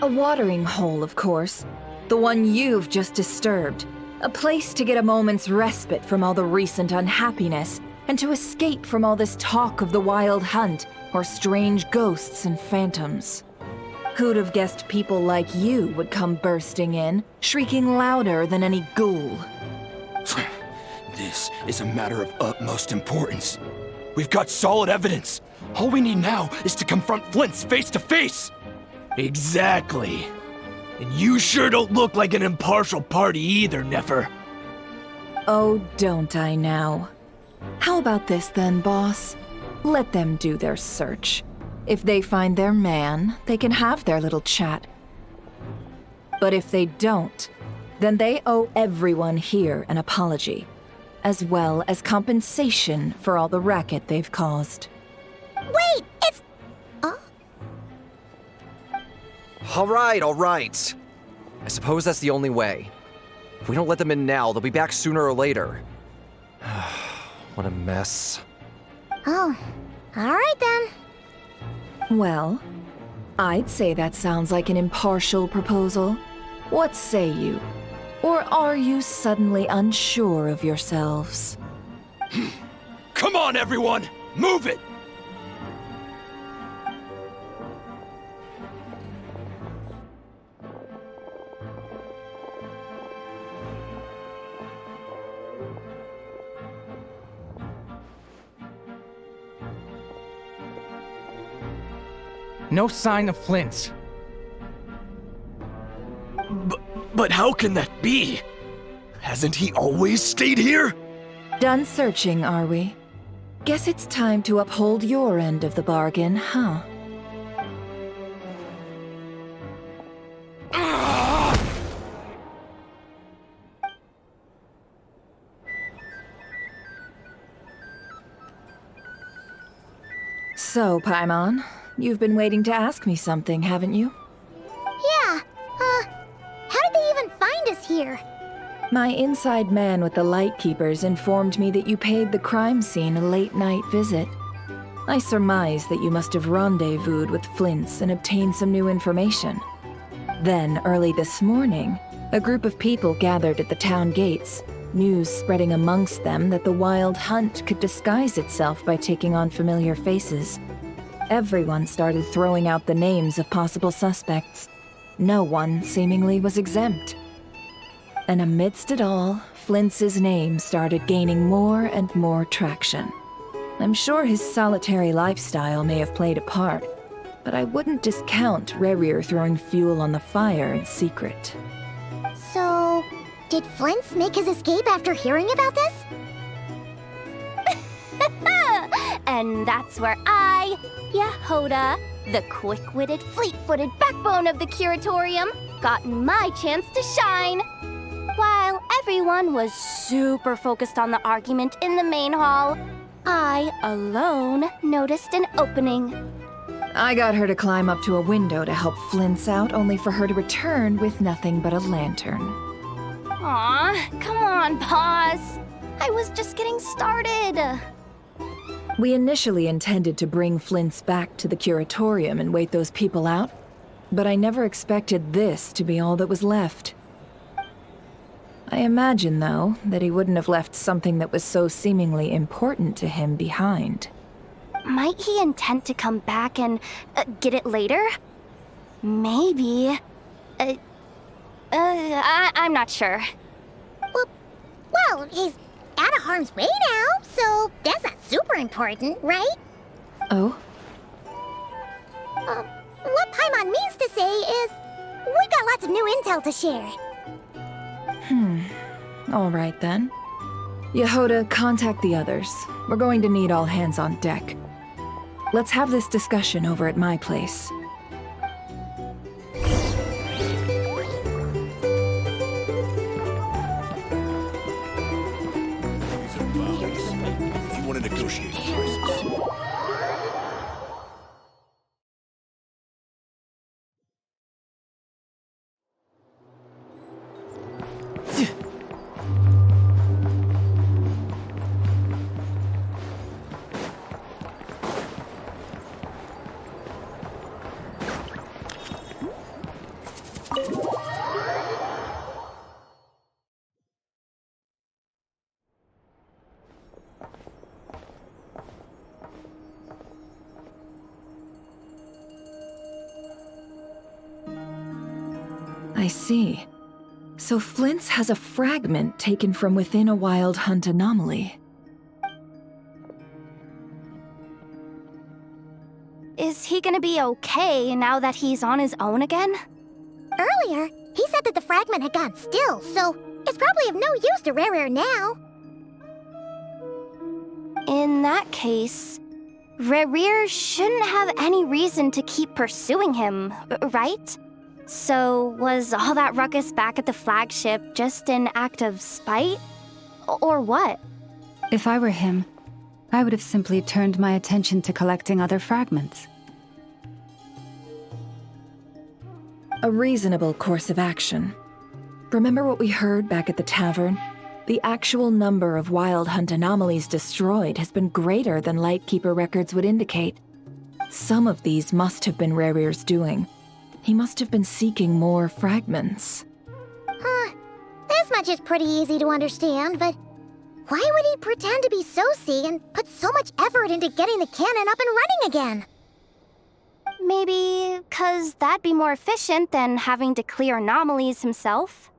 A watering hole, of course. The one you've just disturbed. A place to get a moment's respite from all the recent unhappiness, and to escape from all this talk of the Wild Hunt, or strange ghosts and phantoms. Who'd have guessed people like you would come bursting in, shrieking louder than any ghoul? This is a matter of utmost importance. We've got solid evidence. All we need now is to confront Flint's face to face. Exactly. And you sure don't look like an impartial party either, Nefer. Oh, don't I now? How about this then, boss? Let them do their search. If they find their man, they can have their little chat. But if they don't, then they owe everyone here an apology, as well as compensation for all the racket they've caused. Wait, it's... All right. I suppose that's the only way. If we don't let them in now, they'll be back sooner or later. What a mess. Oh, alright then. Well, I'd say that sounds like an impartial proposal. What say you? Or are you suddenly unsure of yourselves? Come on, everyone! Move it! No sign of Flint's. But how can that be? Hasn't he always stayed here? Done searching, are we? Guess it's time to uphold your end of the bargain, huh? So, Paimon, you've been waiting to ask me something, haven't you? Yeah, how did they even find us here? My inside man with the Lightkeepers informed me that you paid the crime scene a late-night visit. I surmise that you must have rendezvoused with Flint's and obtained some new information. Then, early this morning, a group of people gathered at the town gates, news spreading amongst them that the Wild Hunt could disguise itself by taking on familiar faces. Everyone started throwing out the names of possible suspects. No one, seemingly, was exempt. And amidst it all, Flint's name started gaining more and more traction. I'm sure his solitary lifestyle may have played a part, but I wouldn't discount Rerir throwing fuel on the fire in secret. So, did Flint's make his escape after hearing about this? And that's where I, Yehoda, the quick-witted, fleet-footed backbone of the Curatorium, got my chance to shine. While everyone was super focused on the argument in the main hall, I alone noticed an opening. I got her to climb up to a window to help Flint's out, only for her to return with nothing but a lantern. Aw, come on, pause. I was just getting started. We initially intended to bring Flint's back to the Curatorium and wait those people out, but I never expected this to be all that was left. I imagine, though, that he wouldn't have left something that was so seemingly important to him behind. Might he intend to come back and get it later? Maybe. I'm not sure. Well, he's out of harm's way now, so that's not super important, right? Oh? What Paimon means to say is, we got lots of new intel to share. All right then. Yehoda, contact the others. We're going to need all hands on deck. Let's have this discussion over at my place. If you want to negotiate prices. I see. So Flint's has a fragment taken from within a wild hunt anomaly. Is he gonna be okay now that he's on his own again? Earlier, he said that the fragment had gone still, so it's probably of no use to Rare now. In that case, Rare shouldn't have any reason to keep pursuing him, right? So was all that ruckus back at the flagship just an act of spite? Or what? If I were him, I would have simply turned my attention to collecting other fragments. A reasonable course of action. Remember what we heard back at the tavern? The actual number of Wild Hunt anomalies destroyed has been greater than Lightkeeper records would indicate. Some of these must have been Rare's doing. He must have been seeking more fragments. This much is pretty easy to understand, but why would he pretend to be Soci and put so much effort into getting the cannon up and running again? Maybe 'cause that'd be more efficient than having to clear anomalies himself?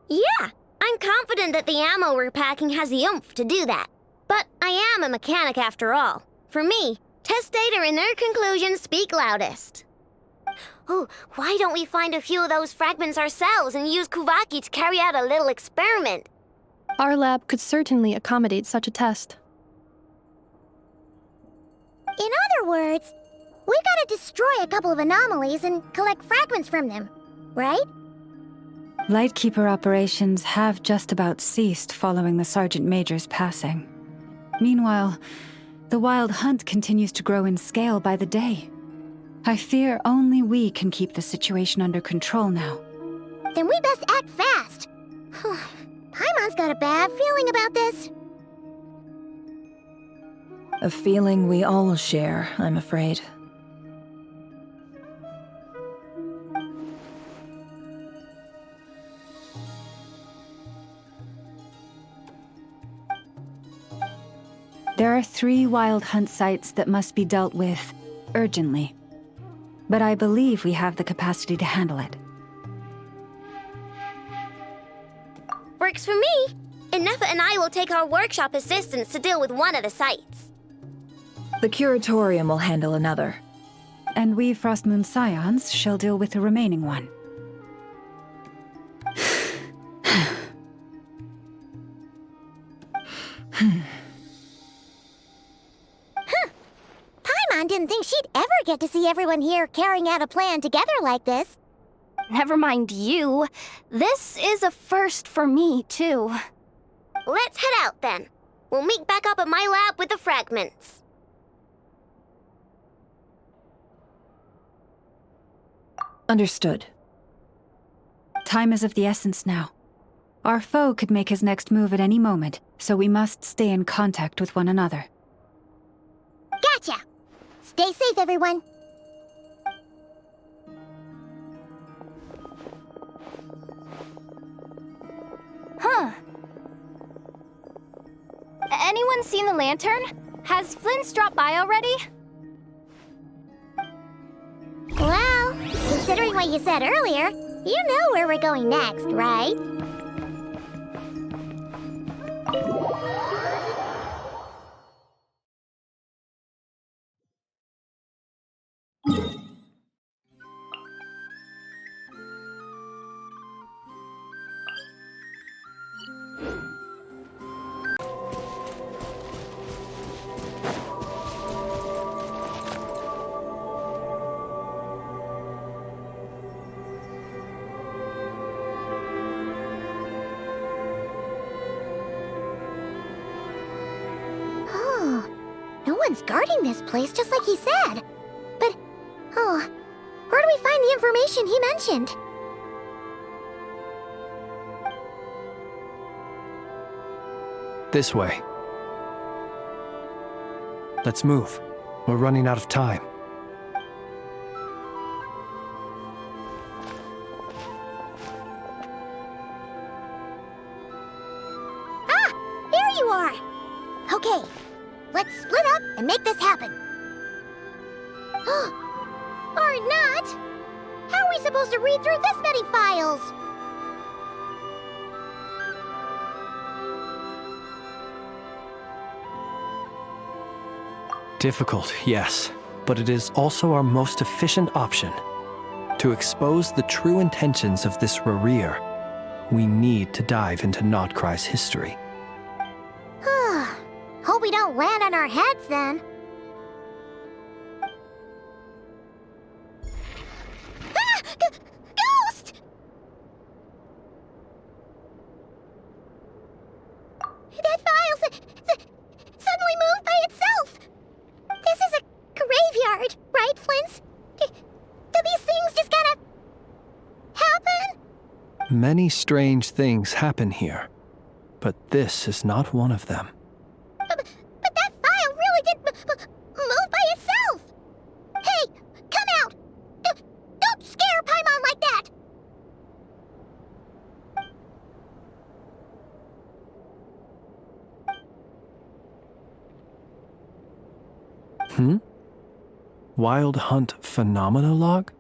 Yeah, I'm confident that the ammo we're packing has the oomph to do that. But I am a mechanic after all. For me, test data and their conclusions speak loudest. Oh, why don't we find a few of those fragments ourselves and use Kuvaki to carry out a little experiment? Our lab could certainly accommodate such a test. In other words, we gotta destroy a couple of anomalies and collect fragments from them, right? Lightkeeper operations have just about ceased following the Sergeant Major's passing. Meanwhile, the Wild Hunt continues to grow in scale by the day. I fear only we can keep the situation under control now. Then we best act fast. Paimon's got a bad feeling about this. A feeling we all share, I'm afraid. There are 3 Wild Hunt sites that must be dealt with urgently. But I believe we have the capacity to handle it. Works for me. Nefa and I will take our workshop assistants to deal with one of the sites. The Curatorium will handle another. And we Frostmoon Scions shall deal with the remaining one. Paimon didn't think she'd ever get to see everyone here carrying out a plan together like this. Never mind you. This is a first for me, too. Let's head out then. We'll meet back up at my lab with the fragments. Understood. Time is of the essence now. Our foe could make his next move at any moment, so we must stay in contact with one another. Gotcha! Stay safe, everyone. Huh. Anyone seen the lantern? Has Flint's dropped by already? Well, considering what you said earlier, you know where we're going next, right? No one's guarding this place, just like he said. But, where do we find the information he mentioned? This way. Let's move. We're running out of time. Ah! Here you are! Okay, let's split up and make this happen. Or not! How are we supposed to read through this many files? Difficult, yes, but it is also our most efficient option. To expose the true intentions of this Rereer, we need to dive into Nod-Krai's history. Hope we don't land on our heads then. Ah! Ghost! That file suddenly moved by itself. This is a graveyard, right, Flint? Do these things just gotta happen? Many strange things happen here, but this is not one of them. But that file really did move by itself! Hey, come out! Don't scare Paimon like that! Wild Hunt Phenomenologue?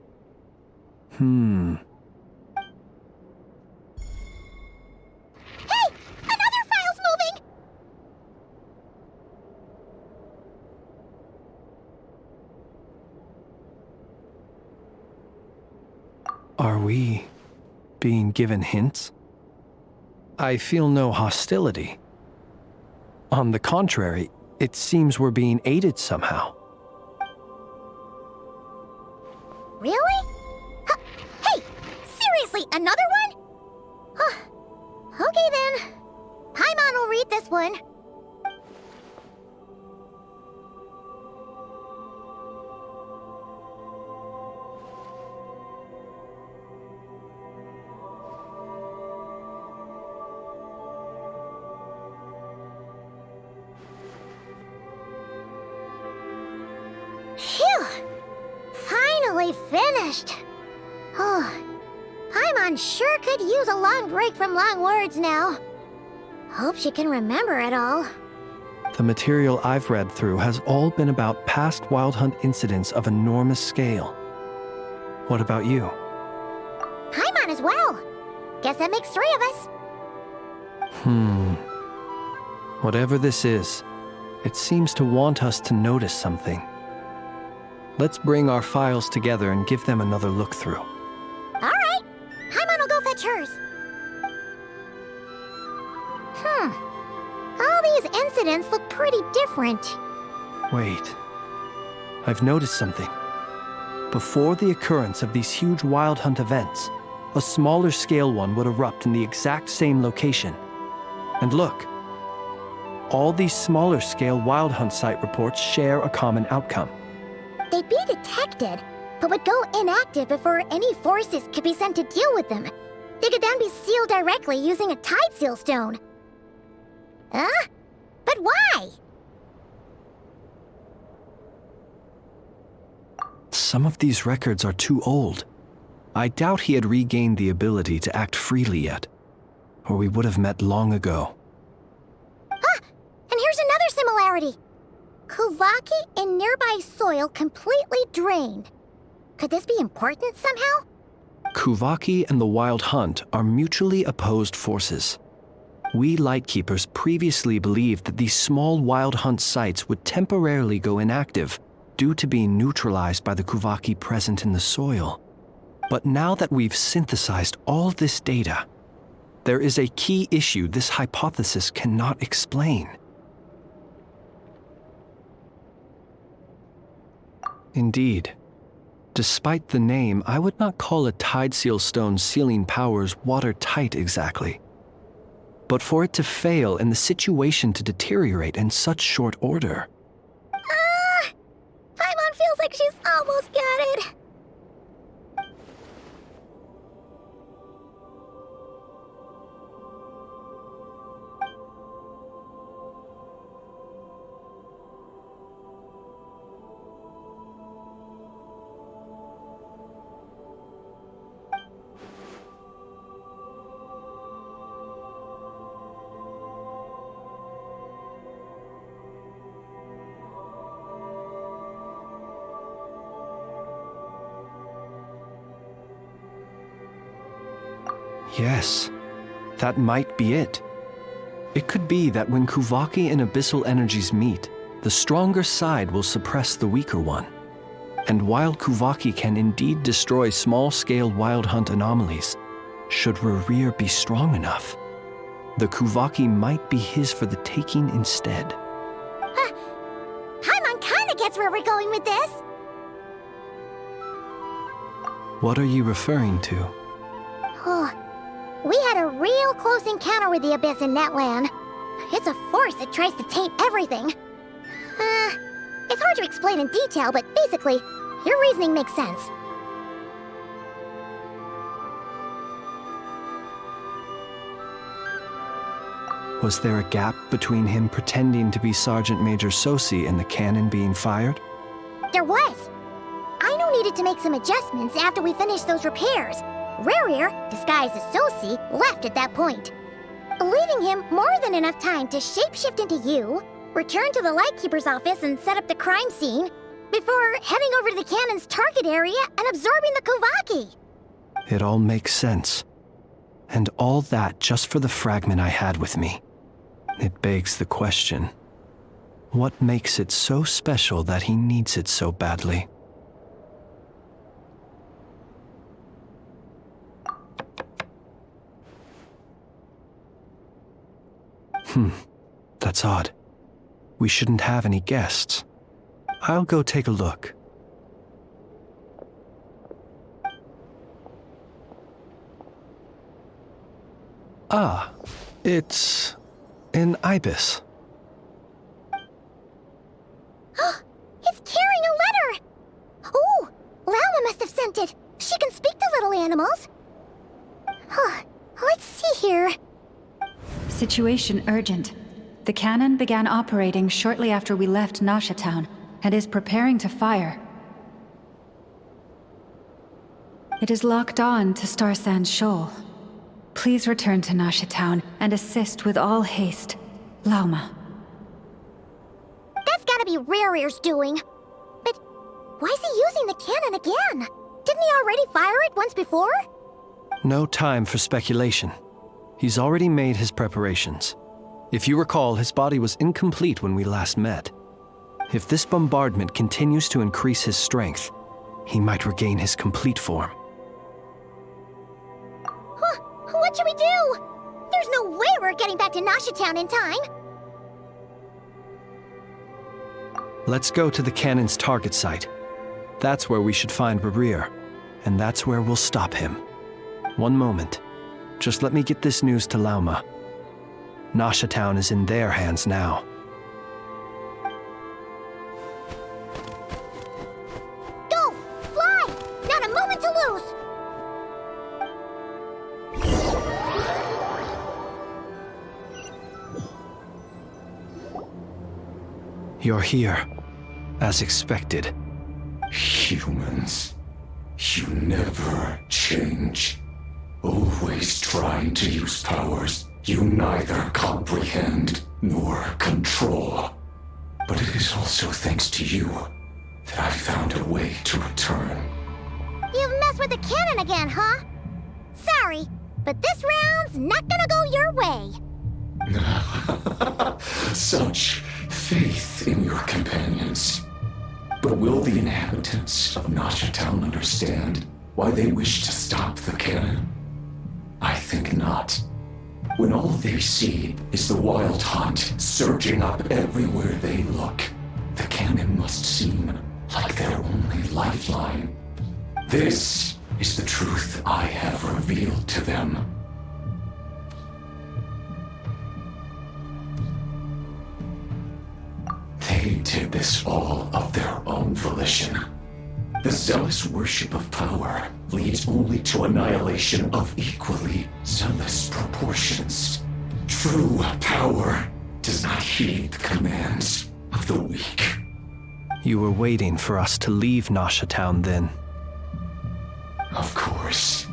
Hey! Another file's moving! Are we being given hints? I feel no hostility. On the contrary, it seems we're being aided somehow. Really? Hey! Seriously, another one? Okay then. Paimon will read this one. Phew! Finally finished. Oh, Paimon sure could use a long break from long words now. Hope she can remember it all. The material I've read through has all been about past Wild Hunt incidents of enormous scale. What about you? Paimon as well. Guess that makes 3 of us. Whatever this is, it seems to want us to notice something. Let's bring our files together and give them another look through. All right. Paimon will go fetch hers. All these incidents look pretty different. Wait. I've noticed something. Before the occurrence of these huge Wild Hunt events, a smaller scale one would erupt in the exact same location. And look, all these smaller scale Wild Hunt site reports share a common outcome. They'd be detected, but would go inactive before any forces could be sent to deal with them. They could then be sealed directly using a tide seal stone. Huh? But why? Some of these records are too old. I doubt he had regained the ability to act freely yet, or we would have met long ago. Ah! And here's another similarity. Kuvaki in nearby soil completely drained. Could this be important somehow? Kuvaki and the Wild Hunt are mutually opposed forces. We Lightkeepers previously believed that these small Wild Hunt sites would temporarily go inactive due to being neutralized by the Kuvaki present in the soil. But now that we've synthesized all this data, there is a key issue this hypothesis cannot explain. Indeed. Despite the name, I would not call a tide seal stone's sealing powers watertight exactly. But for it to fail and the situation to deteriorate in such short order. Paimon feels like she's almost got it. Yes, that might be it. It could be that when Kuvaki and Abyssal energies meet, the stronger side will suppress the weaker one. And while Kuvaki can indeed destroy small-scale Wild Hunt anomalies, should Rerir be strong enough, the Kuvaki might be his for the taking instead. Paimon kinda gets where we're going with this. What are you referring to? Oh, we had a real close encounter with the Abyss in Netland. It's a force that tries to taint everything. It's hard to explain in detail, but basically, your reasoning makes sense. Was there a gap between him pretending to be Sergeant Major Sosi and the cannon being fired? There was. Aino needed to make some adjustments after we finished those repairs. Rerir, disguised as Sosi, left at that point, leaving him more than enough time to shapeshift into you, return to the Lightkeeper's office and set up the crime scene, before heading over to the cannon's target area and absorbing the Kuvaki. It all makes sense. And all that just for the fragment I had with me. It begs the question, what makes it so special that he needs it so badly? That's odd. We shouldn't have any guests. I'll go take a look. Ah, it's an ibis. It's carrying a letter! Oh, Lala must have sent it. She can speak to little animals. Let's see here. Situation urgent. The cannon began operating shortly after we left Nasha Town and is preparing to fire. It is locked on to Star Sand Shoal. Please return to Nasha Town and assist with all haste. Lauma. That's gotta be Rerir's doing. But why is he using the cannon again? Didn't he already fire it once before? No time for speculation. He's already made his preparations. If you recall, his body was incomplete when we last met. If this bombardment continues to increase his strength, he might regain his complete form. What should we do? There's no way we're getting back to Nasha Town in time. Let's go to the cannon's target site. That's where we should find Rerir, and that's where we'll stop him. One moment. Just let me get this news to Lauma. Nasha Town is in their hands now. Go! Fly! Not a moment to lose! You're here, as expected. Humans, you never change. Always trying to use powers you neither comprehend nor control. But it is also thanks to you that I found a way to return. You've messed with the cannon again, huh? Sorry, but this round's not gonna go your way. Such faith in your companions. But will the inhabitants of Nasha Town understand why they wish to stop the cannon? I think not. When all they see is the wild hunt surging up everywhere they look, the cannon must seem like their only lifeline. This is the truth I have revealed to them. They did this all of their own volition. The zealous worship of power leads only to annihilation of equally zealous proportions. True power does not heed the commands of the weak. You were waiting for us to leave Nasha Town then. Of course.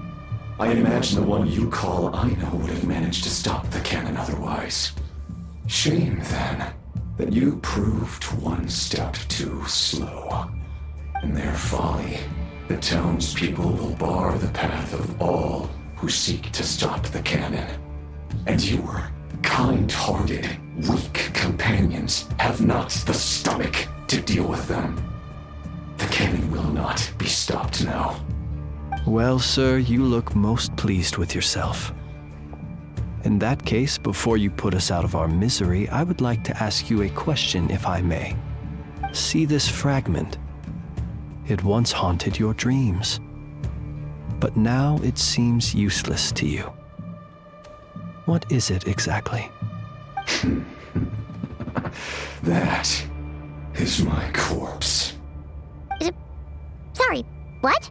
I imagine the one you call Aino would have managed to stop the cannon otherwise. Shame, then, that you proved one step too slow. In their folly, the townspeople will bar the path of all who seek to stop the cannon. And your kind-hearted, weak companions have not the stomach to deal with them. The cannon will not be stopped now. Well, sir, you look most pleased with yourself. In that case, before you put us out of our misery, I would like to ask you a question, if I may. See this fragment? It once haunted your dreams, but now it seems useless to you. What is it exactly? That is my corpse. Sorry, what?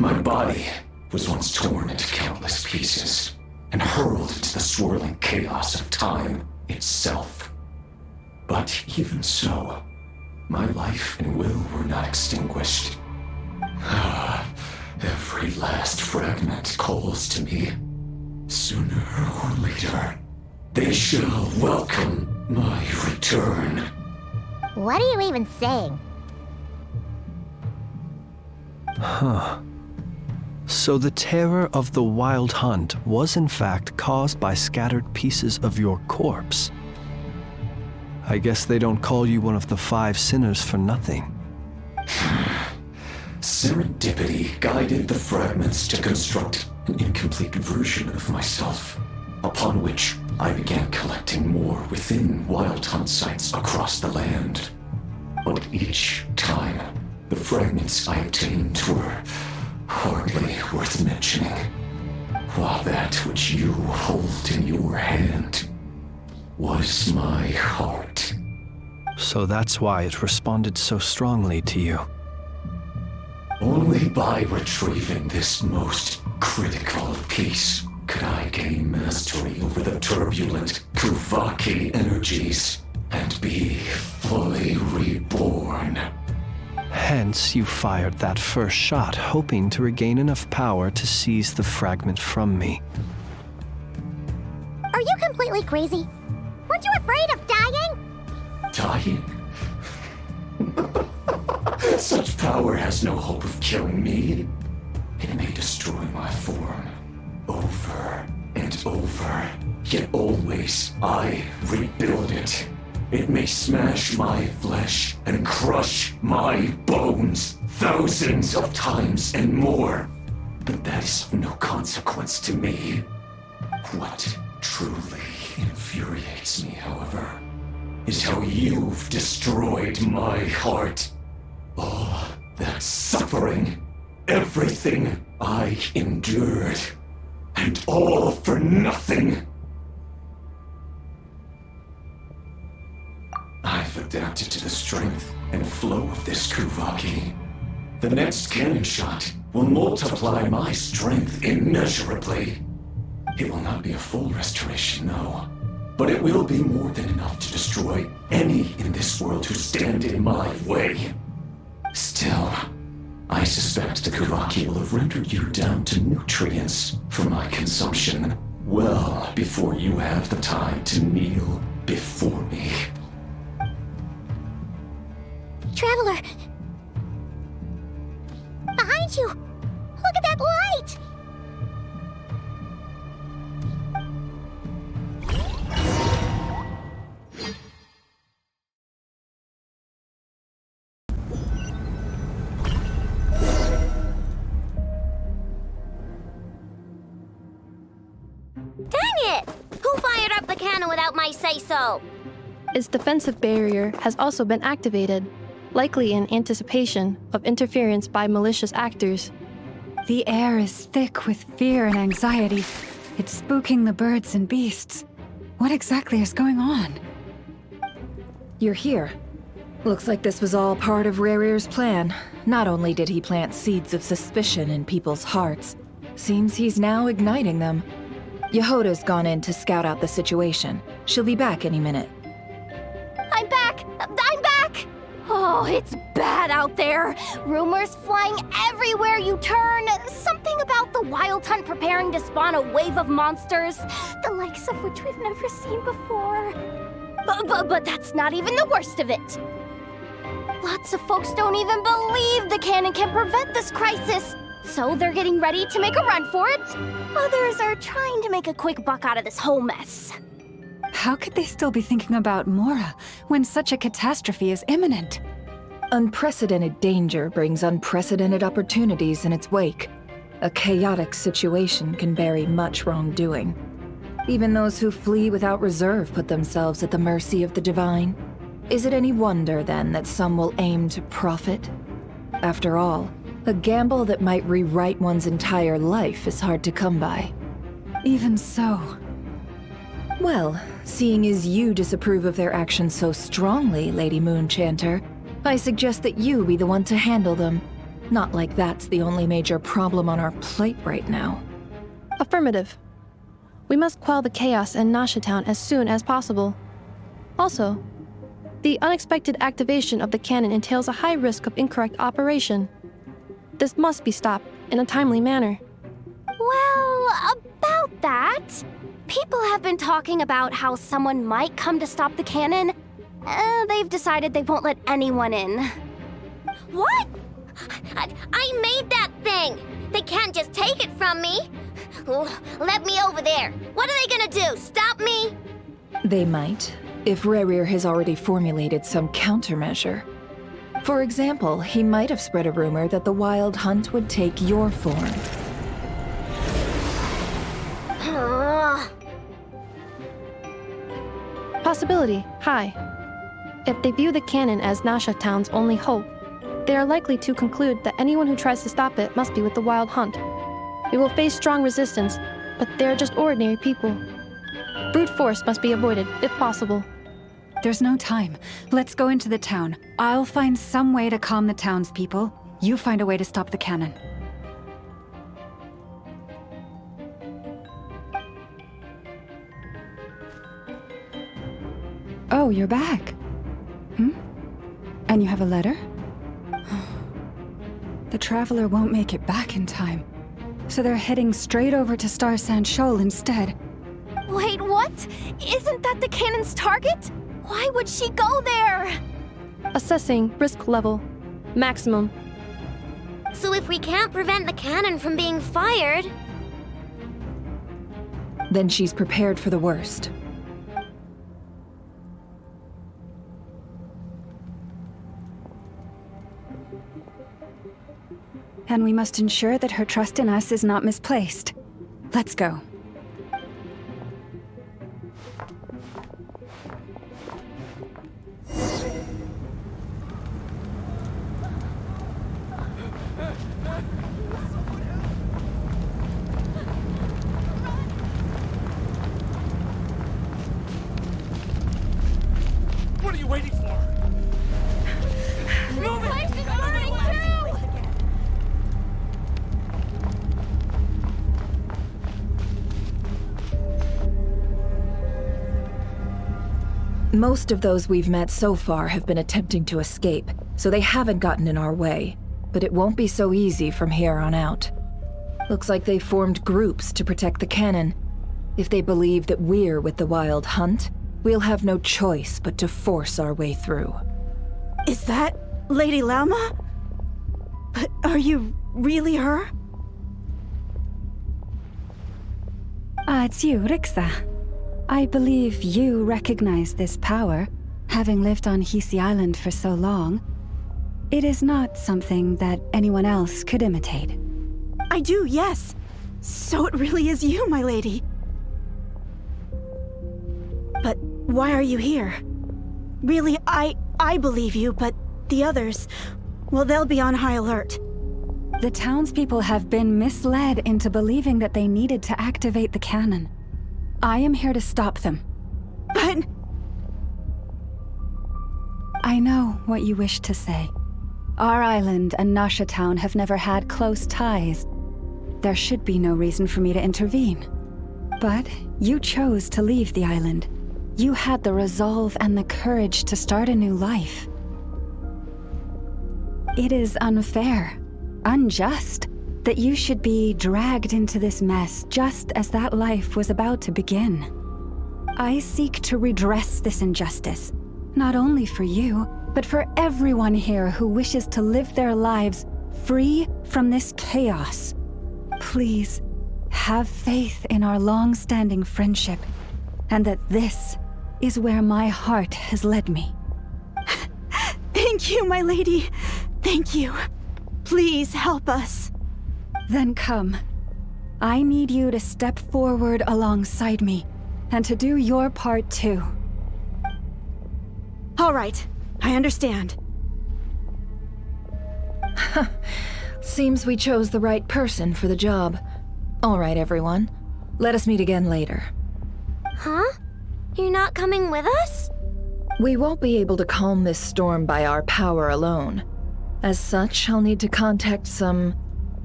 My body was once torn into countless pieces and hurled into the swirling chaos of time itself. But even so, my life and will were not extinguished. Every last fragment calls to me. Sooner or later, they shall welcome my return. What are you even saying? Huh. So the terror of the Wild Hunt was in fact caused by scattered pieces of your corpse. I guess they don't call you one of the 5 sinners for nothing. Serendipity guided the fragments to construct an incomplete version of myself, upon which I began collecting more within Wild Hunt sites across the land. But each time, the fragments I obtained were hardly worth mentioning, while that which you hold in your hand was my heart. So that's why it responded so strongly to you. Only by retrieving this most critical piece could I gain mastery over the turbulent Kuvaki energies and be fully reborn. Hence, you fired that first shot, hoping to regain enough power to seize the fragment from me. Are you completely crazy? Weren't you afraid of dying? Dying? Such power has no hope of killing me. It may destroy my form over and over, yet always I rebuild it. It may smash my flesh and crush my bones thousands of times and more, but that is of no consequence to me. What truly infuriates me, however, is how you've destroyed my heart. All that suffering, everything I endured, and all for nothing. I've adapted to the strength and flow of this Kuvaki. The next cannon shot will multiply my strength immeasurably. It will not be a full restoration, no. But it will be more than enough to destroy any in this world who stand in my way. Still, I suspect the Kuvaki will have rendered you down to nutrients for my consumption well before you have the time to kneel before me. Traveler! Behind you! Look at that light! Dang it! Who fired up the cannon without my say-so? Its defensive barrier has also been activated, likely in anticipation of interference by malicious actors. The air is thick with fear and anxiety. It's spooking the birds and beasts. What exactly is going on? You're here. Looks like this was all part of Rerir's plan. Not only did he plant seeds of suspicion in people's hearts, seems he's now igniting them. Yehoda's gone in to scout out the situation. She'll be back any minute. I'm back! I'm back! Oh, it's bad out there. Rumors flying everywhere you turn. Something about the Wild Hunt preparing to spawn a wave of monsters, the likes of which we've never seen before. But that's not even the worst of it. Lots of folks don't even believe the cannon can prevent this crisis, so they're getting ready to make a run for it. Others are trying to make a quick buck out of this whole mess. How could they still be thinking about Mora when such a catastrophe is imminent? Unprecedented danger brings unprecedented opportunities in its wake. A chaotic situation can bury much wrongdoing. Even those who flee without reserve put themselves at the mercy of the divine. Is it any wonder, then, that some will aim to profit? After all, a gamble that might rewrite one's entire life is hard to come by. Even so. Well, seeing as you disapprove of their actions so strongly, Lady Moonchanter, I suggest that you be the one to handle them. Not like that's the only major problem on our plate right now. Affirmative. We must quell the chaos in Nasha Town as soon as possible. Also, the unexpected activation of the cannon entails a high risk of incorrect operation. This must be stopped in a timely manner. Well, about that, people have been talking about how someone might come to stop the cannon. They've decided they won't let anyone in. What? I made that thing! They can't just take it from me! Oh, let me over there! What are they gonna do? Stop me? They might, if Rerir has already formulated some countermeasure. For example, he might have spread a rumor that the Wild Hunt would take your form. Possibility high. If they view the cannon as Nasha Town's only hope, they are likely to conclude that anyone who tries to stop it must be with the Wild Hunt. We will face strong resistance, but they are just ordinary people. Brute force must be avoided, if possible. There's no time. Let's go into the town. I'll find some way to calm the townspeople. You find a way to stop the cannon. Oh, you're back. And you have a letter? The Traveler won't make it back in time. So they're heading straight over to Star Sand Shoal instead. Wait, what? Isn't that the cannon's target? Why would she go there? Assessing risk level. Maximum. So if we can't prevent the cannon from being fired... Then she's prepared for the worst. And we must ensure that her trust in us is not misplaced. Let's go. Most of those we've met so far have been attempting to escape, so they haven't gotten in our way. But it won't be so easy from here on out. Looks like they formed groups to protect the cannon. If they believe that we're with the Wild Hunt, we'll have no choice but to force our way through. Is that Lady Lauma? But are you really her? It's you, Rixa. I believe you recognize this power, having lived on Hisi Island for so long. It is not something that anyone else could imitate. I do, yes. So it really is you, my lady. But why are you here? Really, I believe you, but the others, well, they'll be on high alert. The townspeople have been misled into believing that they needed to activate the cannon. I am here to stop them. But... I know what you wish to say. Our island and Nasha Town have never had close ties. There should be no reason for me to intervene. But you chose to leave the island. You had the resolve and the courage to start a new life. It is unfair, unjust, that you should be dragged into this mess just as that life was about to begin. I seek to redress this injustice, not only for you, but for everyone here who wishes to live their lives free from this chaos. Please, have faith in our long-standing friendship, and that this is where my heart has led me. Thank you, my lady. Thank you. Please help us. Then come. I need you to step forward alongside me, and to do your part too. All right, I understand. Seems we chose the right person for the job. All right, everyone. Let us meet again later. Huh? You're not coming with us? We won't be able to calm this storm by our power alone. As such, I'll need to contact some...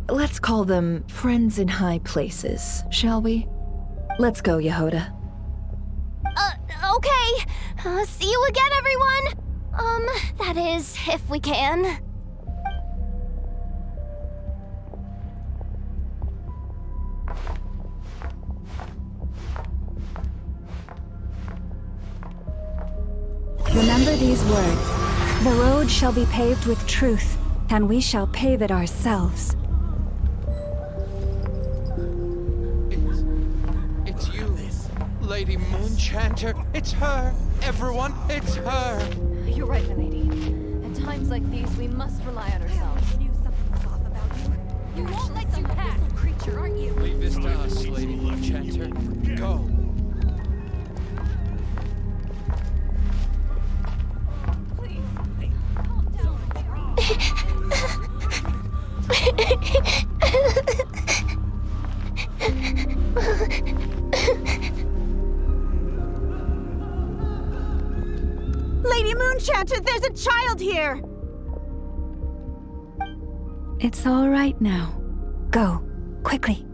let's call them friends in high places, shall we? Let's go, Yehoda. Okay. See you again, everyone! That is, if we can. Remember these words. The road shall be paved with truth, and we shall pave it ourselves. It's you, Lady Moonchanter. It's her. Everyone, it's her. You're right, milady. At times like these, we must rely on ourselves. I knew something was off about you. You won't let you pass, creature, aren't you? Leave this to us, Lady Moonchanter. Go. Lady Moonchanter, there's a child here! It's all right now. Go, quickly.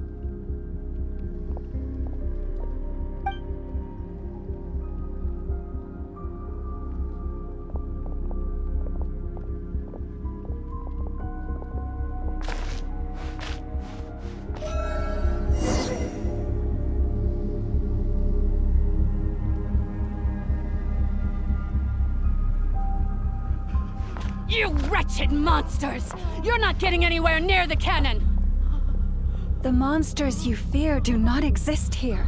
You wretched monsters! You're not getting anywhere near the cannon! The monsters you fear do not exist here.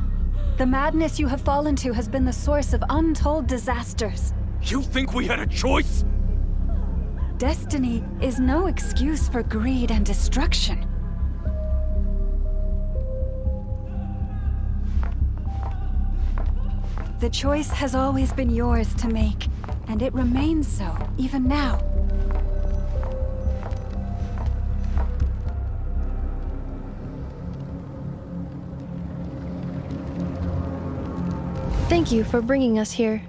The madness you have fallen to has been the source of untold disasters. You think we had a choice? Destiny is no excuse for greed and destruction. The choice has always been yours to make, and it remains so, even now. Thank you for bringing us here.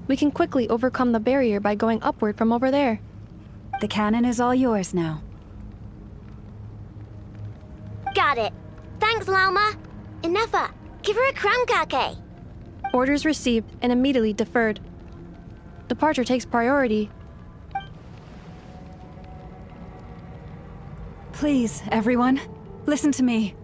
We can quickly overcome the barrier by going upward from over there. The cannon is all yours now. Got it. Thanks, Lauma. Inefa, give her a crown kake. Orders received and immediately deferred. Departure takes priority. Please, everyone, listen to me.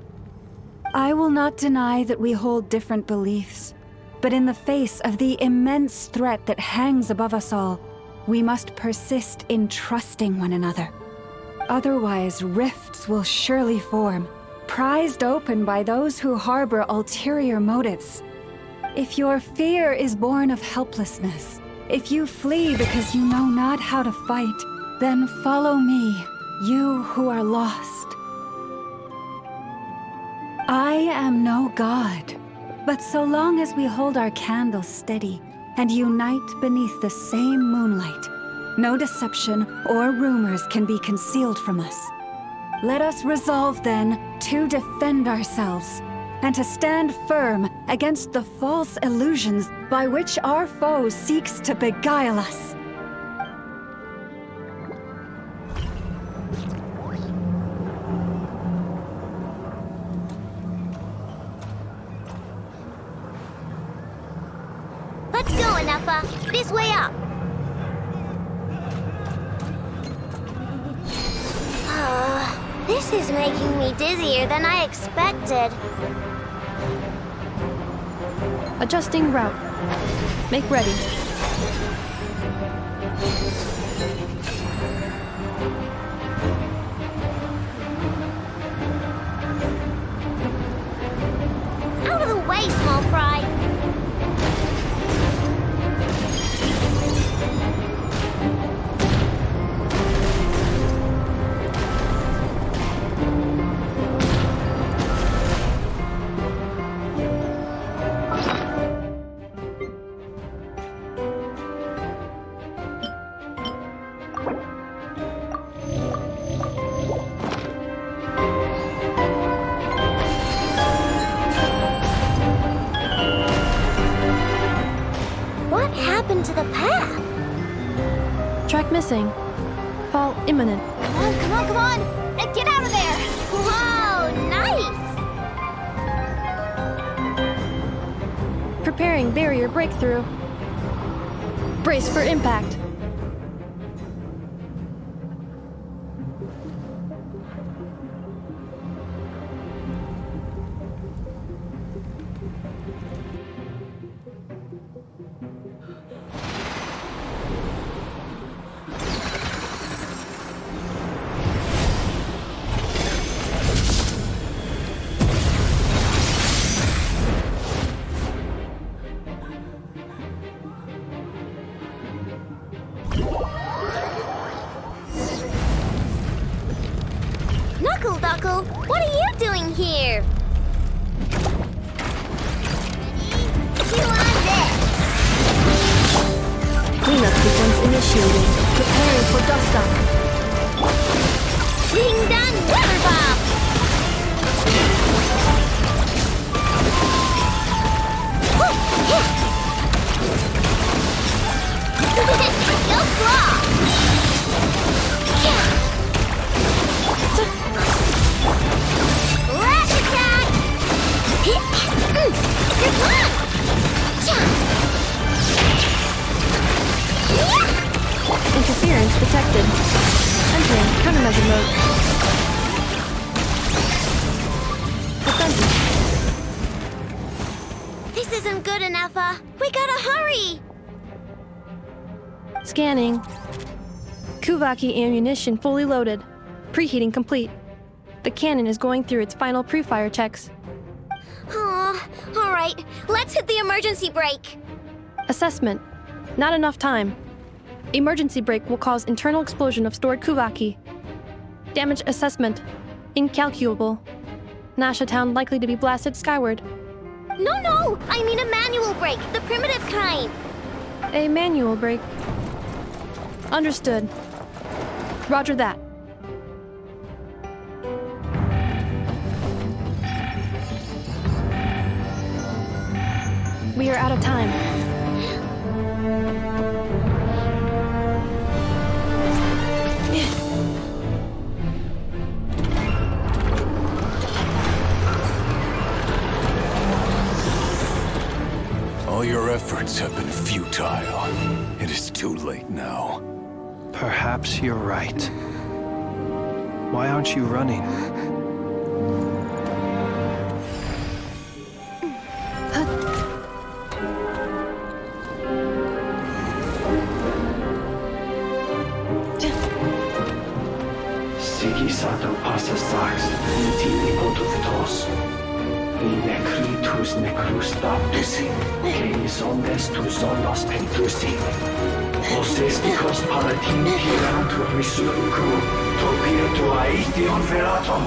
I will not deny that we hold different beliefs, but in the face of the immense threat that hangs above us all, we must persist in trusting one another. Otherwise, rifts will surely form, prized open by those who harbor ulterior motives. If your fear is born of helplessness, if you flee because you know not how to fight, then follow me, you who are lost. I am no god, but so long as we hold our candles steady and unite beneath the same moonlight, no deception or rumors can be concealed from us. Let us resolve then to defend ourselves and to stand firm against the false illusions by which our foe seeks to beguile us. Let's go, Anafa. This way up. This is making me dizzier than I expected. Adjusting route. Make ready. Out of the way, small fry. What happened to the path? Track missing. Fall imminent. Come on, come on, come on! Get out of there! Whoa, nice! Preparing barrier breakthrough. Brace for impact. Knuckle, what are you doing here? Chew on this! Cleanup sequence initiated. Preparing for dust up. Ding dong, rubber bomb! Go claw! Rash attack! Good one! Interference detected. Entering countermeasure mode. Defensive. This isn't good enough, we gotta hurry! Scanning. Kuvaki ammunition fully loaded. Preheating complete. The cannon is going through its final pre-fire checks. Oh, alright, let's hit the emergency brake. Assessment. Not enough time. Emergency brake will cause internal explosion of stored Kuvaki. Damage assessment. Incalculable. Nasha Town likely to be blasted skyward. No, I mean a manual brake, the primitive kind. A manual brake. Understood. Roger that. We are out of time. All your efforts have been futile. It is too late now. Perhaps you're right. Why aren't you running? Sigisato passa sax, nitili potuftos. Necritus necrus baptisi, canis omnes tu zonos pentusi. Osesticos palatin pirantur resurcu, topia tua ition veratum.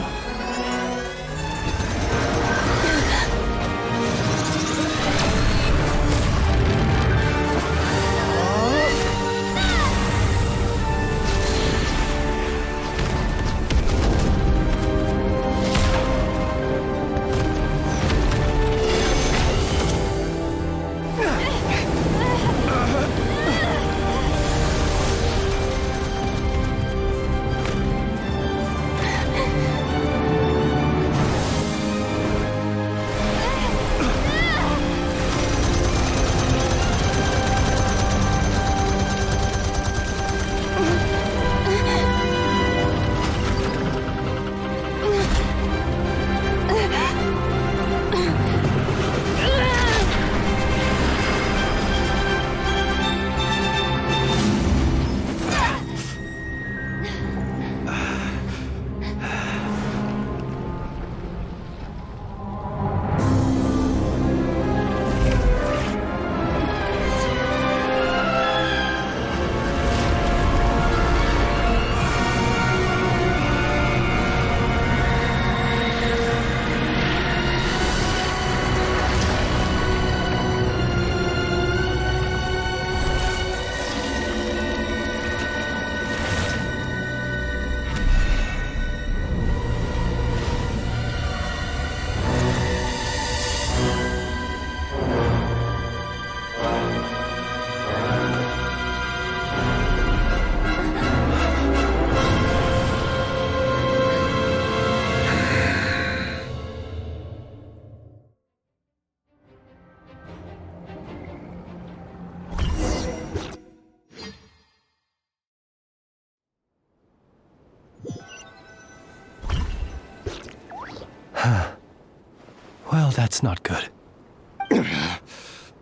Well, that's not good.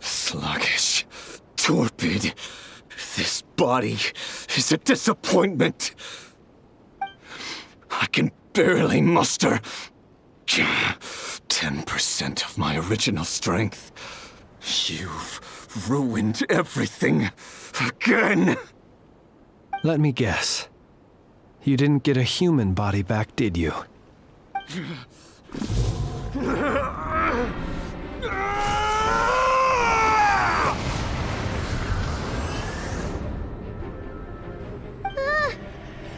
Sluggish. Torpid. This body is a disappointment. I can barely muster 10% of my original strength. You've ruined everything again. Let me guess. You didn't get a human body back, did you?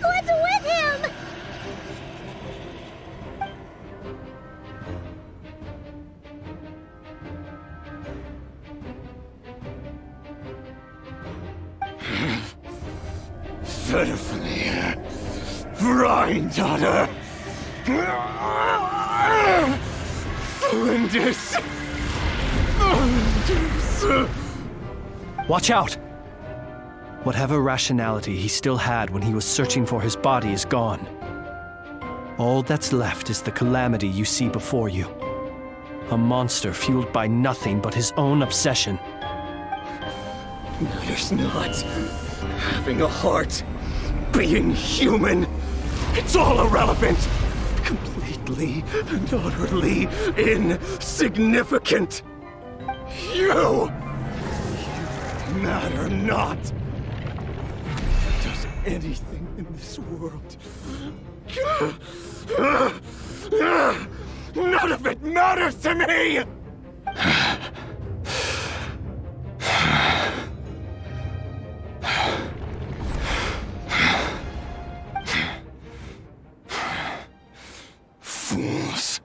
What's with him? Pitifully, brine daughter. Flinders. Watch out! Whatever rationality he still had when he was searching for his body is gone. All that's left is the calamity you see before you. A monster fueled by nothing but his own obsession. Matters not. Having a heart. Being human. It's all irrelevant. Completely and utterly insignificant. You matter not. Does anything in this world. None of it matters to me! Fools.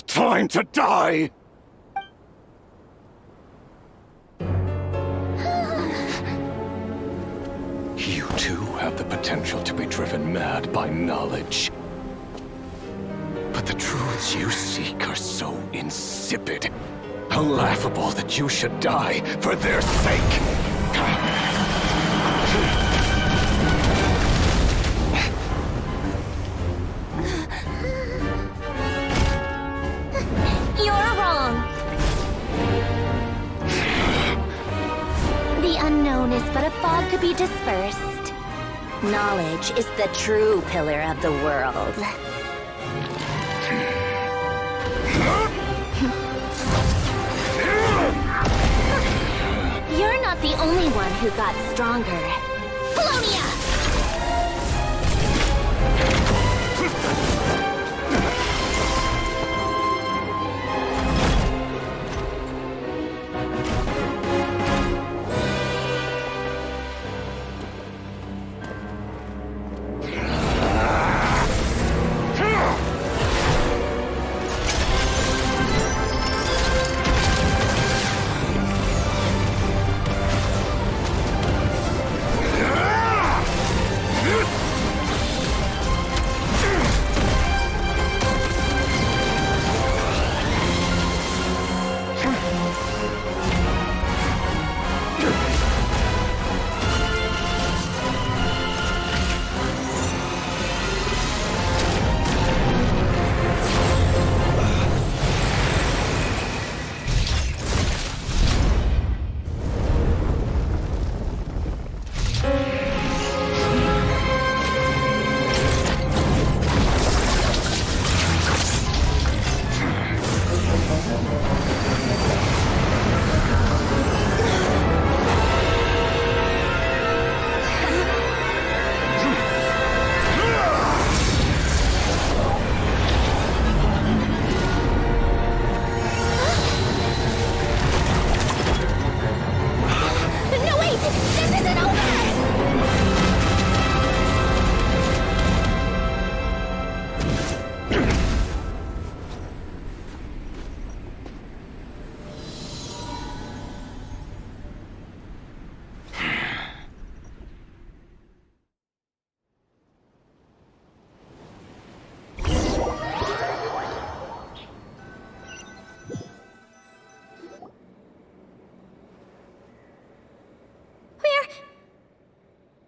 Time to die! You too have the potential to be driven mad by knowledge. But the truths you seek are so insipid. How laughable that you should die for their sake! You're wrong. The unknown is but a fog to be dispersed. Knowledge is the true pillar of the world. You're not the only one who got stronger. Polonia!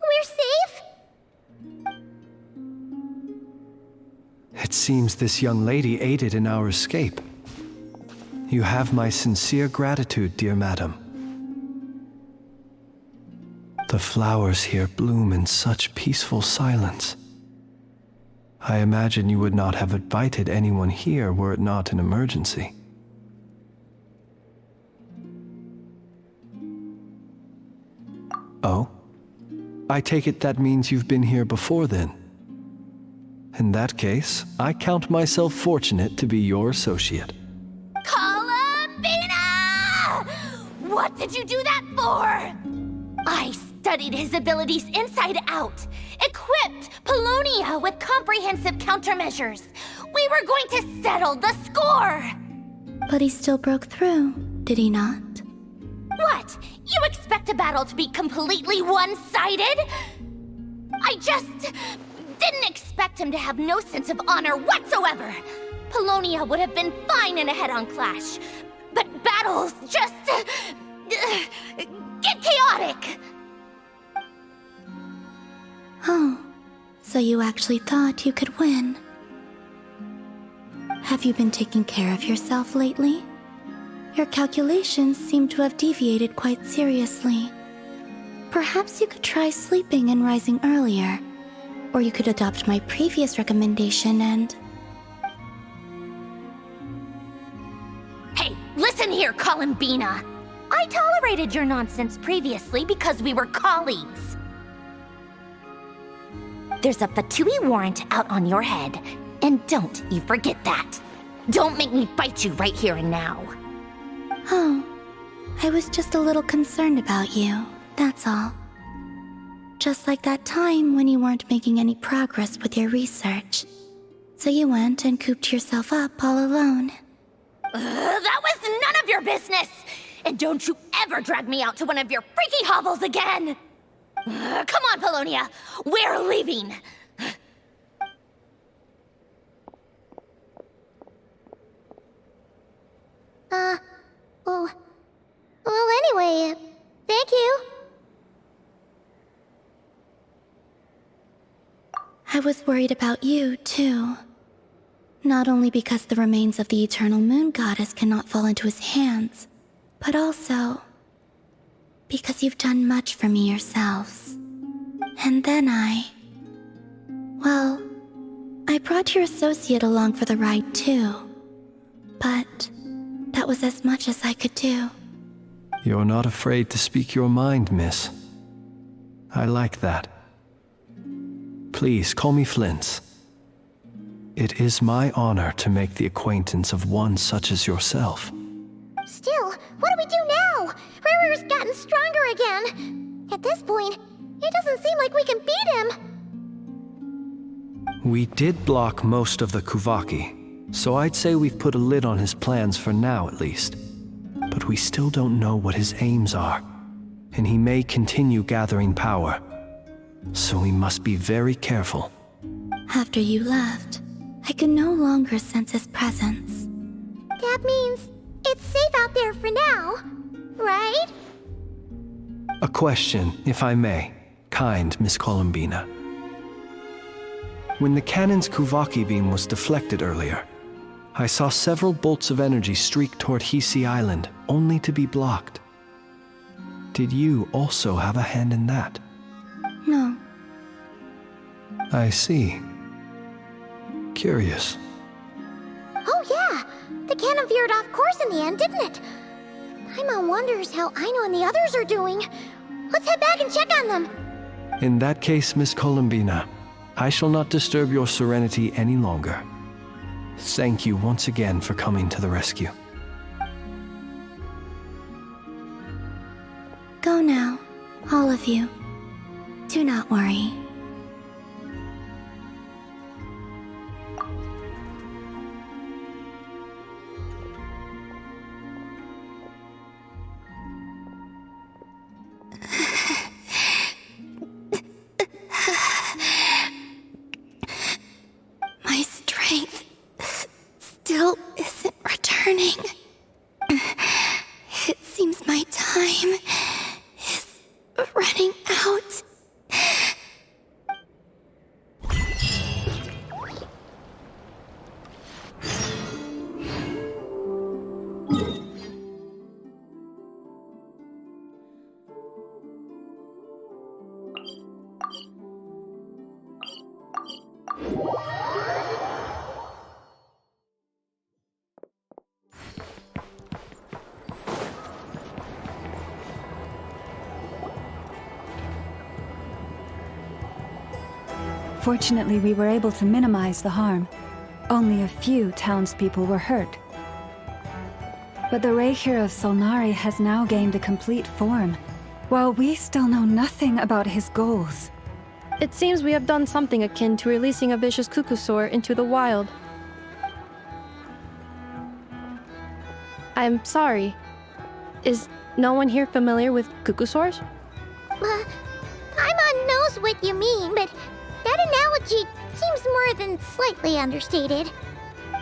We're safe? It seems this young lady aided in our escape. You have my sincere gratitude, dear madam. The flowers here bloom in such peaceful silence. I imagine you would not have invited anyone here were it not an emergency. Oh? I take it that means you've been here before then. In that case, I count myself fortunate to be your associate. Columbina! What did you do that for? I studied his abilities inside out, equipped Polonia with comprehensive countermeasures. We were going to settle the score! But he still broke through, did he not? What? You expect a battle to be completely one-sided? I just didn't expect him to have no sense of honor whatsoever. Polonia would have been fine in a head-on clash, but battles just get chaotic. Oh, so you actually thought you could win. Have you been taking care of yourself lately? Your calculations seem to have deviated quite seriously. Perhaps you could try sleeping and rising earlier. Or you could adopt my previous recommendation and... Hey, listen here, Columbina! I tolerated your nonsense previously because we were colleagues. There's a Fatui warrant out on your head, and don't you forget that. Don't make me fight you right here and now. Oh, I was just a little concerned about you, that's all. Just like that time when you weren't making any progress with your research. So you went and cooped yourself up all alone. That was none of your business! And don't you ever drag me out to one of your freaky hovels again! Come on, Polonia! We're leaving! Thank you. I was worried about you, too. Not only because the remains of the eternal moon goddess cannot fall into his hands, but also because you've done much for me yourselves. And then well, I brought your associate along for the ride too. But that was as much as I could do. You're not afraid to speak your mind, miss. I like that. Please call me Flint. It is my honor to make the acquaintance of one such as yourself. Still, what do we do now? Riri's gotten stronger again. At this point, it doesn't seem like we can beat him. We did block most of the Kuvaki, so I'd say we've put a lid on his plans for now at least. But we still don't know what his aims are, and he may continue gathering power. So we must be very careful. After you left, I could no longer sense his presence. That means it's safe out there for now, right? A question, if I may, kind Miss Columbina. When the cannon's Kuvaki beam was deflected earlier, I saw several bolts of energy streak toward Hisi Island, only to be blocked. Did you also have a hand in that? No. I see. Curious. Oh yeah, the cannon veered off course in the end, didn't it? Paimon wonders how Aino and the others are doing. Let's head back and check on them. In that case, Miss Columbina, I shall not disturb your serenity any longer. Thank you once again for coming to the rescue. Go now, all of you. Do not worry. My strength still isn't returning. It seems my time is running out. Fortunately, we were able to minimize the harm. Only a few townspeople were hurt. But the Reikir of Solnari has now gained a complete form, while we still know nothing about his goals. It seems we have done something akin to releasing a vicious Kukusaur into the wild. I'm sorry. Is no one here familiar with Kukusaurs? Paimon knows what you mean, but that analogy seems more than slightly understated.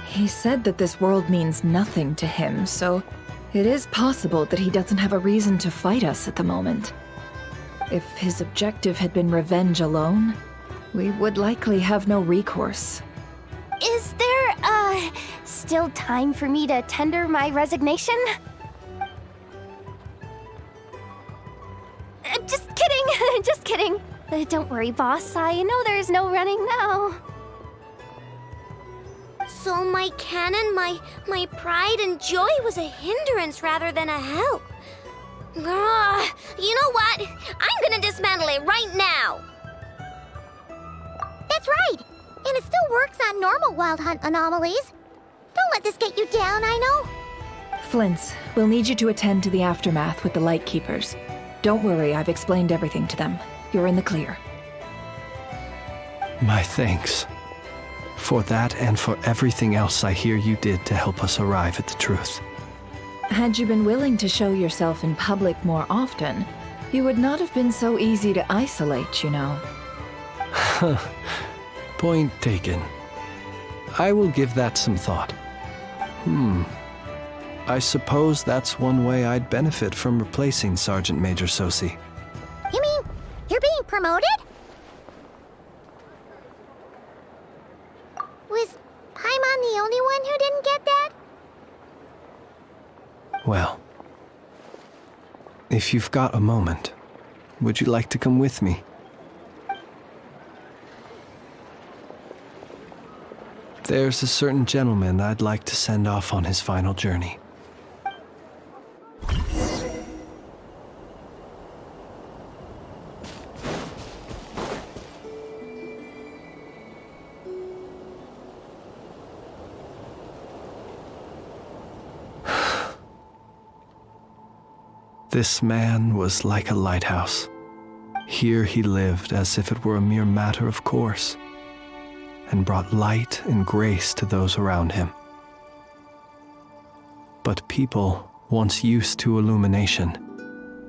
He said that this world means nothing to him, so it is possible that he doesn't have a reason to fight us at the moment. If his objective had been revenge alone, we would likely have no recourse. Is there, still time for me to tender my resignation? Just kidding, just kidding. Don't worry, boss. I know there's no running now. So my cannon, my pride and joy was a hindrance rather than a help. You know what? I'm gonna dismantle it right now. That's right. And it still works on normal Wild Hunt anomalies. Don't let this get you down, Aino. Flint, we'll need you to attend to the aftermath with the Lightkeepers. Don't worry, I've explained everything to them. You're in the clear. My thanks. For that and for everything else I hear you did to help us arrive at the truth. Had you been willing to show yourself in public more often, you would not have been so easy to isolate, you know. Point taken. I will give that some thought. I suppose that's one way I'd benefit from replacing Sergeant Major Sosi. You mean you're being promoted? Was Paimon the only one who didn't get that? Well, if you've got a moment, would you like to come with me? There's a certain gentleman I'd like to send off on his final journey. This man was like a lighthouse. Here he lived as if it were a mere matter of course, and brought light and grace to those around him. But people, once used to illumination,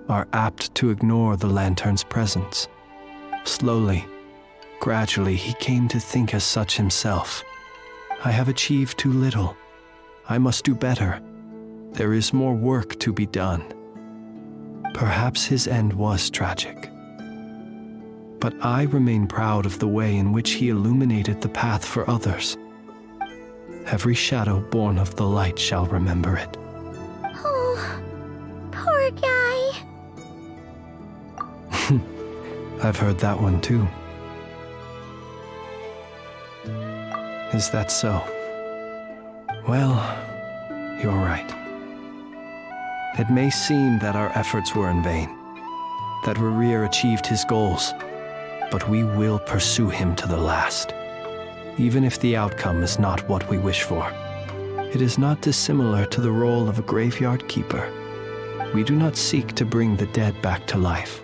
are apt to ignore the lantern's presence. Slowly, gradually, he came to think as such himself. I have achieved too little. I must do better. There is more work to be done. Perhaps his end was tragic. But I remain proud of the way in which he illuminated the path for others. Every shadow born of the light shall remember it. Oh, poor guy. I've heard that one too. Is that so? Well, you're right. It may seem that our efforts were in vain, that Rerir achieved his goals, but we will pursue him to the last, even if the outcome is not what we wish for. It is not dissimilar to the role of a graveyard keeper. We do not seek to bring the dead back to life,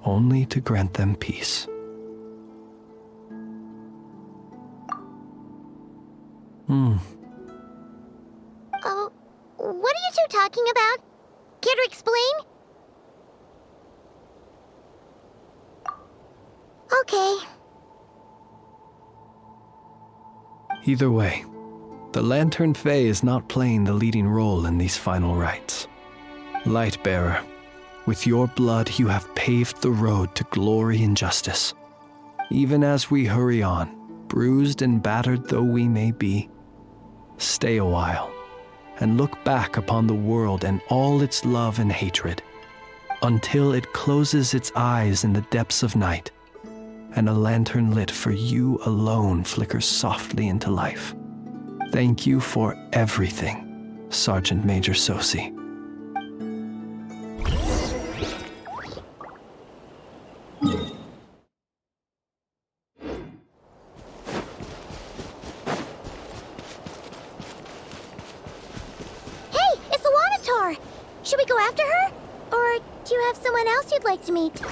only to grant them peace. Oh, what are you two talking about? Care to explain? Okay. Either way, the Lantern Fae is not playing the leading role in these final rites. Lightbearer, with your blood you have paved the road to glory and justice. Even as we hurry on, bruised and battered though we may be, stay a while and look back upon the world and all its love and hatred, until it closes its eyes in the depths of night, and a lantern lit for you alone flickers softly into life. Thank you for everything, Sergeant Major Sosi. Hey, it's Alanatar! Should we go after her? Or do you have someone else you'd like to meet?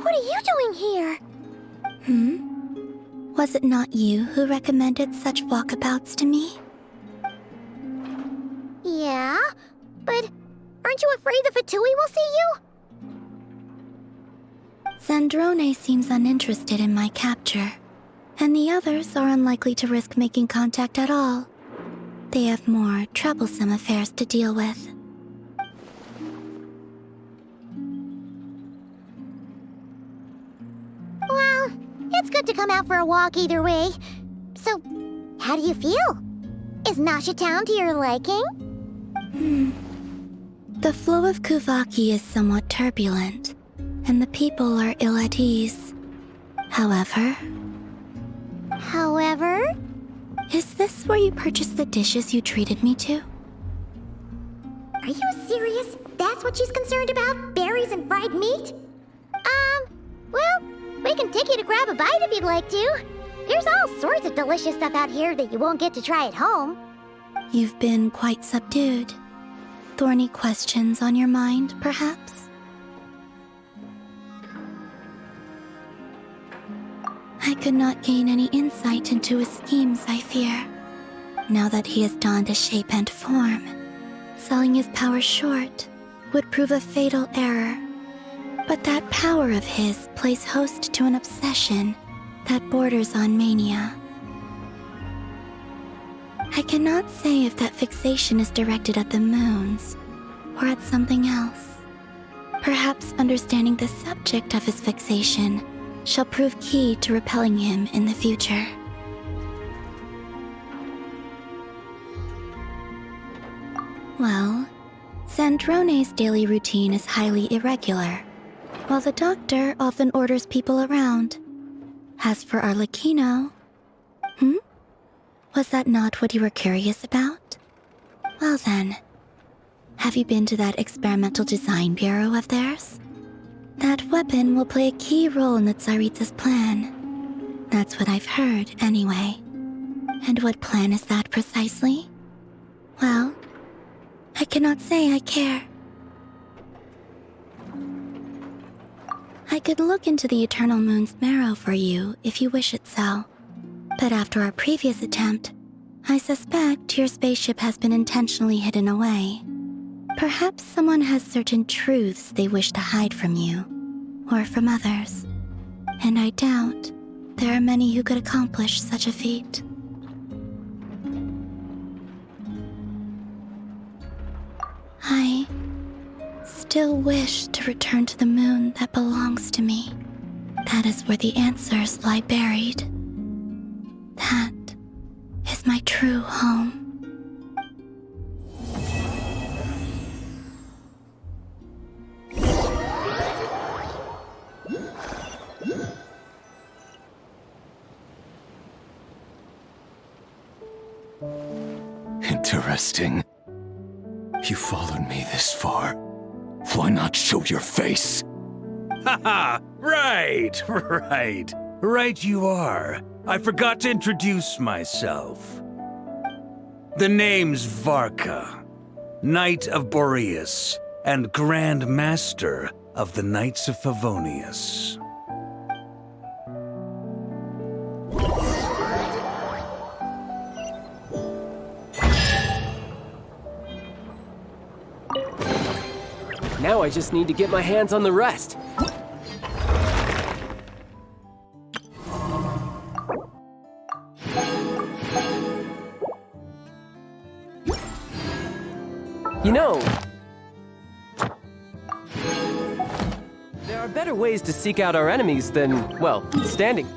What are you doing here? Was it not you who recommended such walkabouts to me? Yeah, but aren't you afraid the Fatui will see you? Zandrone seems uninterested in my capture, and the others are unlikely to risk making contact at all. They have more troublesome affairs to deal with. Well, it's good to come out for a walk either way. So, how do you feel? Is Nasha Town to your liking? The flow of Kuvaki is somewhat turbulent, and the people are ill at ease. However... Is this where you purchased the dishes you treated me to? Are you serious? that's what she's concerned about? Berries and fried meat? Well, we can take you to grab a bite if you'd like to. There's all sorts of delicious stuff out here that you won't get to try at home. You've been quite subdued. Thorny questions on your mind, perhaps? I could not gain any insight into his schemes, I fear. Now that he has donned a shape and form, selling his power short would prove a fatal error. But that power of his plays host to an obsession that borders on mania. I cannot say if that fixation is directed at the moons or at something else. Perhaps understanding the subject of his fixation shall prove key to repelling him in the future. Well, Zandrone's daily routine is highly irregular, while the doctor often orders people around. As for Arlecchino... Was that not what you were curious about? Well then, have you been to that experimental design bureau of theirs? That weapon will play a key role in the Tsaritsa's plan. That's what I've heard, anyway. And what plan is that precisely? Well, I cannot say I care. I could look into the Eternal Moon's marrow for you if you wish it so. But after our previous attempt, I suspect your spaceship has been intentionally hidden away. Perhaps someone has certain truths they wish to hide from you, or from others. And I doubt there are many who could accomplish such a feat. I still wish to return to the moon that belongs to me. That is where the answers lie buried. That is my true home. Interesting. You followed me this far. Why not show your face? Haha! Right! Right you are. I forgot to introduce myself. The name's Varka, Knight of Boreas, and Grand Master of the Knights of Favonius. Now I just need to get my hands on the rest. You know, there are better ways to seek out our enemies than, well, standing.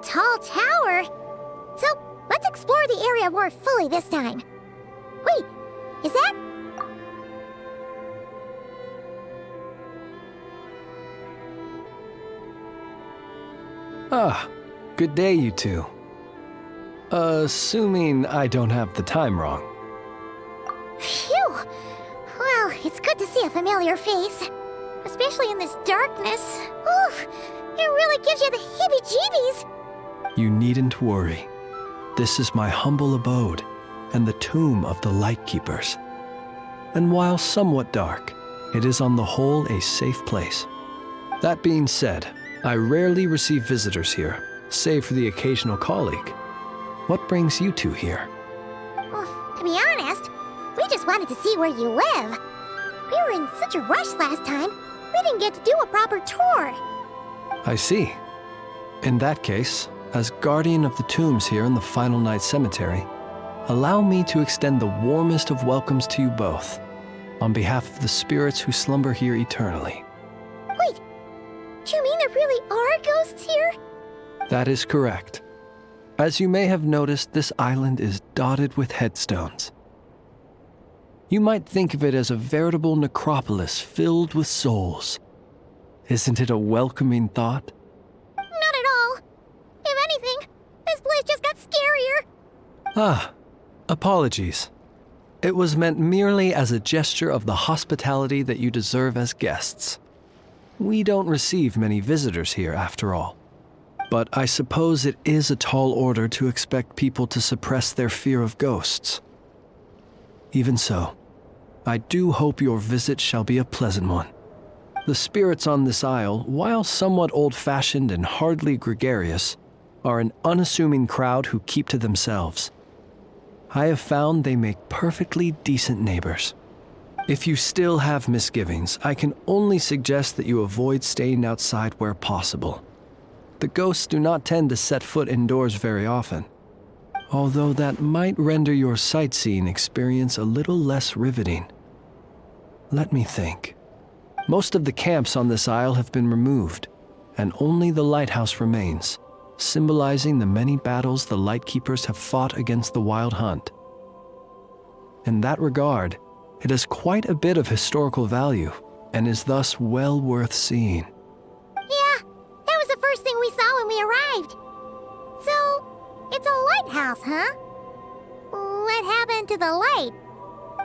Tall tower. So, let's explore the area more fully this time. Wait, is that... Ah, good day, you two. Assuming I don't have the time wrong. Phew! Well, it's good to see a familiar face. Especially in this darkness. Oof! It really gives you the heebie-jeebies! You needn't worry. This is my humble abode and the tomb of the Lightkeepers. And while somewhat dark, it is on the whole a safe place. That being said, I rarely receive visitors here, save for the occasional colleague. What brings you two here? Well, to be honest, We just wanted to see where you live. We were in such a rush last time, we didn't get to do a proper tour. I see. In that case, as guardian of the tombs here in the Final Night Cemetery, allow me to extend the warmest of welcomes to you both, on behalf of the spirits who slumber here eternally. Wait, do you mean there really are ghosts here? That is correct. As you may have noticed, this island is dotted with headstones. You might think of it as a veritable necropolis filled with souls. Isn't it a welcoming thought? Not at all. If anything, this place just got scarier. Ah, apologies. It was meant merely as a gesture of the hospitality that you deserve as guests. We don't receive many visitors here, after all. But I suppose it is a tall order to expect people to suppress their fear of ghosts. Even so, I do hope your visit shall be a pleasant one. The spirits on this isle, while somewhat old-fashioned and hardly gregarious, are an unassuming crowd who keep to themselves. I have found they make perfectly decent neighbors. If you still have misgivings, I can only suggest that you avoid staying outside where possible. The ghosts do not tend to set foot indoors very often, although that might render your sightseeing experience a little less riveting. Let me think. Most of the camps on this isle have been removed, and only the lighthouse remains, symbolizing the many battles the Lightkeepers have fought against the Wild Hunt. In that regard, it has quite a bit of historical value, and is thus well worth seeing. Yeah, that was the first thing we saw when we arrived. So, it's a lighthouse, huh? What happened to the light?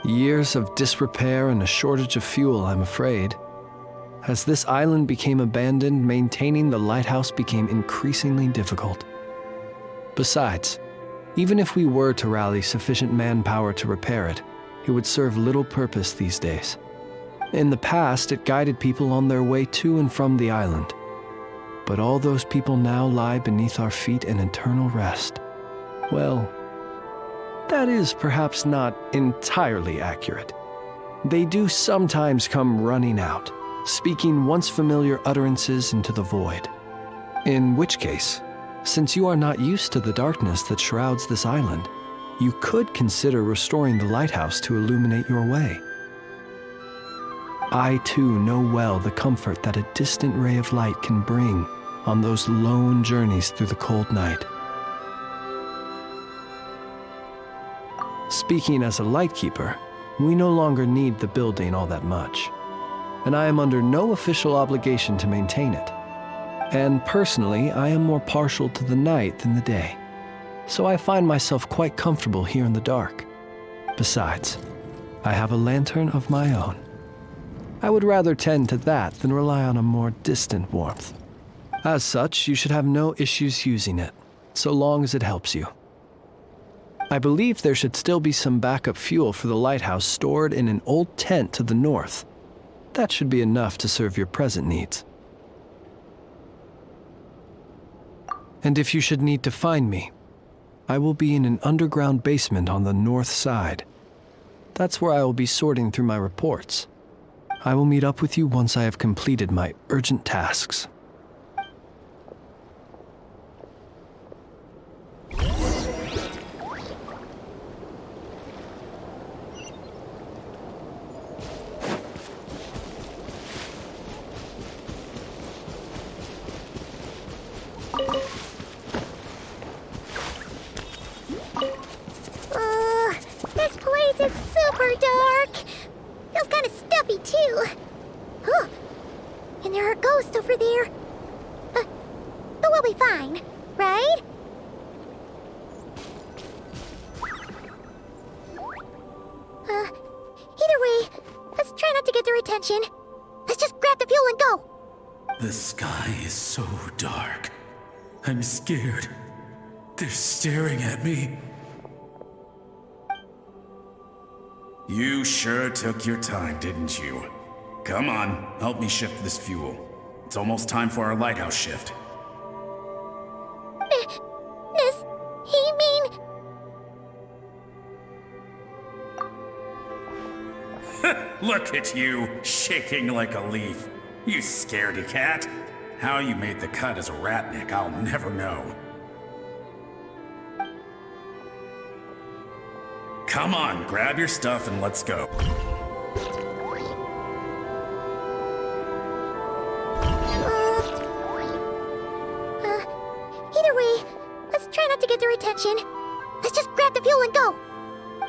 Years of disrepair and a shortage of fuel, I'm afraid. As this island became abandoned, maintaining the lighthouse became increasingly difficult. Besides, even if we were to rally sufficient manpower to repair it, it would serve little purpose these days. In the past, it guided people on their way to and from the island. But all those people now lie beneath our feet in eternal rest. Well, that is perhaps not entirely accurate. They do sometimes come running out, speaking once familiar utterances into the void. In which case, since you are not used to the darkness that shrouds this island, you could consider restoring the lighthouse to illuminate your way. I too know well the comfort that a distant ray of light can bring on those lone journeys through the cold night. Speaking as a lightkeeper, we no longer need the building all that much, and I am under no official obligation to maintain it. And personally, I am more partial to the night than the day, so I find myself quite comfortable here in the dark. Besides, I have a lantern of my own. I would rather tend to that than rely on a more distant warmth. As such, you should have no issues using it, so long as it helps you. I believe there should still be some backup fuel for the lighthouse stored in an old tent to the north. That should be enough to serve your present needs. And if you should need to find me, I will be in an underground basement on the north side. That's where I will be sorting through my reports. I will meet up with you once I have completed my urgent tasks. This place is super dark. Feels kind of stuffy too. Huh. And there are ghosts over there. But we'll be fine, right? Either way, let's try not to get their attention. Let's just grab the fuel and go. The sky is so dark. I'm scared. They're staring at me. You sure took your time, didn't you? Come on, help me shift this fuel. It's almost time for our lighthouse shift. Does he mean... Look at you, shaking like a leaf. You scaredy cat. How you made the cut as a ratnik, I'll never know. Come on, grab your stuff and let's go. Either way, let's try not to get their attention. Let's just grab the fuel and go.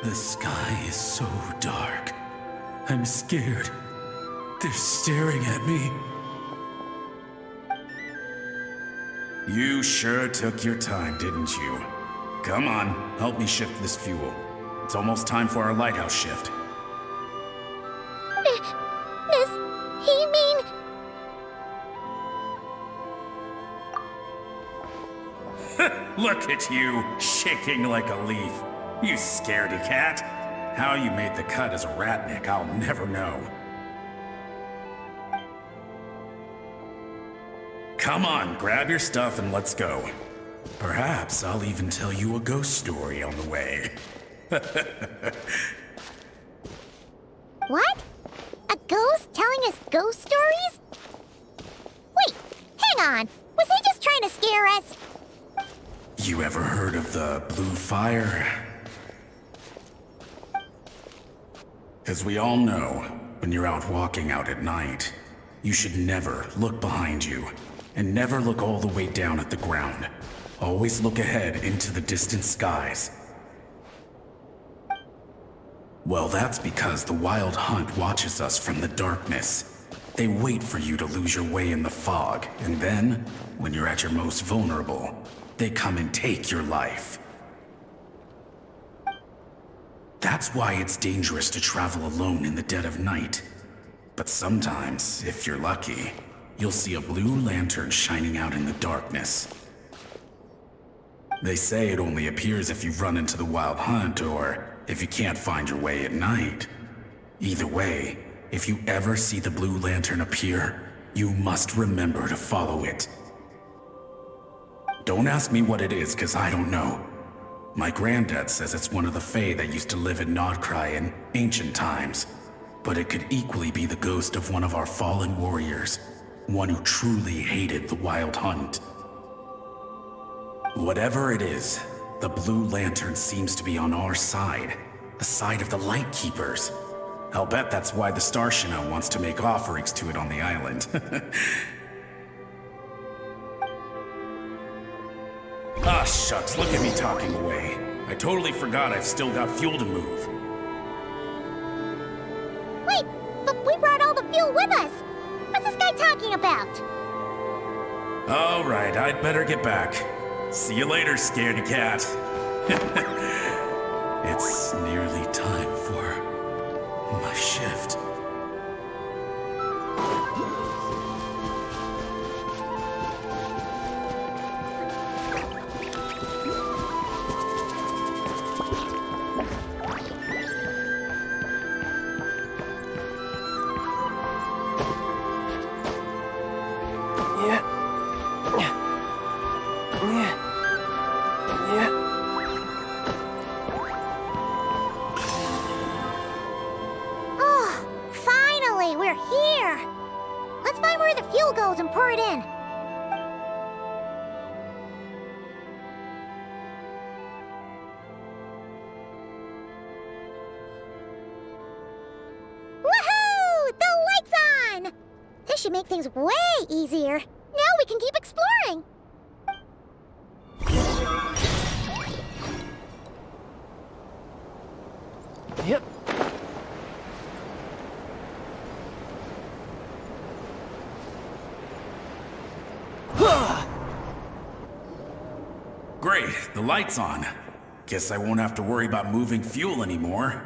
The sky is so dark. I'm scared. They're staring at me. You sure took your time, didn't you? Come on, help me shift this fuel. It's almost time for our lighthouse shift. Does he mean... Look at you, shaking like a leaf. You scaredy cat. How you made the cut as a ratnik, I'll never know. Come on, grab your stuff and let's go. Perhaps I'll even tell you a ghost story on the way. What? A ghost telling us ghost stories? Wait, hang on. Was he just trying to scare us? You ever heard of the blue fire? As we all know, when you're out walking out at night, you should never look behind you, and never look all the way down at the ground. Always look ahead into the distant skies. Well, that's because the Wild Hunt watches us from the darkness. They wait for you to lose your way in the fog, and then, when you're at your most vulnerable, they come and take your life. That's why it's dangerous to travel alone in the dead of night. But sometimes, if you're lucky, you'll see a blue lantern shining out in the darkness. They say it only appears if you've run into the Wild Hunt or if you can't find your way at night. Either way, if you ever see the blue lantern appear, you must remember to follow it. Don't ask me what it is, 'cause I don't know. My granddad says it's one of the Fae that used to live in Nod-Krai in ancient times. But it could equally be the ghost of one of our fallen warriors, one who truly hated the Wild Hunt. Whatever it is, the blue lantern seems to be on our side, the side of the Light Keepers. I'll bet that's why the Starshina wants to make offerings to it on the island. Ah, shucks, look at me talking away. I totally forgot I've still got fuel to move. Wait, but we brought all the fuel with us. What's this guy talking about? All right, I'd better get back. See you later, scaredy cat. It's nearly time for my shift. Oh, finally, we're here. Let's find where the fuel goes and pour it in. Woohoo! The light's on! This should make things way easier. Now we can keep exploring. Yep. Great, the light's on. Guess I won't have to worry about moving fuel anymore.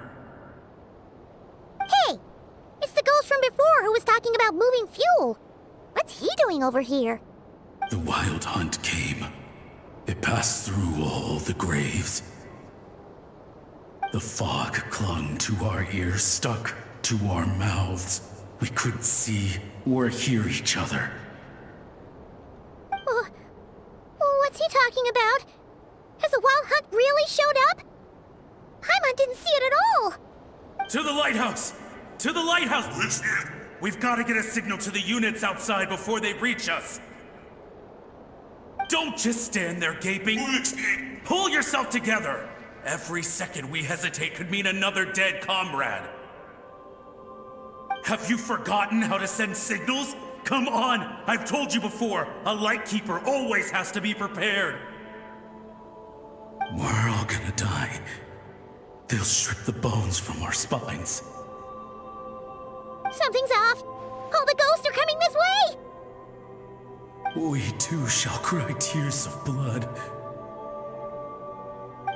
Hey! It's the ghost from before who was talking about moving fuel. What's he doing over here? The Wild Hunt came. It passed through all the graves. The fog clung to our ears, stuck to our mouths. We couldn't see or hear each other. What's he talking about? Has the Wild Hunt really showed up? Paimon didn't see it at all. To the lighthouse! To the lighthouse! We've got to get a signal to the units outside before they reach us. Don't just stand there gaping. Pull yourself together. Every second we hesitate could mean another dead comrade. Have you forgotten how to send signals? Come on! I've told you before, a Lightkeeper always has to be prepared. We're all gonna die. They'll strip the bones from our spines. Something's off! All the ghosts are coming this way! We too shall cry tears of blood.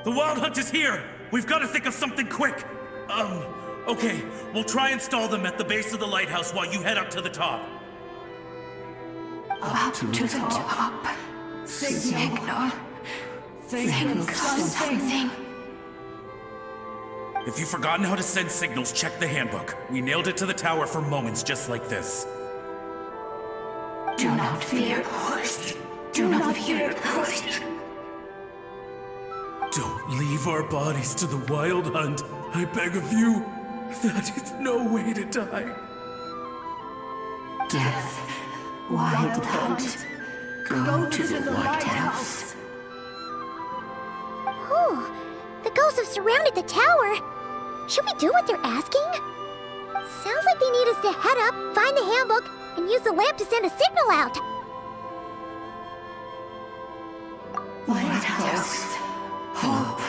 The Wild Hunt is here! We've got to think of something quick! Okay, we'll try and stall them at the base of the lighthouse while you head up to the top. Up to the top. Signal. Think of something. If you've forgotten how to send signals, check the handbook. We nailed it to the tower for moments just like this. Do not fear, host. Do not fear, host. Don't leave our bodies to the Wild Hunt. I beg of you. That is no way to die. Death. Wild Hunt. Go to the lighthouse. Oh, the ghosts have surrounded the tower. Should we do what they're asking? Sounds like they need us to head up, find the handbook, and use the lamp to send a signal out. Lighthouse. Hope.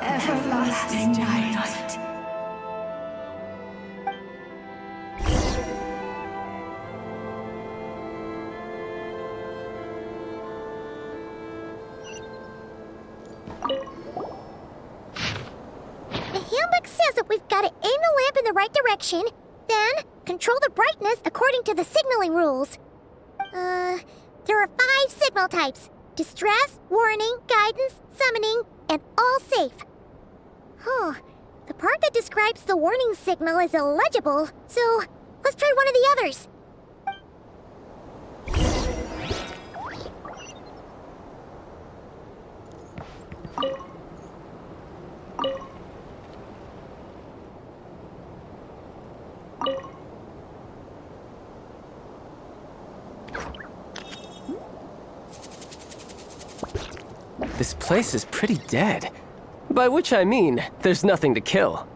Everlasting night. The handbook says that we've got to aim the lamp in the right direction, then control the brightness according to the signaling rules. There are 5 signal types: distress, warning, guidance, summoning, and all safe. The part that describes the warning signal is illegible, so let's try one of the others. This place is pretty dead. By which I mean, there's nothing to kill.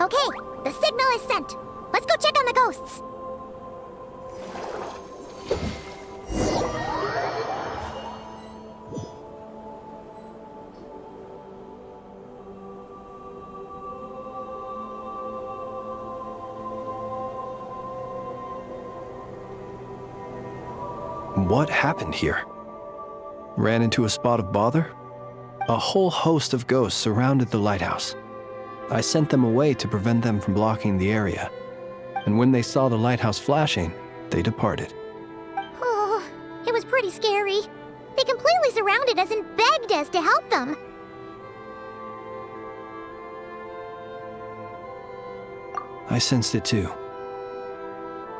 Okay, the signal is sent. Let's go check on the ghosts. What happened here? Ran into a spot of bother? A whole host of ghosts surrounded the lighthouse. I sent them away to prevent them from blocking the area. And when they saw the lighthouse flashing, they departed. Oh, it was pretty scary. They completely surrounded us and begged us to help them. I sensed it too.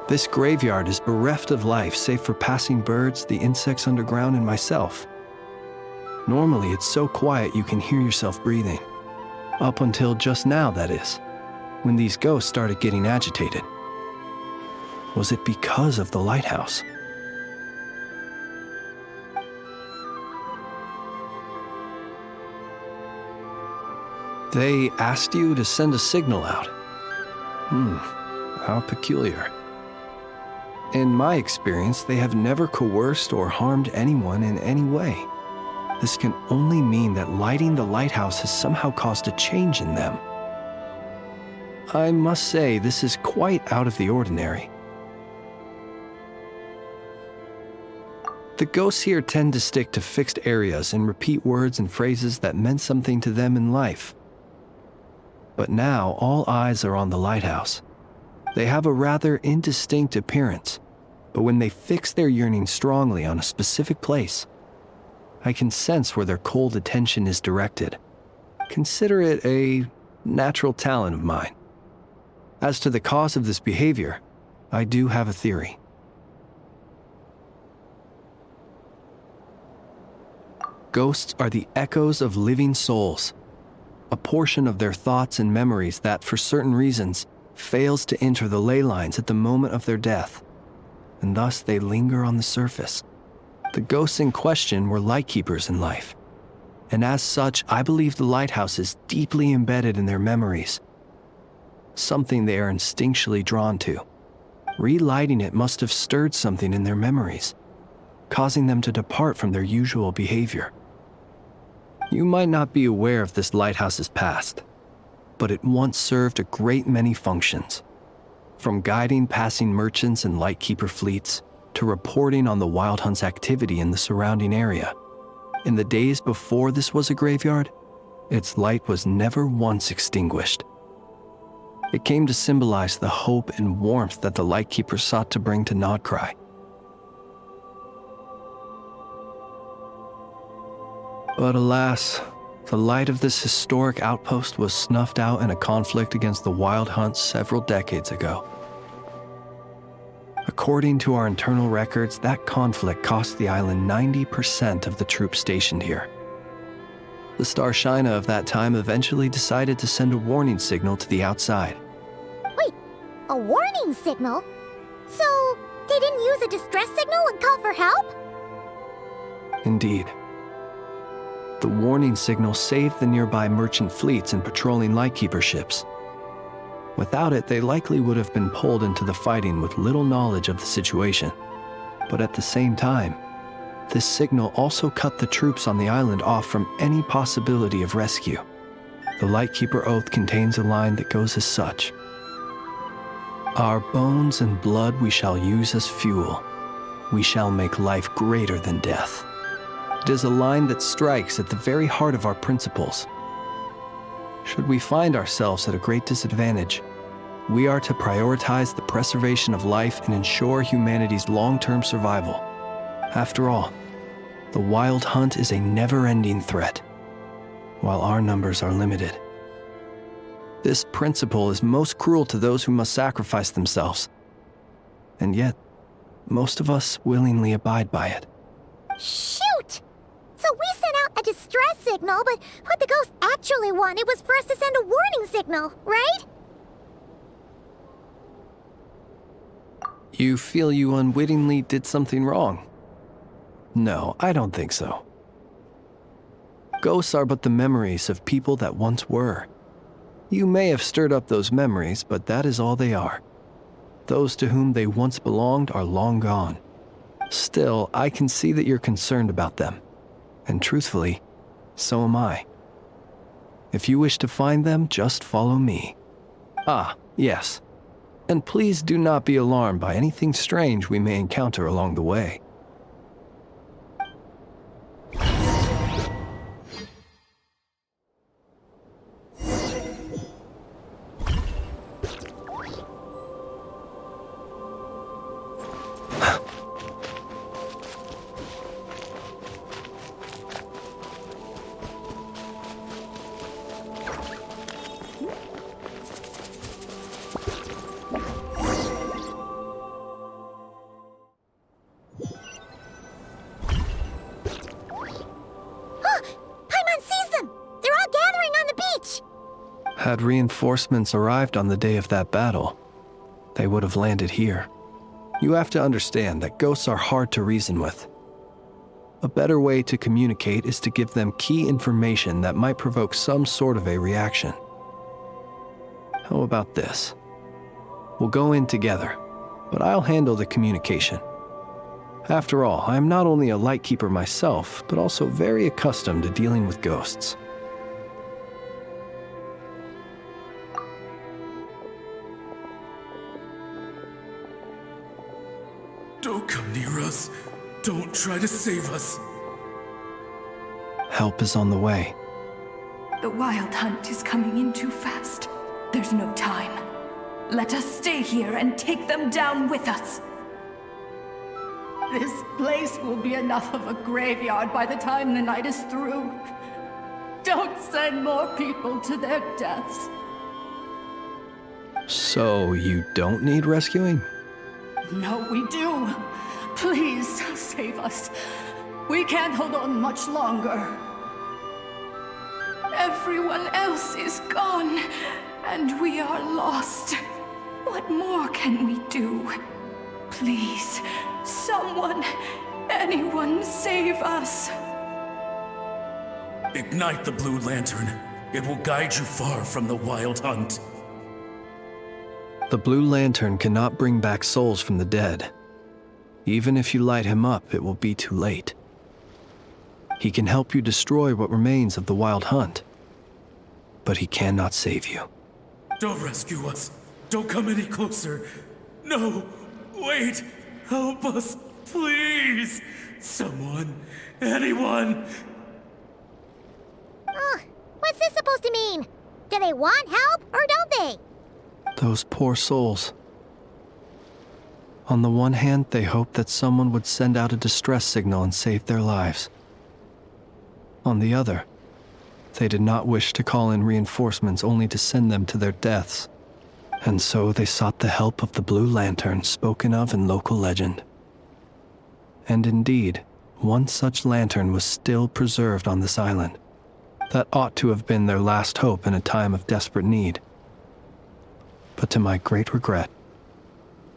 This graveyard is bereft of life save for passing birds, the insects underground, and myself. Normally, it's so quiet you can hear yourself breathing. Up until just now, that is, when these ghosts started getting agitated. Was it because of the lighthouse? They asked you to send a signal out. How peculiar. In my experience, they have never coerced or harmed anyone in any way. This can only mean that lighting the lighthouse has somehow caused a change in them. I must say, this is quite out of the ordinary. The ghosts here tend to stick to fixed areas and repeat words and phrases that meant something to them in life. But now, all eyes are on the lighthouse. They have a rather indistinct appearance, But when they fix their yearning strongly on a specific place, I can sense where their cold attention is directed. Consider it a natural talent of mine. As to the cause of this behavior, I do have a theory. Ghosts are the echoes of living souls, a portion of their thoughts and memories that, for certain reasons, fails to enter the ley lines at the moment of their death, and thus they linger on the surface. The ghosts in question were lightkeepers in life, and as such, I believe the lighthouse is deeply embedded in their memories, something they are instinctually drawn to. Relighting it must have stirred something in their memories, causing them to depart from their usual behavior. You might not be aware of this lighthouse's past, but it once served a great many functions, from guiding passing merchants and lightkeeper fleets to reporting on the Wild Hunt's activity in the surrounding area. In the days before this was a graveyard, its light was never once extinguished. It came to symbolize the hope and warmth that the lightkeeper sought to bring to Nod-Krai. But alas, the light of this historic outpost was snuffed out in a conflict against the Wild Hunt several decades ago. According to our internal records, that conflict cost the island 90% of the troops stationed here. The Starshina of that time eventually decided to send a warning signal to the outside. Wait, a warning signal? So, they didn't use a distress signal and call for help? Indeed. The warning signal saved the nearby merchant fleets and patrolling lightkeeper ships. Without it, they likely would have been pulled into the fighting with little knowledge of the situation. But at the same time, this signal also cut the troops on the island off from any possibility of rescue. The Lightkeeper Oath contains a line that goes as such: "Our bones and blood we shall use as fuel. We shall make life greater than death." It is a line that strikes at the very heart of our principles. Should we find ourselves at a great disadvantage, we are to prioritize the preservation of life and ensure humanity's long-term survival. After all, the Wild Hunt is a never-ending threat, while our numbers are limited. This principle is most cruel to those who must sacrifice themselves, and yet, most of us willingly abide by it. Shoot! So we sent out a distress signal, but what the ghost actually wanted was for us to send a warning signal, right? You feel you unwittingly did something wrong? No, I don't think so. Ghosts are but the memories of people that once were. You may have stirred up those memories, but that is all they are. Those to whom they once belonged are long gone. Still, I can see that you're concerned about them. And truthfully, so am I. If you wish to find them, just follow me. Ah, yes. And please do not be alarmed by anything strange we may encounter along the way. Had reinforcements arrived on the day of that battle, they would have landed here. You have to understand that ghosts are hard to reason with. A better way to communicate is to give them key information that might provoke some sort of a reaction. How about this? We'll go in together, but I'll handle the communication. After all, I am not only a lightkeeper myself, but also very accustomed to dealing with ghosts. Don't come near us. Don't try to save us. Help is on the way. The Wild Hunt is coming in too fast. There's no time. Let us stay here and take them down with us. This place will be enough of a graveyard by the time the night is through. Don't send more people to their deaths. So you don't need rescuing? No, we do. Please save us. We can't hold on much longer. Everyone else is gone, and we are lost. What more can we do? Please, someone, anyone, save us. Ignite the blue lantern. It will guide you far from the wild hunt. The blue lantern cannot bring back souls from the dead. Even if you light him up, it will be too late. He can help you destroy what remains of the wild hunt, but he cannot save you. Don't rescue us. Don't come any closer. No, wait. Help us, please. Someone, anyone. What's this supposed to mean? Do they want help or don't they? Those poor souls. On the one hand, they hoped that someone would send out a distress signal and save their lives. On the other, they did not wish to call in reinforcements only to send them to their deaths. And so they sought the help of the Blue Lantern spoken of in local legend. And indeed, one such lantern was still preserved on this island. That ought to have been their last hope in a time of desperate need. But to my great regret,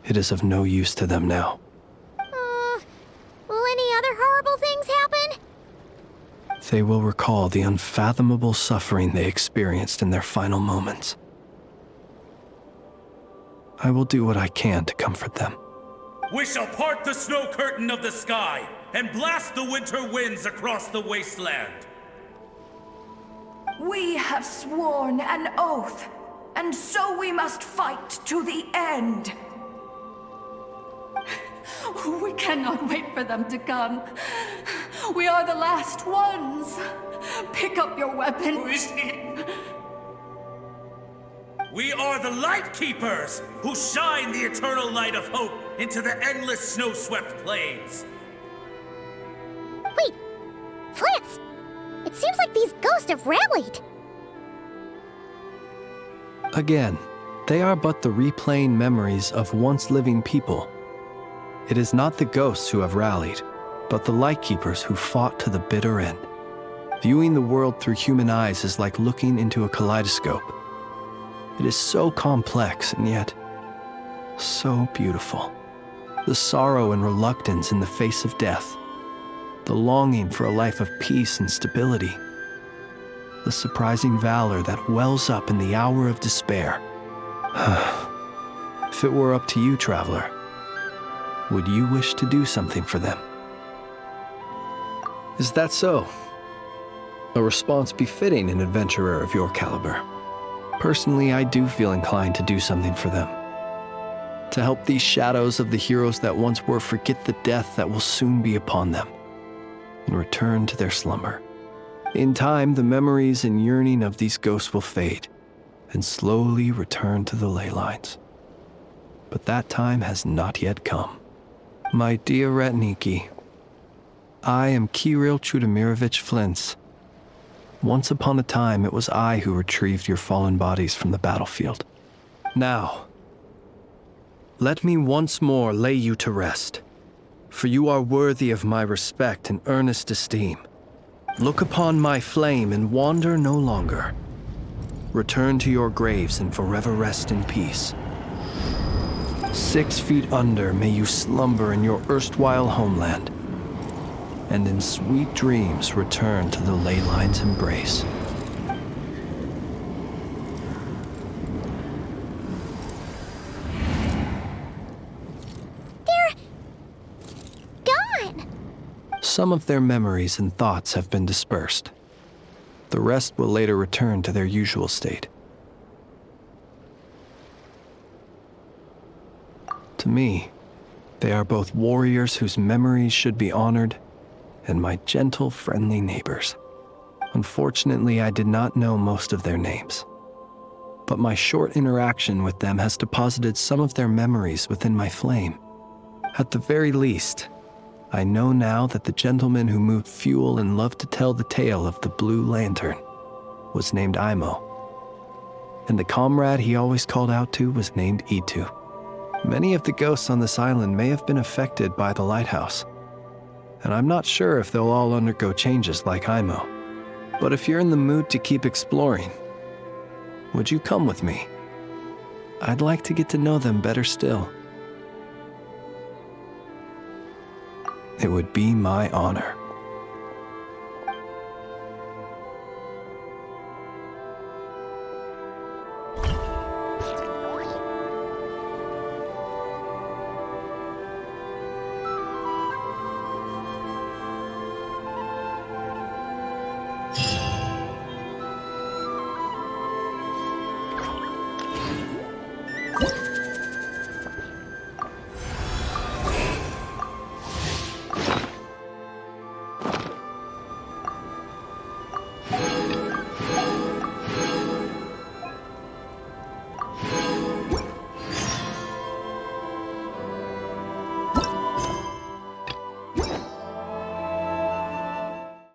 it is of no use to them now. Will any other horrible things happen? They will recall the unfathomable suffering they experienced in their final moments. I will do what I can to comfort them. We shall part the snow curtain of the sky and blast the winter winds across the wasteland. We have sworn an oath, and so we must fight to the end. We cannot wait for them to come. We are the last ones. Pick up your weapons. We are the Light Keepers, who shine the eternal light of hope into the endless snow-swept plains. Wait, Fritz! It seems like these ghosts have rallied. Again, they are but the replaying memories of once living people. It is not the ghosts who have rallied, but the Lightkeepers who fought to the bitter end. Viewing the world through human eyes is like looking into a kaleidoscope. It is so complex and yet so beautiful. The sorrow and reluctance in the face of death, the longing for a life of peace and stability, the surprising valor that wells up in the hour of despair. If it were up to you, traveler, would you wish to do something for them? Is that so? A response befitting an adventurer of your caliber. Personally, I do feel inclined to do something for them. To help these shadows of the heroes that once were forget the death that will soon be upon them, and return to their slumber. In time, the memories and yearning of these ghosts will fade, and slowly return to the ley lines. But that time has not yet come. My dear Retniki, I am Kirill Chudamirovich Flintz. Once upon a time, it was I who retrieved your fallen bodies from the battlefield. Now, let me once more lay you to rest, for you are worthy of my respect and earnest esteem. Look upon my flame and wander no longer. Return to your graves and forever rest in peace. 6 feet under may you slumber in your erstwhile homeland, and in sweet dreams return to the ley line's embrace. They're gone. Some of their memories and thoughts have been dispersed. The rest will later return to their usual state. To me, they are both warriors whose memories should be honored and my gentle, friendly neighbors. Unfortunately, I did not know most of their names, but my short interaction with them has deposited some of their memories within my flame. At the very least, I know now that the gentleman who moved fuel and loved to tell the tale of the Blue Lantern was named Imo. And the comrade he always called out to was named Itu. Many of the ghosts on this island may have been affected by the lighthouse, and I'm not sure if they'll all undergo changes like Imo. But if you're in the mood to keep exploring, would you come with me? I'd like to get to know them better still. It would be my honor.